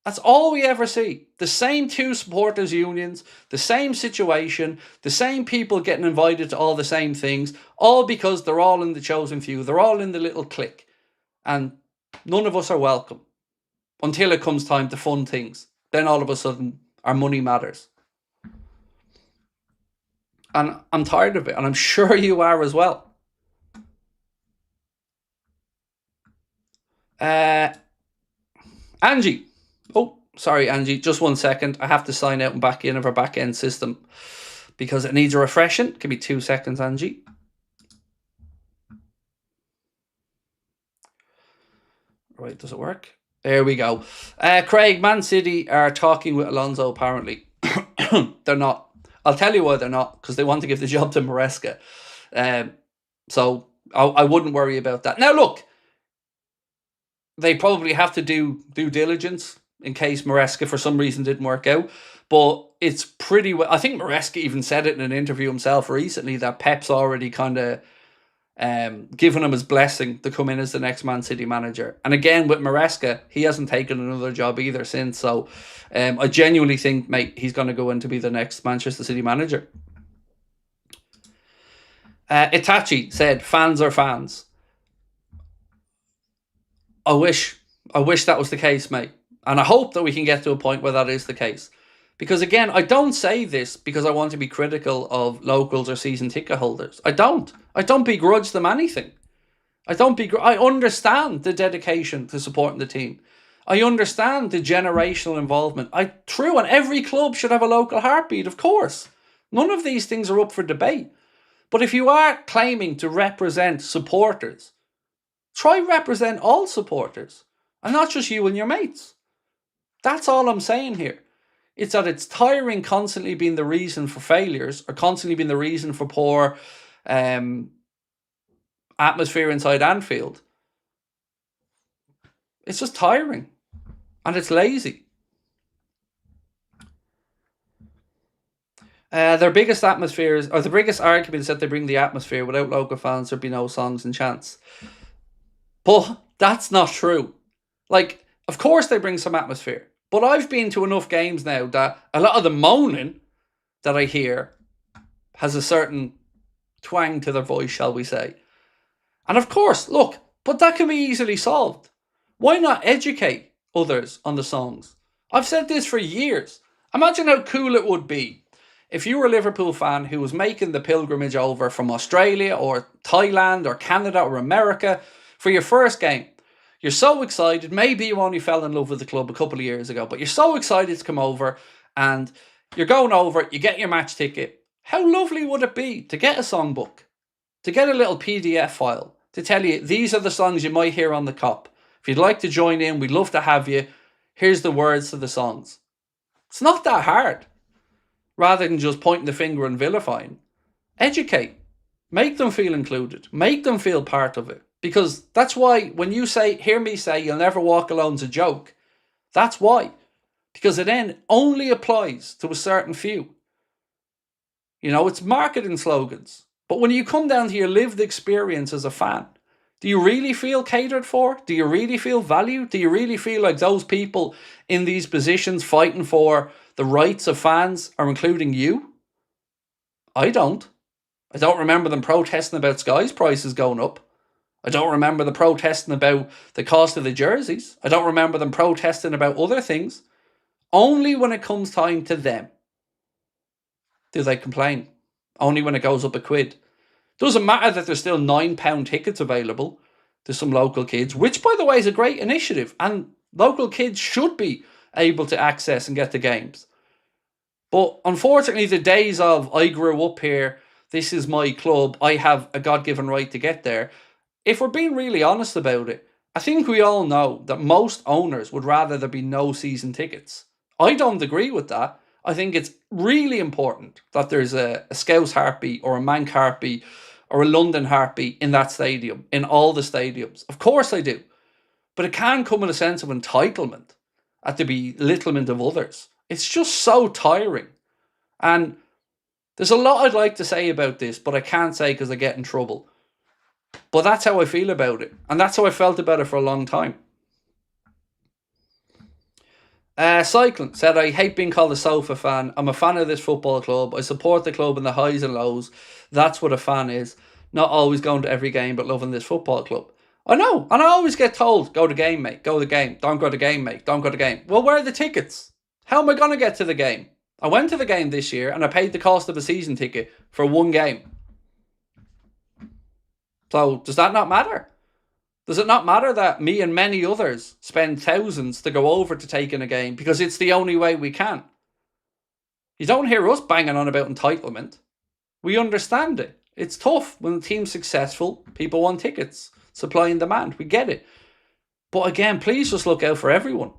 That's all we ever see. The same two supporters unions, the same situation, the same people getting invited to all the same things, all because they're all in the chosen few. They're all in the little clique. And none of us are welcome. Until it comes time to fund things. Then all of a sudden, our money matters. And I'm tired of it. And I'm sure you are as well. Angie. Oh, sorry, Angie. Just 1 second. I have to sign out and back in of our back end system. Because it needs a refreshing. Give me 2 seconds, Angie. Right, does it work? There we go. Craig, Man City are talking with Alonso apparently. They're not. I'll tell you why they're not, because they want to give the job to Maresca. So I wouldn't worry about that. Now, look, they probably have to do due diligence in case Maresca for some reason didn't work out. But it's pretty well. I think Maresca even said it in an interview himself recently that Pep's already kind of given him his blessing to come in as the next Man City manager. And again, with Maresca, he hasn't taken another job either since. So I genuinely think, mate, he's going to go in to be the next Manchester City manager. Itachi said, fans are fans. I wish that was the case, mate. And I hope that we can get to a point where that is the case. Because again, I don't say this because I want to be critical of locals or season ticket holders. I don't begrudge them anything. I understand the dedication to supporting the team. I understand the generational involvement. True, and every club should have a local heartbeat, of course. None of these things are up for debate. But if you are claiming to represent supporters, try represent all supporters. And not just you and your mates. That's all I'm saying here. It's that it's tiring constantly being the reason for failures or constantly being the reason for poor atmosphere inside Anfield. It's just tiring. And it's lazy. Their biggest atmospheres, or the biggest argument is that they bring the atmosphere. Without local fans, there'd be no songs and chants. But that's not true. Like, of course they bring some atmosphere. But I've been to enough games now that a lot of the moaning that I hear has a certain twang to their voice, shall we say. And of course, look, but that can be easily solved. Why not educate others on the songs? I've said this for years. Imagine how cool it would be if you were a Liverpool fan who was making the pilgrimage over from Australia or Thailand or Canada or America for your first game. You're so excited. Maybe you only fell in love with the club a couple of years ago, but you're so excited to come over and you're going over, you get your match ticket. How lovely would it be to get a songbook, to get a little PDF file, to tell you these are the songs you might hear on the cop. If you'd like to join in, we'd love to have you. Here's the words to the songs. It's not that hard. Rather than just pointing the finger and vilifying. Educate. Make them feel included. Make them feel part of it. Because that's why when you hear me say you'll never walk alone's a joke, that's why. Because it then only applies to a certain few. You know, it's marketing slogans. But when you come down to your lived experience as a fan, do you really feel catered for? Do you really feel valued? Do you really feel like those people in these positions fighting for the rights of fans are including you? I don't. I don't remember them protesting about Sky's prices going up. I don't remember the protesting about the cost of the jerseys. I don't remember them protesting about other things. Only when it comes time to them do they complain. Only when it goes up a quid. Doesn't matter that there's still £9 tickets available to some local kids, which, by the way, is a great initiative. And local kids should be able to access and get the games. But unfortunately, the days of, I grew up here, this is my club, I have a God-given right to get there. If we're being really honest about it, I think we all know that most owners would rather there be no season tickets. I don't agree with that. I think it's really important that there's a Scouse heartbeat or a Manc heartbeat or a London heartbeat in that stadium, in all the stadiums. Of course I do. But it can come with a sense of entitlement at the belittlement of others. It's just so tiring. And there's a lot I'd like to say about this, but I can't say because I get in trouble. But that's how I feel about it. And that's how I felt about it for a long time. Cycling said, I hate being called a sofa fan. I'm a fan of this football club. I support the club in the highs and lows. That's what a fan is. Not always going to every game, but loving this football club. I know. And I always get told, go to the game, mate. Go to the game. Don't go to the game, mate. Don't go to the game. Well, where are the tickets? How am I going to get to the game? I went to the game this year and I paid the cost of a season ticket for one game. So does that not matter? Does it not matter that me and many others spend thousands to go over to take in a game because it's the only way we can? You don't hear us banging on about entitlement. We understand it. It's tough when the team's successful. People want tickets. Supply and demand. We get it. But again, please just look out for everyone.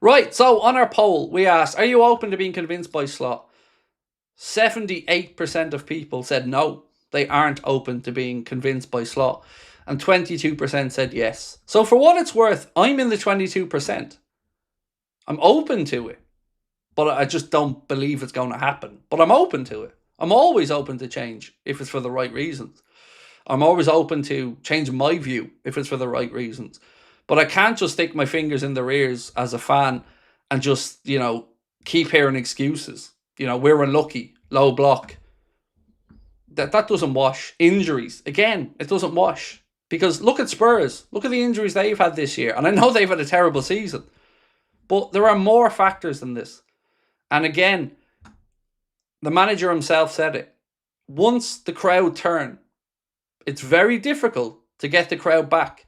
Right, so on our poll, we asked, are you open to being convinced by Slot? 78% of people said no, they aren't open to being convinced by Slot. And 22% said yes. So for what it's worth, I'm in the 22%. I'm open to it. But I just don't believe it's going to happen. But I'm open to it. I'm always open to change if it's for the right reasons. I'm always open to change my view if it's for the right reasons. But I can't just stick my fingers in their ears as a fan and just, keep hearing excuses. We're unlucky, low block. That doesn't wash. Injuries, again, it doesn't wash. Because look at Spurs. Look at the injuries they've had this year. And I know they've had a terrible season. But there are more factors than this. And again, the manager himself said it. Once the crowd turn, it's very difficult to get the crowd back.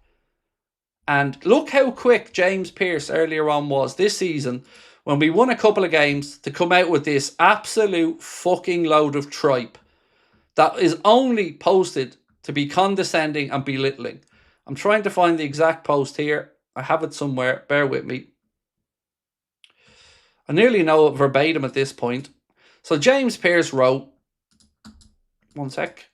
And look how quick James Pearce earlier on was this season when we won a couple of games to come out with this absolute fucking load of tripe that is only posted to be condescending and belittling. I'm trying to find the exact post here. I have it somewhere. Bear with me. I nearly know it verbatim at this point. So James Pearce wrote, one sec.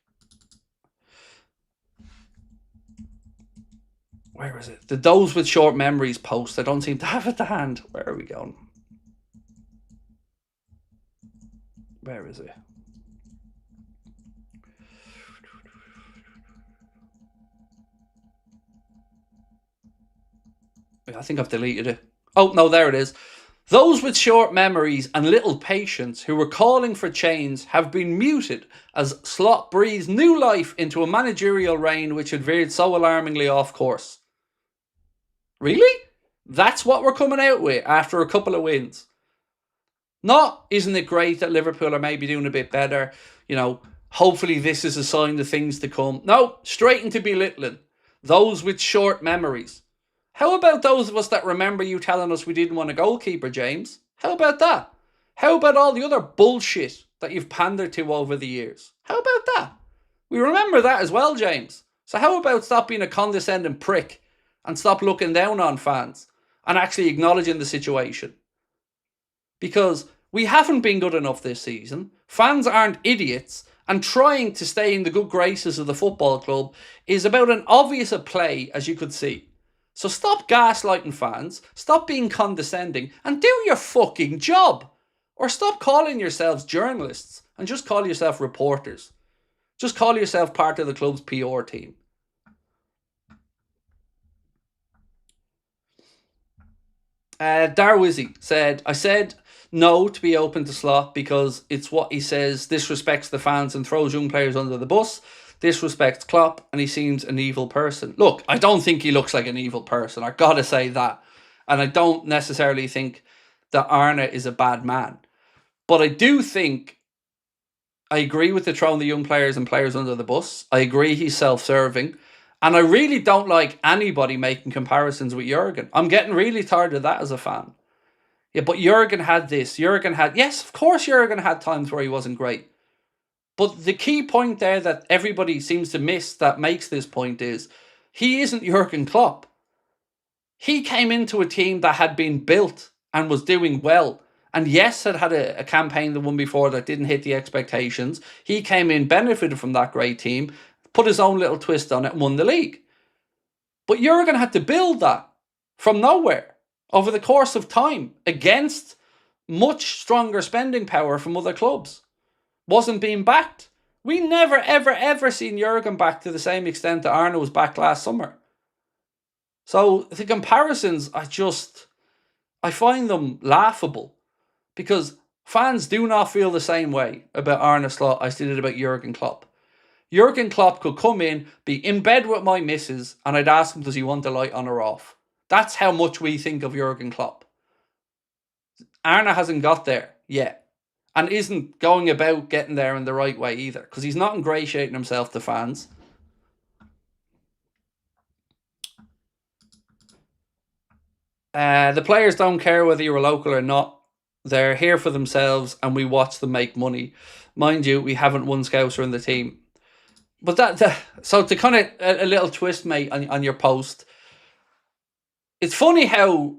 Where is it? The Those with Short Memories post. I don't seem to have it to hand. Where are we going? Where is it? I think I've deleted it. Oh, no, there it is. Those with short memories and little patience who were calling for change have been muted as Slot breathes new life into a managerial reign which had veered so alarmingly off course. Really? That's what we're coming out with after a couple of wins. Not, isn't it great that Liverpool are maybe doing a bit better? Hopefully this is a sign of things to come. No, straight into belittling. Those with short memories. How about those of us that remember you telling us we didn't want a goalkeeper, James? How about that? How about all the other bullshit that you've pandered to over the years? How about that? We remember that as well, James. So how about stop being a condescending prick and stop looking down on fans and actually acknowledging the situation? Because we haven't been good enough this season. Fans aren't idiots. And trying to stay in the good graces of the football club is about an obvious play, as you could see. So stop gaslighting fans, stop being condescending, and do your fucking job. Or stop calling yourselves journalists and just call yourself reporters. Just call yourself part of the club's PR team. Darwizzy said, I said no to be open to Slot because it's what he says disrespects the fans and throws young players under the bus. disrespects Klopp, and he seems an evil person. Look, I don't think he looks like an evil person. I gotta say that. And I don't necessarily think that Arne is a bad man. But I do think, I agree with the throwing the young players and players under the bus. I agree he's self-serving. And I really don't like anybody making comparisons with Jurgen. I'm getting really tired of that as a fan. Yeah, but Jurgen had this. Yes, of course Jurgen had times where he wasn't great. But the key point there that everybody seems to miss that makes this point is, he isn't Jurgen Klopp. He came into a team that had been built and was doing well. And yes, had a campaign the one before that didn't hit the expectations. He came in, benefited from that great team, put his own little twist on it and won the league. But Jurgen had to build that from nowhere over the course of time against much stronger spending power from other clubs. Wasn't being backed. We never, ever, ever seen Jurgen back to the same extent that Arne was back last summer. So the comparisons, I find them laughable. Because fans do not feel the same way about Arne Slot as they did about Jurgen Klopp. Jurgen Klopp could come in, be in bed with my missus, and I'd ask him, does he want the light on or off? That's how much we think of Jurgen Klopp. Arne hasn't got there yet. And isn't going about getting there in the right way either. Because he's not ingratiating himself to fans. The players don't care whether you're a local or not. They're here for themselves and we watch them make money. Mind you, we haven't one Scouser in the team. But so to kind of a little twist, mate, on your post. It's funny how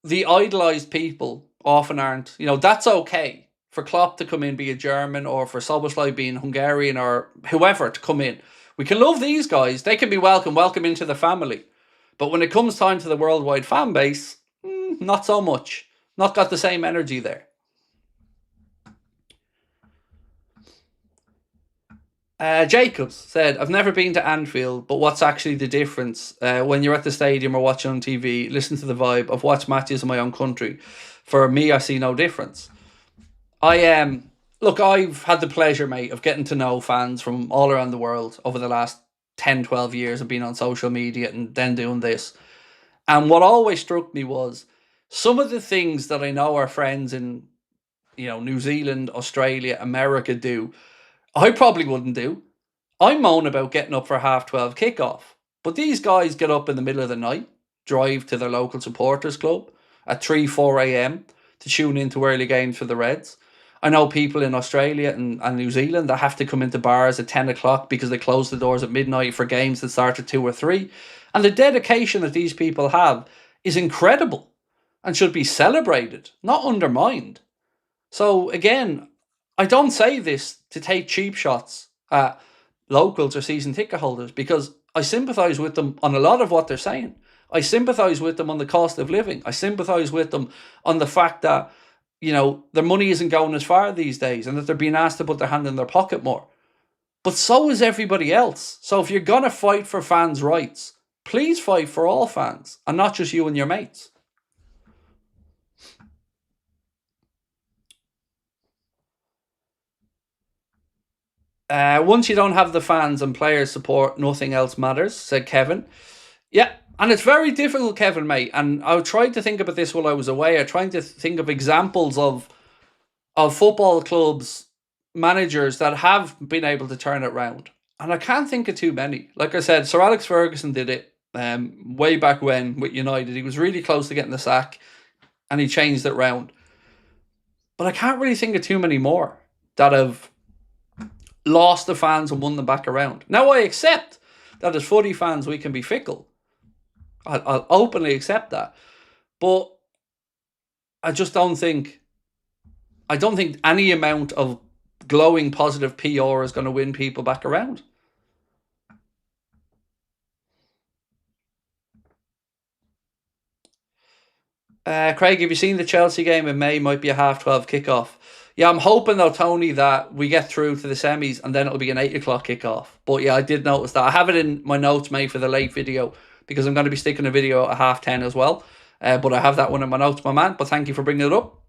the idolised people often aren't. You know, that's okay for Klopp to come in, be a German, or for Szoboszlai being Hungarian, or whoever to come in. We can love these guys. They can be welcome into the family. But when it comes time to the worldwide fan base, not so much. Not got the same energy there. Jacobs said, I've never been to Anfield, but what's actually the difference? When you're at the stadium or watching on TV, listen to the vibe. I've watched matches in my own country. For me, I see no difference. Look, I've had the pleasure, mate, of getting to know fans from all around the world over the last 10, 12 years of being on social media and then doing this. And what always struck me was some of the things that I know our friends in, New Zealand, Australia, America do, I probably wouldn't do. I moan about getting up for 12:30 kickoff. But these guys get up in the middle of the night, drive to their local supporters club at 3, 4 a.m. to tune into early games for the Reds. I know people in Australia and New Zealand that have to come into bars at 10 o'clock because they close the doors at midnight for games that start at 2 or 3. And the dedication that these people have is incredible and should be celebrated, not undermined. So again, I don't say this to take cheap shots at locals or season ticket holders, because I sympathise with them on a lot of what they're saying. I sympathise with them on the cost of living. I sympathise with them on the fact that, their money isn't going as far these days and that they're being asked to put their hand in their pocket more. But so is everybody else. So if you're going to fight for fans' rights, please fight for all fans and not just you and your mates. Once you don't have the fans and players support, nothing else matters, said Kevin. Yeah, and it's very difficult, Kevin, mate. And I tried to think about this while I was away. I tried to think of examples of football clubs, managers that have been able to turn it around. And I can't think of too many. Like I said, Sir Alex Ferguson did it way back when with United. He was really close to getting the sack and he changed it round. But I can't really think of too many more that have lost the fans and won them back around. Now, I accept that as footy fans, we can be fickle. I'll openly accept that. But I just don't think any amount of glowing positive PR is going to win people back around. Craig, have you seen the Chelsea game in May? Might be a 12:30 kickoff. Yeah, I'm hoping though, Tony, that we get through to the semis and then it'll be an 8 o'clock kickoff. But yeah, I did notice that. I have it in my notes, mate, for the late video, because I'm going to be sticking a video at 10:30 as well. But I have that one in my notes, my man. But thank you for bringing it up.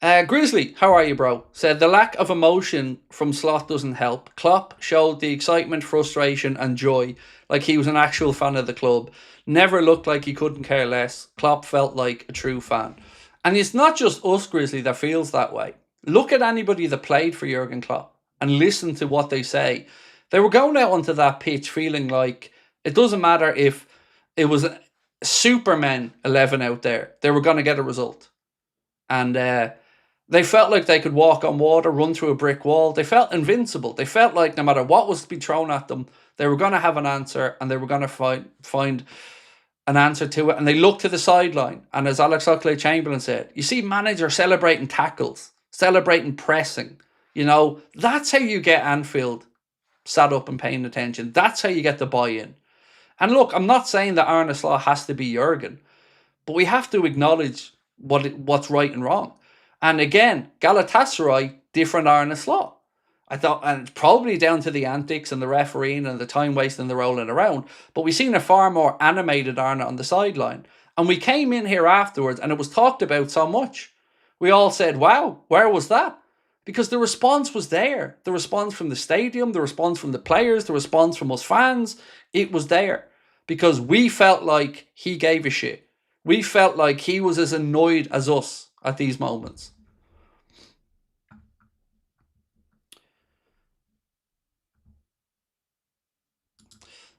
Grizzly, how are you, bro? Said the lack of emotion from Slot doesn't help. Klopp showed the excitement, frustration, and joy like he was an actual fan of the club. Never looked like he couldn't care less. Klopp felt like a true fan. And it's not just us, Grizzly, that feels that way. Look at anybody that played for Jurgen Klopp and listen to what they say. They were going out onto that pitch feeling like it doesn't matter if it was a Superman 11 out there, they were going to get a result. And they felt like they could walk on water, run through a brick wall. They felt invincible. They felt like no matter what was to be thrown at them, they were going to have an answer and they were going to find an answer to it. And they looked to the sideline. And as Alex Oxlade-Chamberlain said, you see managers celebrating tackles, celebrating pressing. You know, that's how you get Anfield sat up and paying attention. That's how you get the buy-in. And look, I'm not saying that Arne Slot has to be Jurgen, but we have to acknowledge what's right and wrong. And again, Galatasaray, different Arne Slot. I thought, and it's probably down to the antics and the refereeing and the time wasting, the rolling around. But we've seen a far more animated Arne on the sideline. And we came in here afterwards and it was talked about so much. We all said, wow, where was that? Because the response was there. The response from the stadium, the response from the players, the response from us fans, it was there. Because we felt like he gave a shit. We felt like he was as annoyed as us at these moments.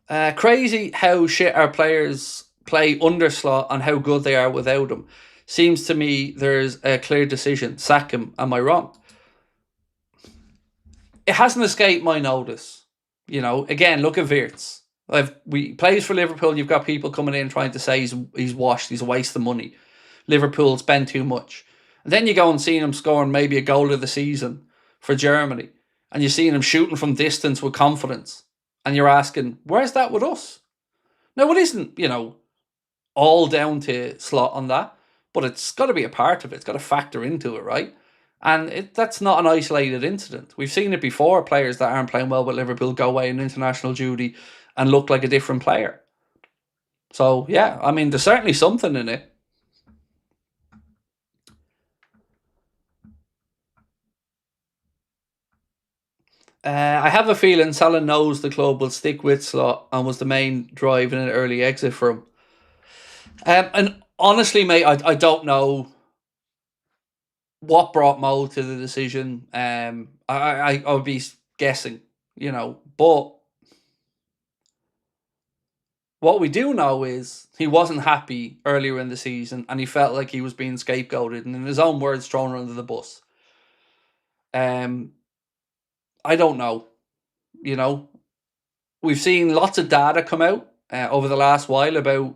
Crazy how shit our players play under Slot and how good they are without him. Seems to me there's a clear decision. Sack him. Am I wrong? It hasn't escaped my notice. You know, again, look at Wirtz. We plays for Liverpool. You've got people coming in trying to say he's washed. He's a waste of money. Liverpool spend too much. And then you go and see him scoring maybe a goal of the season for Germany. And you're seeing him shooting from distance with confidence. And you're asking, where's that with us? Now, it isn't, you know, all down to Slot on that. But it's got to be a part of it. It's got to factor into it, right? And that's not an isolated incident. We've seen it before. Players that aren't playing well with Liverpool go away in international duty and look like a different player. So, yeah, I mean, there's certainly something in it. I have a feeling Salah knows the club will stick with Slot and was the main drive in an early exit for him. And honestly, mate, I don't know what brought Mo to the decision. I would be guessing, you know, but what we do know is he wasn't happy earlier in the season and he felt like he was being scapegoated and in his own words thrown under the bus. I don't know. You know, we've seen lots of data come out over the last while about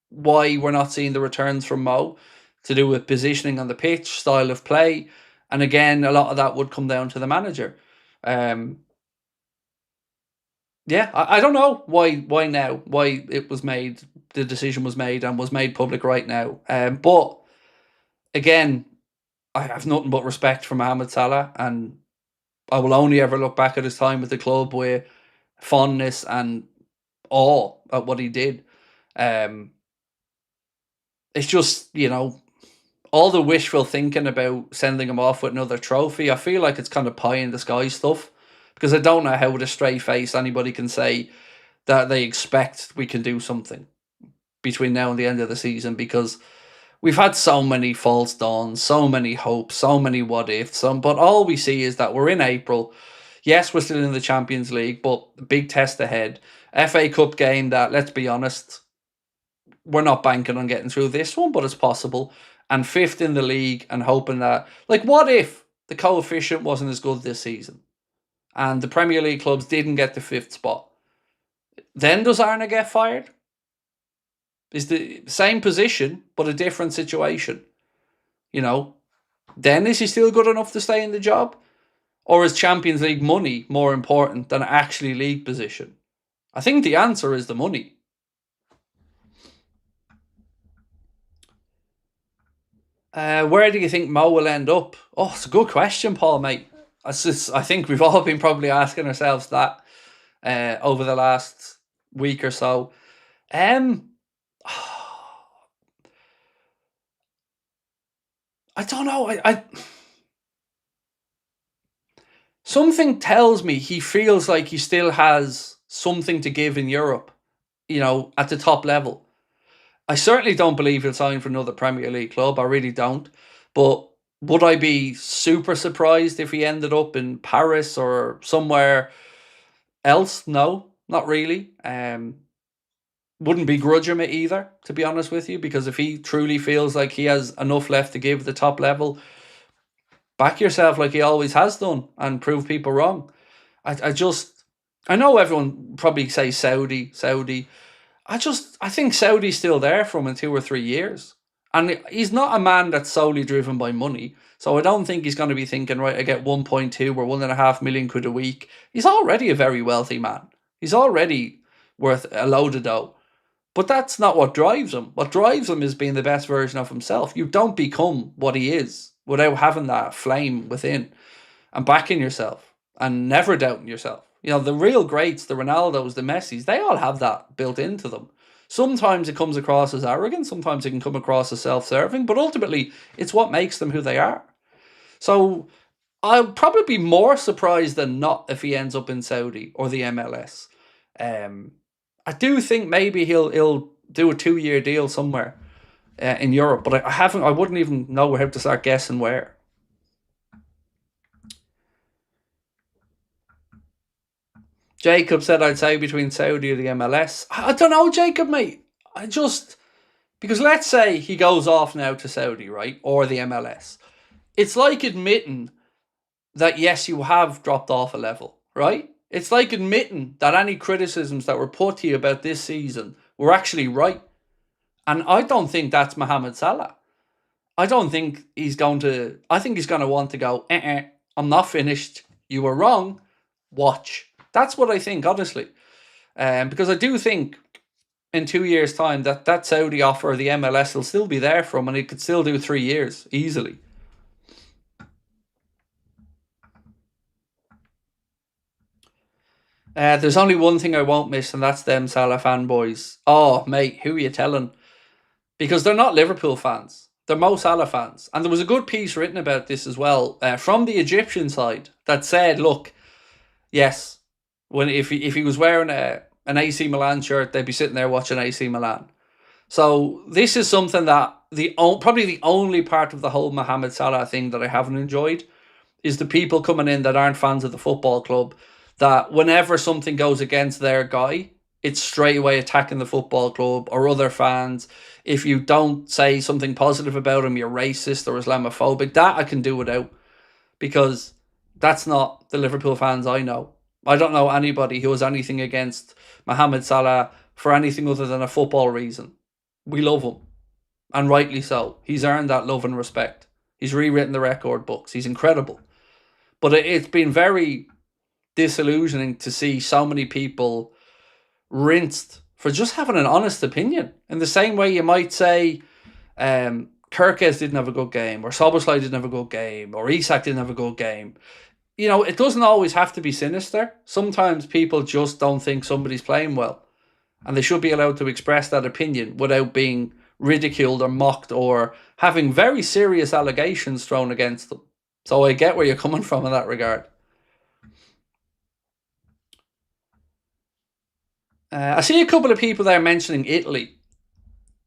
why we're not seeing the returns from Mo to do with positioning on the pitch, style of play. And again, a lot of that would come down to the manager. Yeah, I don't know why now, why it was made, the decision was made and was made public right now. But again, I have nothing but respect for Mohamed Salah, and I will only ever look back at his time with the club with fondness and awe at what he did. Um, it's just, you know, all the wishful thinking about sending him off with another trophy. I feel like it's kind of pie in the sky stuff because I don't know how with a straight face anybody can say that they expect we can do something between now and the end of the season, because we've had so many false dawns, so many hopes, so many what ifs. But all we see is that we're in April. Yes, we're still in the Champions League, but big test ahead. FA Cup game that, let's be honest, we're not banking on getting through this one, but it's possible. And fifth in the league and hoping that, like, what if the coefficient wasn't as good this season and the Premier League clubs didn't get the fifth spot? Then does Arne get fired? Is the same position, but a different situation? You know, then is he still good enough to stay in the job? Or is Champions League money more important than actually league position? I think the answer is the money. Where do you think Mo will end up? Oh, it's a good question, Paul, mate. I think we've all been probably asking ourselves that over the last week or so. I I don't know. Something tells me he feels like he still has something to give in Europe, at the top level. I certainly don't believe he'll sign for another Premier League club. I really don't. But would I be super surprised if he ended up in Paris or somewhere else? No, not really. Wouldn't begrudge him it either, to be honest with you, because if he truly feels like he has enough left to give at the top level, back yourself like he always has done and prove people wrong. I know everyone probably say Saudi. I think Saudi's still there for him in 2 or 3 years. And he's not a man that's solely driven by money. So I don't think he's going to be thinking, right, I get 1.2 or 1.5 million quid a week. He's already a very wealthy man. He's already worth a load of dough. But that's not what drives him. What drives him is being the best version of himself. You don't become what he is without having that flame within and backing yourself and never doubting yourself. The real greats, the Ronaldos, the Messis, they all have that built into them. Sometimes it comes across as arrogant, sometimes it can come across as self-serving, but ultimately it's what makes them who they are. So I'll probably be more surprised than not if he ends up in Saudi or the MLS. I do think maybe he'll do a 2-year deal somewhere in Europe, but I wouldn't even know how to start guessing where. Jacob said I'd say between Saudi or the MLS. I don't know, Jacob, mate. Because let's say he goes off now to Saudi, right? Or the MLS. It's like admitting that, yes, you have dropped off a level, right? It's like admitting that any criticisms that were put to you about this season were actually right. And I don't think that's Mohamed Salah. I think he's going to want to go, I'm not finished. You were wrong. Watch. That's what I think, honestly. Because I do think in 2 years' time that Saudi offer, the MLS, will still be there for him, and he could still do 3 years easily. There's only one thing I won't miss, and that's them Salah fanboys. Oh, mate, who are you telling? Because they're not Liverpool fans. They're Mo Salah fans. And there was a good piece written about this as well from the Egyptian side that said, look, yes, if he was wearing an AC Milan shirt, they'd be sitting there watching AC Milan. So this is something that probably the only part of the whole Mohamed Salah thing that I haven't enjoyed is the people coming in that aren't fans of the football club, that whenever something goes against their guy, it's straight away attacking the football club or other fans. If you don't say something positive about him, you're racist or Islamophobic. That I can do without, because that's not the Liverpool fans I know. I don't know anybody who has anything against Mohamed Salah for anything other than a football reason. We love him, and rightly so. He's earned that love and respect. He's rewritten the record books. He's incredible. But it's been very disillusioning to see so many people rinsed for just having an honest opinion. In the same way you might say Kirkes didn't have a good game, or Szoboszlai didn't have a good game, or Isak didn't have a good game. It doesn't always have to be sinister. Sometimes people just don't think somebody's playing well, and they should be allowed to express that opinion without being ridiculed or mocked or having very serious allegations thrown against them. So I get where you're coming from in that regard. I see a couple of people there mentioning Italy.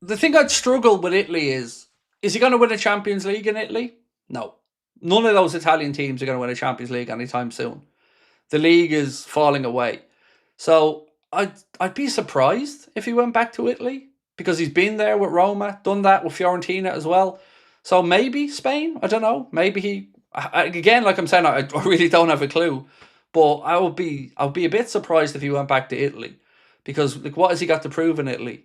The thing I'd struggle with Italy is he going to win a Champions League in Italy? No. None of those Italian teams are going to win a Champions League anytime soon. The league is falling away. So I'd be surprised if he went back to Italy, because he's been there with Roma, done that with Fiorentina as well. So maybe Spain, I don't know. Maybe again, like I'm saying, I really don't have a clue. But I'd be a bit surprised if he went back to Italy, because what has he got to prove in Italy?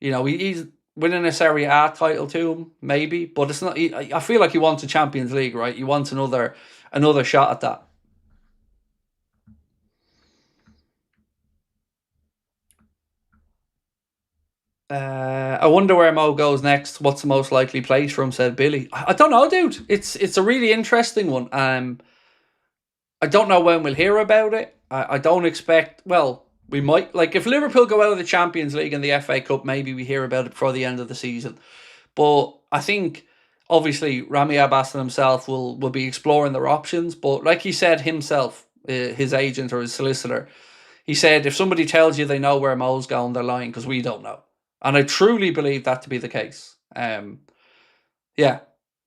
He's winning a Serie A title to him, maybe, but it's not. I feel like he wants a Champions League, right? He wants another shot at that. I wonder where Mo goes next. What's the most likely place for him? Said Billy. I don't know, dude. It's a really interesting one. I don't know when we'll hear about it. I don't expect. Well, we might, if Liverpool go out of the Champions League and the FA Cup, maybe we hear about it before the end of the season. But I think Obviously, Rami Abbas himself will be exploring their options, but like he said himself, his agent or his solicitor, he said, if somebody tells you they know where Mo's going, they're lying because we don't know. And I truly believe that to be the case. Yeah,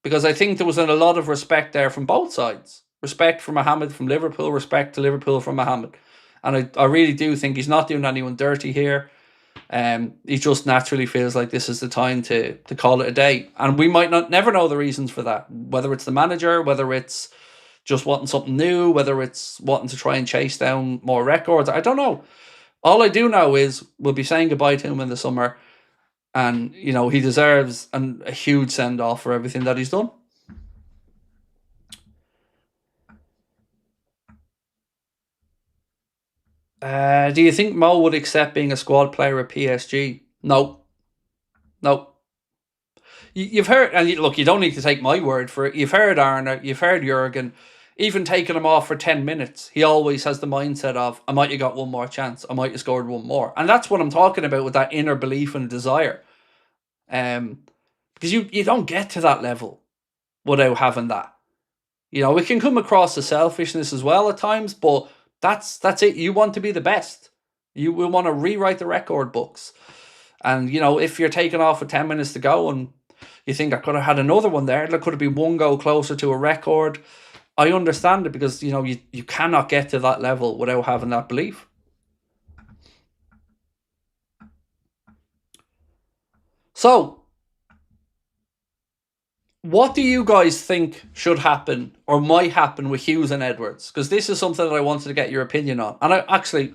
because I think there was a lot of respect there from both sides. Respect for Mohamed from Liverpool, respect to Liverpool from Mohamed. And I really do think he's not doing anyone dirty here. He just naturally feels like this is the time to call it a day. And we might not never know the reasons for that. Whether it's the manager, whether it's just wanting something new, whether it's wanting to try and chase down more records. I don't know. All I do know is we'll be saying goodbye to him in the summer. And, you know, he deserves a huge send-off for everything that he's done. Do you think Mo would accept being a squad player at PSG? No. No. You've heard, and look, you don't need to take my word for it. You've heard Arne, you've heard Jurgen. Even taking him off for 10 minutes, he always has the mindset of, I might have got one more chance. I might have scored one more. And that's what I'm talking about with that inner belief and desire. Because you don't get to that level without having that. You know, it can come across as selfishness as well at times, but that's it. You want to be the best. You will want to rewrite the record books. And, you know, if you're taking off with 10 minutes to go and you think I could have had another one there, there could have been one goal closer to a record. I understand it because, you know, you cannot get to that level without having that belief. So, what do you guys think should happen or might happen with Hughes and Edwards? Because this is something that I wanted to get your opinion on. And I actually,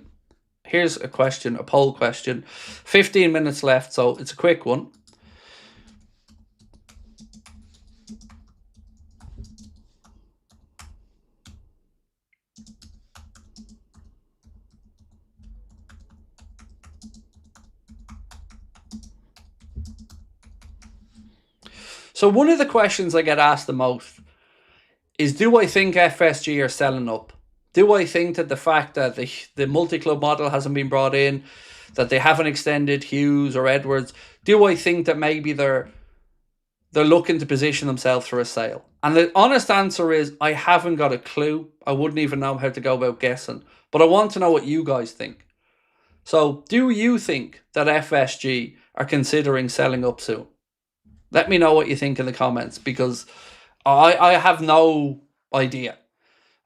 here's a question, a poll question. 15 minutes left, so it's a quick one. So one of the questions I get asked the most is, do I think FSG are selling up? Do I think that the fact that the multi-club model hasn't been brought in, that they haven't extended Hughes or Edwards, do I think that maybe they're looking to position themselves for a sale? And the honest answer is, I haven't got a clue. I wouldn't even know how to go about guessing. But I want to know what you guys think. So, do you think that FSG are considering selling up soon? Let me know what you think in the comments, because I have no idea.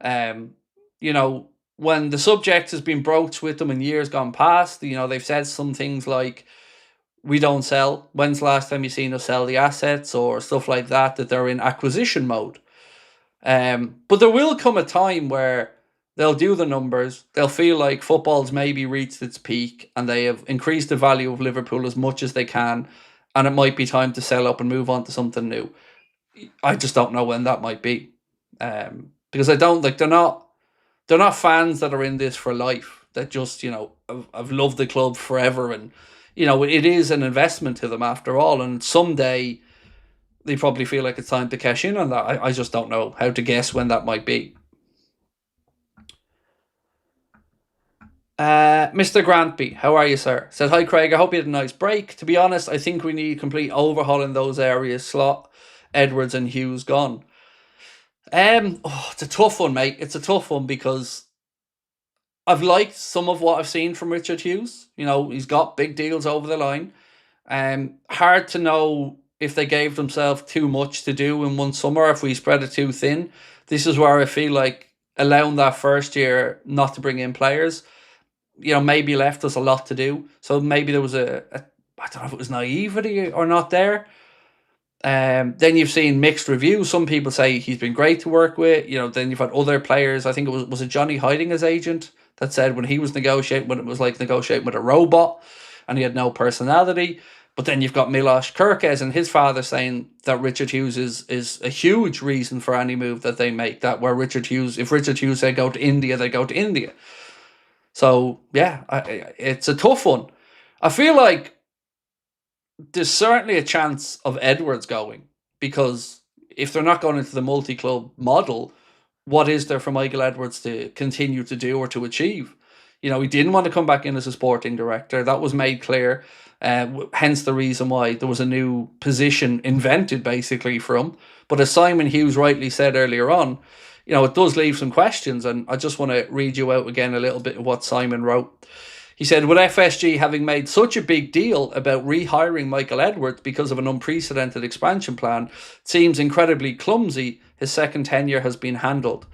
You know, when the subject has been broached with them in years gone past, you know, they've said some things like, we don't sell. When's the last time you seen us sell the assets or stuff like that, that they're in acquisition mode. But there will come a time where they'll do the numbers. They'll feel like football's maybe reached its peak and they have increased the value of Liverpool as much as they can. And it might be time to sell up and move on to something new. I just don't know when that might be. Because I don't, like, they're not fans that are in this for life, that just, you know, have loved the club forever. And, you know, it is an investment to them after all. And someday they probably feel like it's time to cash in on that. I just don't know how to guess when that might be. Mr. Grantby, how are you, sir? Said, hi, Craig. I hope you had a nice break. To be honest, I think we need complete overhaul in those areas. Slot, Edwards, and Hughes gone. It's a tough one, mate. It's a tough one because I've liked some of what I've seen from Richard Hughes. You know, he's got big deals over the line. Hard to know if they gave themselves too much to do in one summer, if we spread it too thin. This is where I feel like allowing that first year not to bring in players, you know, maybe left us a lot to do. So maybe there was I don't know if it was naivety or not there. Then you've seen mixed reviews. Some people say he's been great to work with. You know, then you've had other players. I think it was Johnny Hiding, his agent, that said when he was negotiating, when it was like negotiating with a robot and he had no personality. But then you've got Milos Kerkez and his father saying that Richard Hughes is a huge reason for any move that they make. That where Richard Hughes, if Richard Hughes said go to India, they go to India. So yeah, it's a tough one. I feel like there's certainly a chance of Edwards going, because if they're not going into the multi-club model, what is there for Michael Edwards to continue to do or to achieve? He didn't want to come back in as a sporting director. That was made clear. Hence the reason why there was a new position invented basically for him. But as Simon Hughes rightly said earlier on, it does leave some questions. And I just want to read you out again a little bit of what Simon wrote. He said, with FSG having made such a big deal about rehiring Michael Edwards because of an unprecedented expansion plan, it seems incredibly clumsy his second tenure has been handled.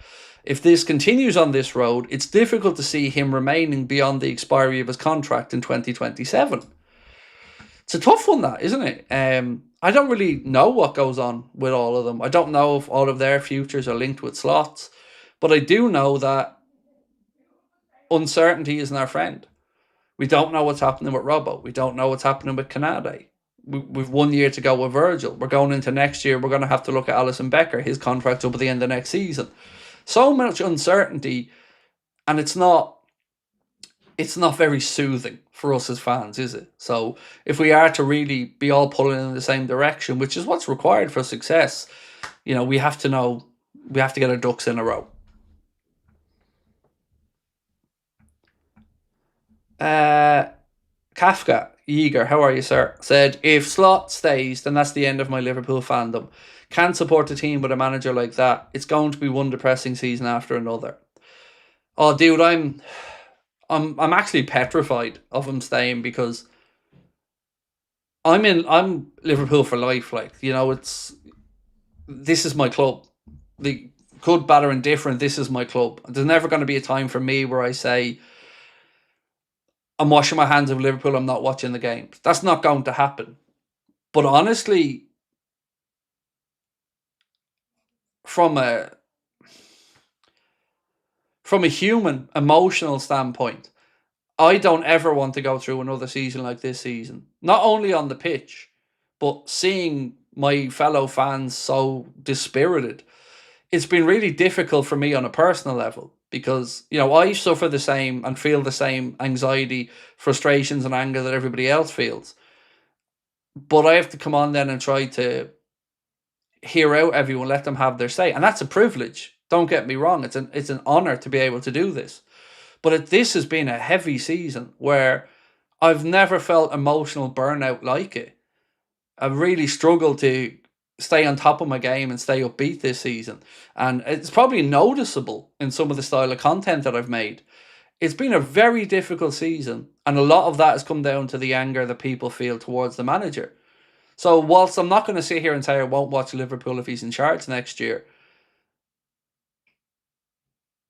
If this continues on this road, it's difficult to see him remaining beyond the expiry of his contract in 2027. It's a tough one, that, isn't it? I don't really know what goes on with all of them. I don't know if all of their futures are linked with slots, but I do know that uncertainty isn't our friend. We don't know what's happening with Robbo. We don't know what's happening with Canade. We've 1 year to go with Virgil. We're going into next year. We're going to have to look at Alisson Becker. His contract's up at the end of next season. So much uncertainty, and it's not very soothing for us as fans, is it? So if we are to really be all pulling in the same direction, which is what's required for success, we have to get our ducks in a row. Kafka Yeager, how are you, sir? Said, if Slot stays, then that's the end of my Liverpool fandom. Can't support a team with a manager like that. It's going to be one depressing season after another. Oh, dude, I'm actually petrified of him staying, because I'm Liverpool for life. This is my club. The good, bad, or indifferent, this is my club. There's never going to be a time for me where I say, I'm washing my hands of Liverpool, I'm not watching the games. That's not going to happen. But honestly, from a human, emotional standpoint, I don't ever want to go through another season like this season. Not only on the pitch, but seeing my fellow fans so dispirited. It's been really difficult for me on a personal level, because, I suffer the same and feel the same anxiety, frustrations and anger that everybody else feels. But I have to come on then and try to hear out everyone, let them have their say. And that's a privilege. Don't get me wrong. It's an honor to be able to do this. But this has been a heavy season where I've never felt emotional burnout like it. I've really struggled to stay on top of my game and stay upbeat this season. And it's probably noticeable in some of the style of content that I've made. It's been a very difficult season, and a lot of that has come down to the anger that people feel towards the manager. So whilst I'm not going to sit here and say I won't watch Liverpool if he's in charge next year,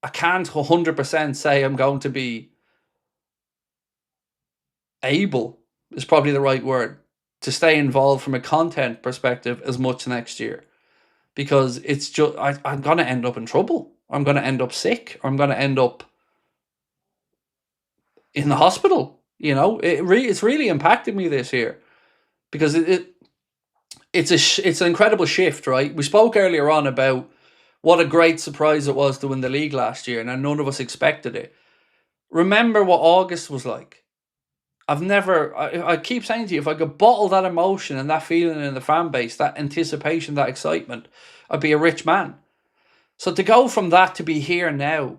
I can't 100% say I'm going to be able, is probably the right word, to stay involved from a content perspective as much next year. Because it's just, I'm going to end up in trouble. I'm going to end up sick. Or I'm going to end up in the hospital. It's really impacted me this year, because it's an incredible shift, right? We spoke earlier on about what a great surprise it was to win the league last year, and none of us expected it. Remember what August was like. I keep saying to you, if I could bottle that emotion and that feeling in the fan base, that anticipation, that excitement, I'd be a rich man. So to go from that to be here now,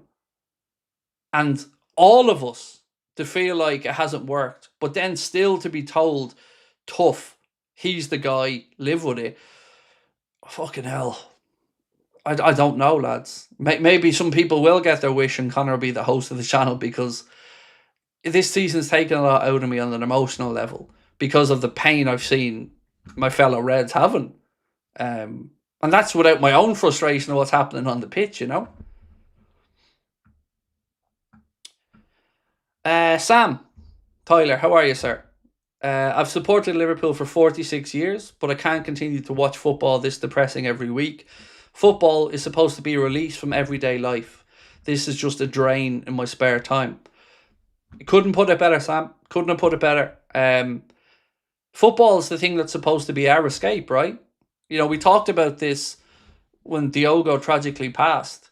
and all of us to feel like it hasn't worked, but then still to be told, tough, he's the guy, live with it. Fucking hell. I don't know, lads. Maybe some people will get their wish and Connor will be the host of the channel, because this season's taken a lot out of me on an emotional level because of the pain I've seen my fellow Reds having. And that's without my own frustration of what's happening on the pitch, Sam Tyler, how are you, sir? I've supported Liverpool for 46 years, but I can't continue to watch football this depressing every week. Football is supposed to be a release from everyday life. This is just a drain in my spare time. Couldn't put it better, Sam. Couldn't have put it better. Football is the thing that's supposed to be our escape, right? We talked about this when Diogo tragically passed.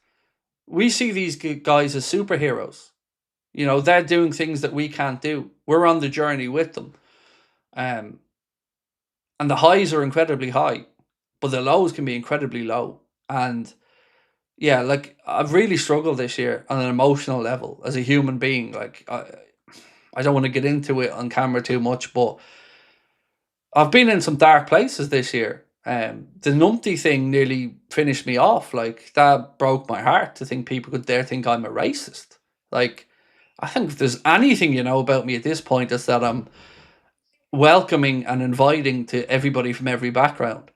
We see these guys as superheroes. They're doing things that we can't do. We're on the journey with them. And the highs are incredibly high, but the lows can be incredibly low. And yeah, like I've really struggled this year on an emotional level as a human being. Like I don't want to get into it on camera too much, but I've been in some dark places this year. The numpty thing nearly finished me off. Like that broke my heart to think people could dare think I'm a racist. Like I think if there's anything you know about me at this point, is that I'm welcoming and inviting to everybody from every background.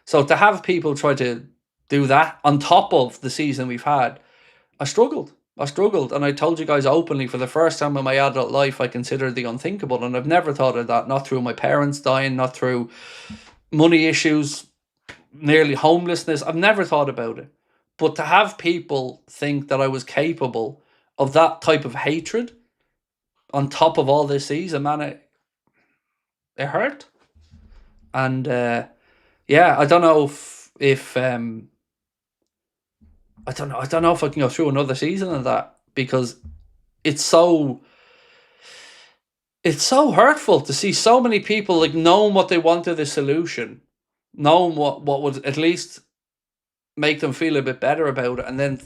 So to have people try to do that on top of the season we've had, I struggled. I struggled, and I told you guys openly for the first time in my adult life, I considered the unthinkable, and I've never thought of that. Not through my parents dying, not through money issues, nearly homelessness. I've never thought about it. But to have people think that I was capable of that type of hatred on top of all this season, man, it hurt. And yeah, I don't know if I don't know if I can go through another season of that because it's so it's so hurtful to see so many people like knowing what they wanted the solution, knowing what would at least make them feel a bit better about it, and then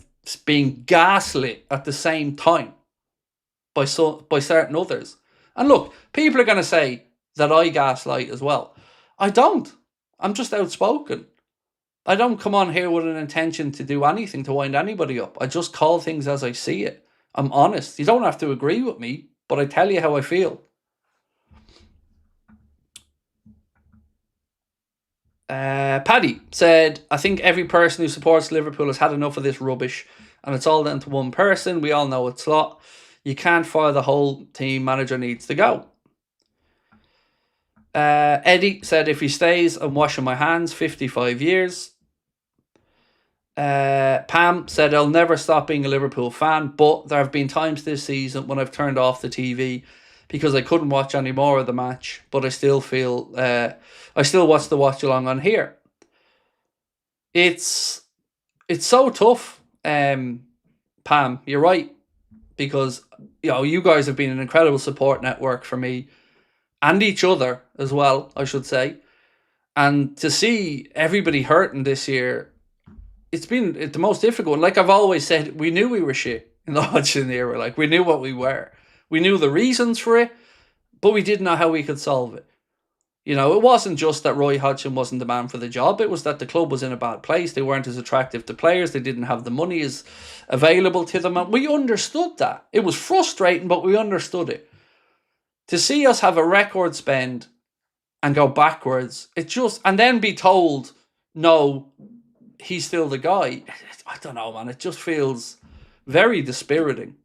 being gaslit at the same time by certain others. And look, people are going to say that I gaslight as well. I don't. I'm just outspoken. I don't come on here with an intention to do anything to wind anybody up. I just call things as I see it. I'm honest. You don't have to agree with me, but I tell you how I feel. Paddy said, I think every person who supports Liverpool has had enough of this rubbish, and it's all down to one person. We all know it's Slot. You can't fire the whole team. Manager needs to go. Eddie said, if he stays, I'm washing my hands. 55 years. Pam said, I'll never stop being a Liverpool fan, but there have been times this season when I've turned off the TV because I couldn't watch any more of the match, but I still feel I still watch the watch along on here. It's so tough, Pam. You're right, because you guys have been an incredible support network for me and each other as well, I should say. And to see everybody hurting this year, it's been the most difficult. And like I've always said, we knew we were shit in the Hodgson era. Like we knew what we were. We knew the reasons for it, but we didn't know how we could solve it. It wasn't just that Roy Hodgson wasn't the man for the job. It was that the club was in a bad place. They weren't as attractive to players. They didn't have the money as available to them. And we understood that. It was frustrating, but we understood it. To see us have a record spend and go backwards, and then be told, no, he's still the guy. I don't know, man. It just feels very dispiriting.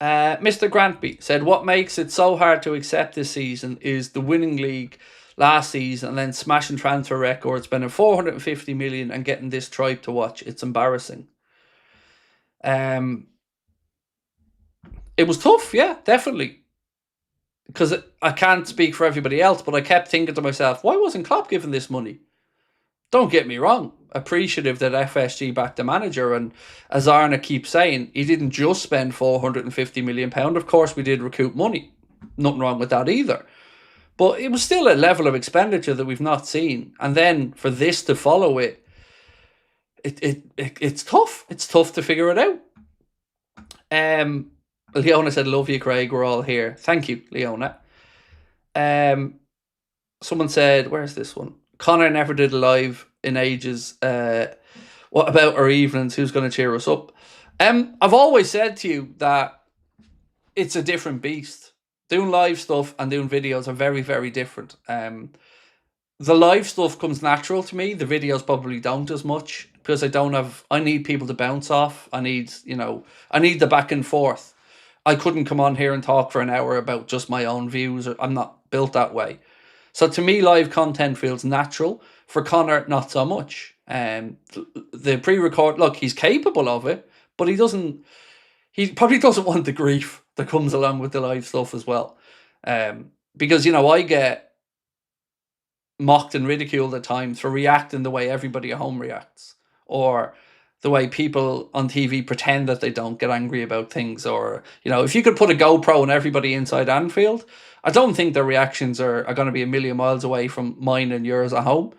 Mr. Grantby said, what makes it so hard to accept this season is the winning league last season and then smashing transfer records, spending 450 million and getting this tribe to watch. It's embarrassing. It was tough, yeah, definitely. Because I can't speak for everybody else, but I kept thinking to myself, why wasn't Klopp given this money? Don't get me wrong, appreciative that FSG backed the manager, and as Arna keeps saying, he didn't just spend £450 million. Of course, we did recoup money. Nothing wrong with that either. But it was still a level of expenditure that we've not seen. And then for this to follow it, it's tough. It's tough to figure it out. Leona said, love you, Craig. We're all here. Thank you, Leona. Someone said, where's this one? Connor never did a live in ages. What about our evenings? Who's going to cheer us up? I've always said to you that it's a different beast. Doing live stuff and doing videos are very, very different. The live stuff comes natural to me. The videos probably don't as much because I need people to bounce off. I need the back and forth. I couldn't come on here and talk for an hour about just my own views. I'm not built that way. So to me, live content feels natural. For Connor, not so much. The pre-record, look, he's capable of it, but he probably doesn't want the grief that comes along with the live stuff as well. Because, I get mocked and ridiculed at times for reacting the way everybody at home reacts. Or the way people on TV pretend that they don't get angry about things. Or, if you could put a GoPro on everybody inside Anfield, I don't think their reactions are going to be a million miles away from mine and yours at home.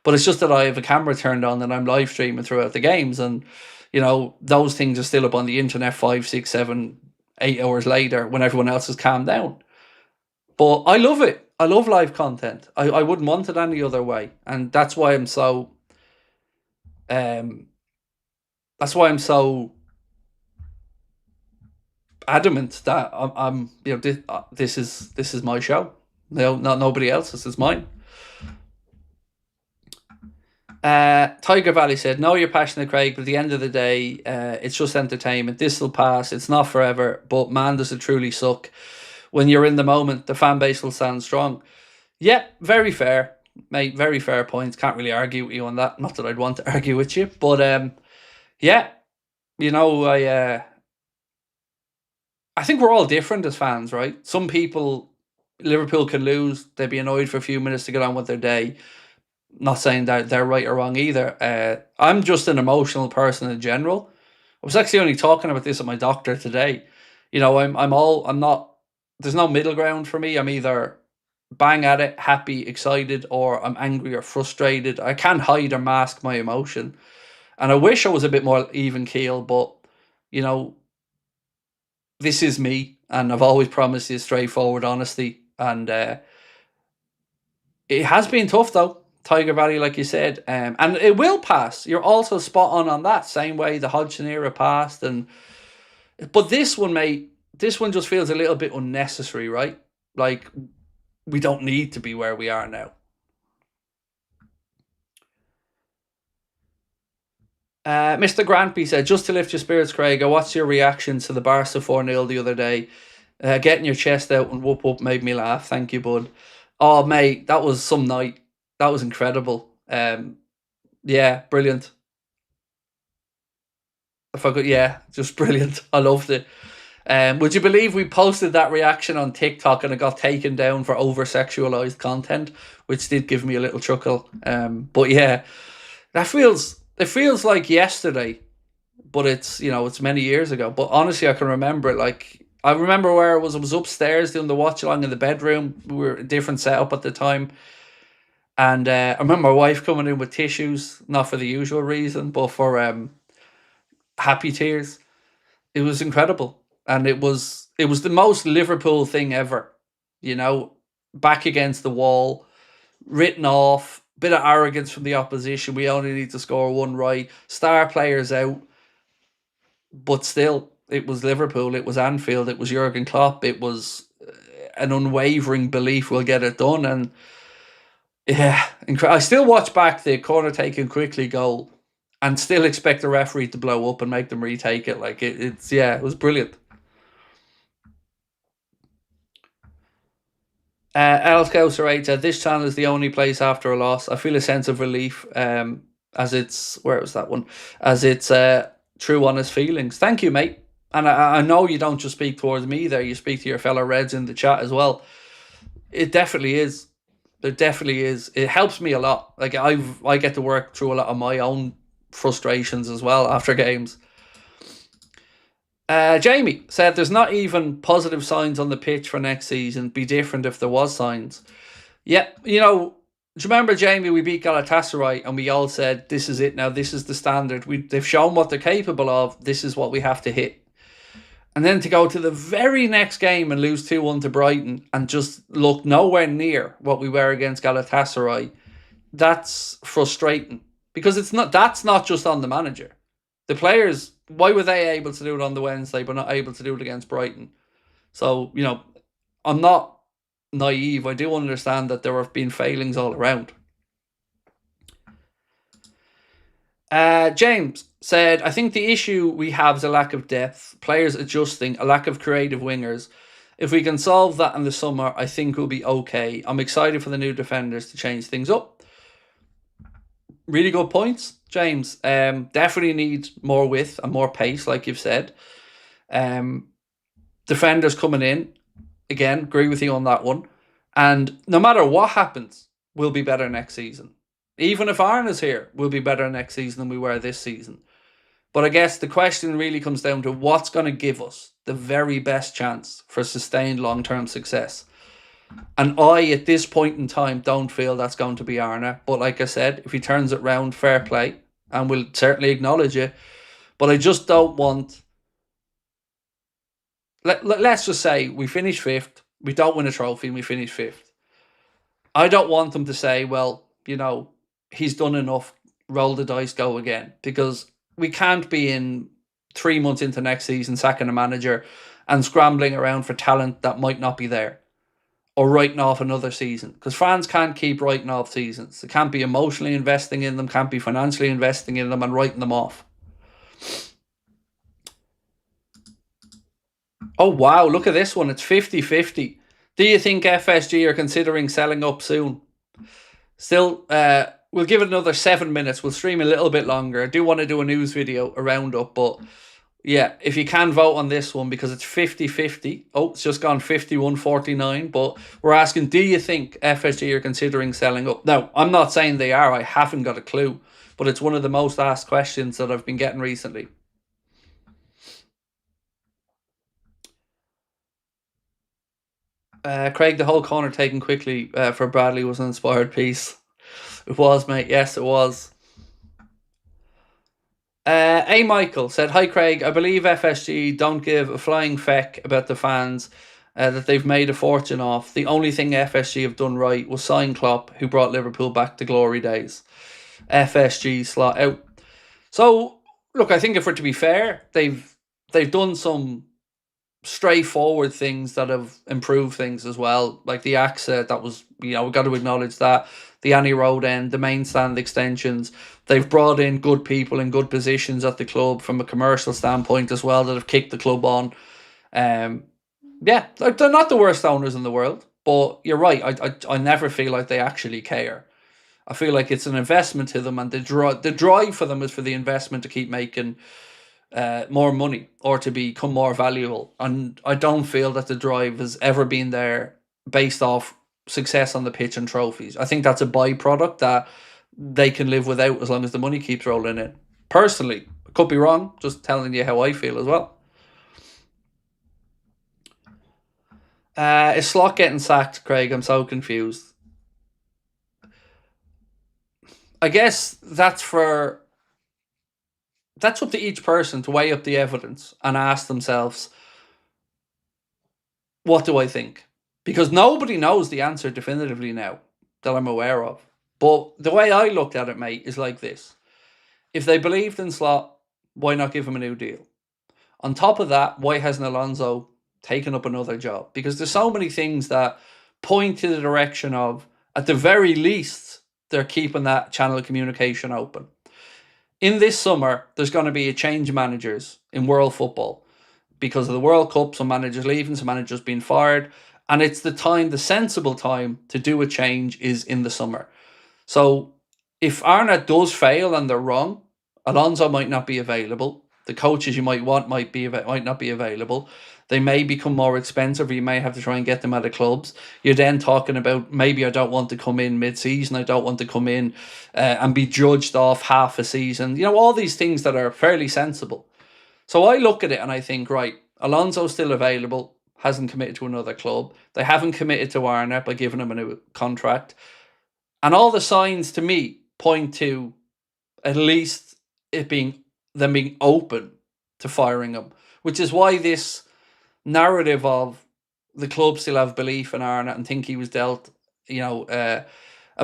But it's just that I have a camera turned on and I'm live streaming throughout the games. And, those things are still up on the internet 5, 6, 7, 8 hours later when everyone else has calmed down. But I love it. I love live content. I wouldn't want it any other way. And that's why I'm so... that's why I'm so adamant that I'm this is my show. No, not nobody else's. It's mine. Tiger Valley said, "No, you're passionate, Craig, but at the end of the day, it's just entertainment. This will pass. It's not forever. But man, does it truly suck. When you're in the moment, the fan base will stand strong." Yeah, very fair, mate. Very fair points. Can't really argue with you on that. Not that I'd want to argue with you, but yeah. I think we're all different as fans, right? Some people, Liverpool can lose, they'd be annoyed for a few minutes to get on with their day. Not saying that they're right or wrong either. I'm just an emotional person in general. I was actually only talking about this with my doctor today. I'm not. There's no middle ground for me. I'm either bang at it, happy, excited, or I'm angry or frustrated. I can't hide or mask my emotion. And I wish I was a bit more even keel, but, this is me. And I've always promised you straightforward honesty. And it has been tough, though, Tiger Valley, like you said. And it will pass. You're also spot on that. Same way the Hodgson era passed. But this one, mate, this one just feels a little bit unnecessary, right? Like, we don't need to be where we are now. Mr. Granby said, "Just to lift your spirits, Craig, what's your reaction to the Barca 4-0 the other day? Getting your chest out and whoop whoop made me laugh. Thank you, bud." Oh, mate, that was some night. That was incredible. Yeah, brilliant. Just brilliant. I loved it. Would you believe we posted that reaction on TikTok and it got taken down for over-sexualized content, which did give me a little chuckle. But yeah, it feels like yesterday, but it's many years ago. But honestly, I can remember it. Like, I remember where I was upstairs doing the watch along in the bedroom. We were a different setup at the time. And I remember my wife coming in with tissues, not for the usual reason, but for happy tears. It was incredible. And it was the most Liverpool thing ever. Back against the wall, written off, bit of arrogance from the opposition. We only need to score one right. Star players out. But still, it was Liverpool. It was Anfield. It was Jurgen Klopp. It was an unwavering belief we'll get it done. And yeah, I still watch back the corner taken quickly goal and still expect the referee to blow up and make them retake it. Like, it was brilliant. El Scouser said, "This channel is the only place after a loss. I feel a sense of relief as it's..." Where was that one? As it's true, honest feelings. Thank you, mate. And I know you don't just speak towards me there. You speak to your fellow Reds in the chat as well. It definitely is. It definitely is. It helps me a lot. Like, I get to work through a lot of my own frustrations as well after games. Jamie said, "There's not even positive signs on the pitch for next season. Be different if there was signs." Yeah, do you remember, Jamie, we beat Galatasaray and we all said, this is it now, this is the standard. They've shown what they're capable of, this is what we have to hit. And then to go to the very next game and lose 2-1 to Brighton and just look nowhere near what we were against Galatasaray, that's frustrating. Because that's not just on the manager. The players, why were they able to do it on the Wednesday but not able to do it against Brighton? So, I'm not naive. I do understand that there have been failings all around. James said, "I think the issue we have is a lack of depth, players adjusting, a lack of creative wingers. If we can solve that in the summer, I think we'll be okay. I'm excited for the new defenders to change things up." Really good points, James. Definitely need more width and more pace, like you've said. Defenders coming in, again, agree with you on that one. And no matter what happens, we'll be better next season. Even if Arne is here, we'll be better next season than we were this season. But I guess the question really comes down to what's going to give us the very best chance for sustained long-term success. And I, at this point in time, don't feel that's going to be Arne. But like I said, if he turns it round, fair play. And we'll certainly acknowledge it. But I just don't want... Let's just say we finish 5th. We don't win a trophy and we finish 5th. I don't want them to say, well, he's done enough. Roll the dice, go again. Because we can't be in 3 months into next season sacking a manager and scrambling around for talent that might not be there. Or writing off another season. Because fans can't keep writing off seasons. They can't be emotionally investing in them, can't be financially investing in them and writing them off. Oh, wow, look at this one. It's 50-50. Do you think FSG are considering selling up soon? Still, we'll give it another 7 minutes. We'll stream a little bit longer. I do want to do a news video, a roundup, but yeah, if you can vote on this one because it's 50-50. Oh, it's just gone 51-49, but we're asking, do you think FSG are considering selling up? Now, I'm not saying they are. I haven't got a clue, but it's one of the most asked questions that I've been getting recently. Craig, the whole corner taken quickly for Bradley was an inspired piece. It was, mate. Yes, it was. A. Michael said, hi, Craig. I believe FSG don't give a flying feck about the fans that they've made a fortune off. The only thing FSG have done right was sign Klopp, who brought Liverpool back to glory days. FSG slot out. So, look, I think if we're to be fair, they've done some straightforward things that have improved things as well, like the AXA, that was, we've got to acknowledge that, the Annie Road end, the main stand extensions. They've brought in good people in good positions at the club from a commercial standpoint as well that have kicked the club on. Yeah, they're not the worst owners in the world, but you're right, I never feel like they actually care. I feel like it's an investment to them, and the drive for them is for the investment to keep making more money or to become more valuable. And I don't feel that the drive has ever been there based off success on the pitch and trophies. I think that's a byproduct that they can live without as long as the money keeps rolling in. Personally, I could be wrong, just telling you how I feel as well. Is Slot getting sacked, Craig? I'm so confused. I guess that's up to each person to weigh up the evidence and ask themselves, what do I think? Because nobody knows the answer definitively now that I'm aware of. But the way I looked at it, mate, is like this. If they believed in Slot, why not give him a new deal? On top of that, why hasn't Alonso taken up another job? Because there's so many things that point to the direction of, at the very least, they're keeping that channel of communication open. In this summer, there's going to be a change of managers in world football because of the World Cup. Some managers leaving, some managers being fired. And it's the sensible time to do a change is in the summer. So if Arne does fail and they're wrong, Alonso might not be available. The coaches you might want might not be available. They may become more expensive, or you may have to try and get them out of clubs. You're then talking about, maybe I don't want to come in mid-season. I don't want to come in and be judged off half a season. All these things that are fairly sensible. So I look at it and I think, right, Alonso's still available, hasn't committed to another club. They haven't committed to Arne by giving him a new contract. And all the signs to me point to at least them being open to firing him, which is why this narrative of the club still have belief in Arne and think he was dealt, a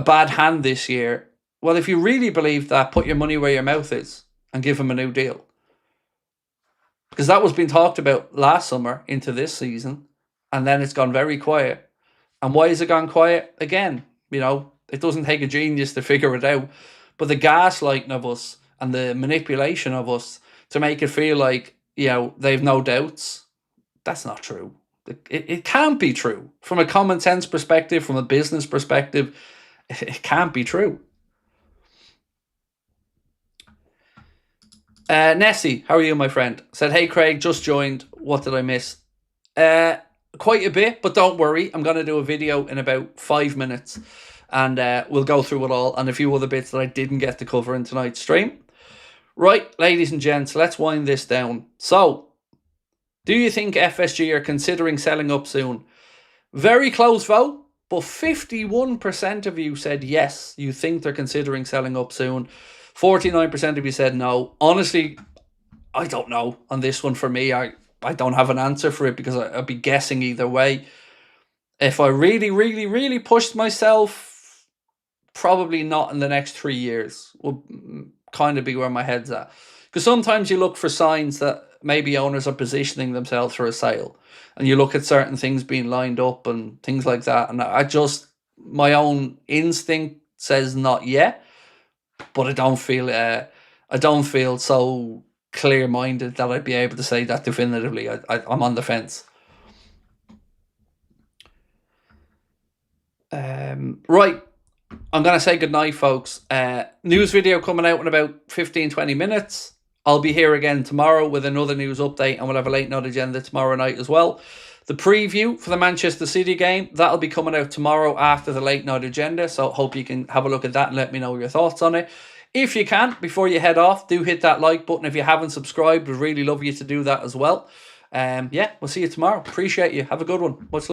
bad hand this year. Well, if you really believe that, put your money where your mouth is and give him a new deal. Because that was being talked about last summer into this season, and then it's gone very quiet. And why has it gone quiet? Again, it doesn't take a genius to figure it out. But the gaslighting of us and the manipulation of us to make it feel like, they've no doubts, that's not true. It can't be true. From a common sense perspective, from a business perspective, it can't be true. Nessie, how are you, my friend? Said, hey, Craig, just joined. What did I miss? Quite a bit, but don't worry. I'm going to do a video in about 5 minutes, and we'll go through it all and a few other bits that I didn't get to cover in tonight's stream. Right, ladies and gents, let's wind this down. So, do you think FSG are considering selling up soon? Very close vote, but 51% of you said yes, you think they're considering selling up soon. 49% of you said no. Honestly, I don't know on this one. For me, I don't have an answer for it because I'd be guessing either way. If I really pushed myself, probably not in the next 3 years would kind of be where my head's at. Because sometimes you look for signs that maybe owners are positioning themselves for a sale, and you look at certain things being lined up and things like that. And my own instinct says not yet, but I don't feel so clear-minded that I'd be able to say that definitively. I'm on the fence. Right. I'm going to say goodnight, folks. News video coming out in about 15-20 minutes. I'll be here again tomorrow with another news update, and we'll have a late night agenda tomorrow night as well. The preview for the Manchester City game, that'll be coming out tomorrow after the late night agenda, so hope you can have a look at that and let me know your thoughts on it. If you can, before you head off, do hit that like button. If you haven't subscribed, we'd really love you to do that as well. Yeah, we'll see you tomorrow. Appreciate you. Have a good one.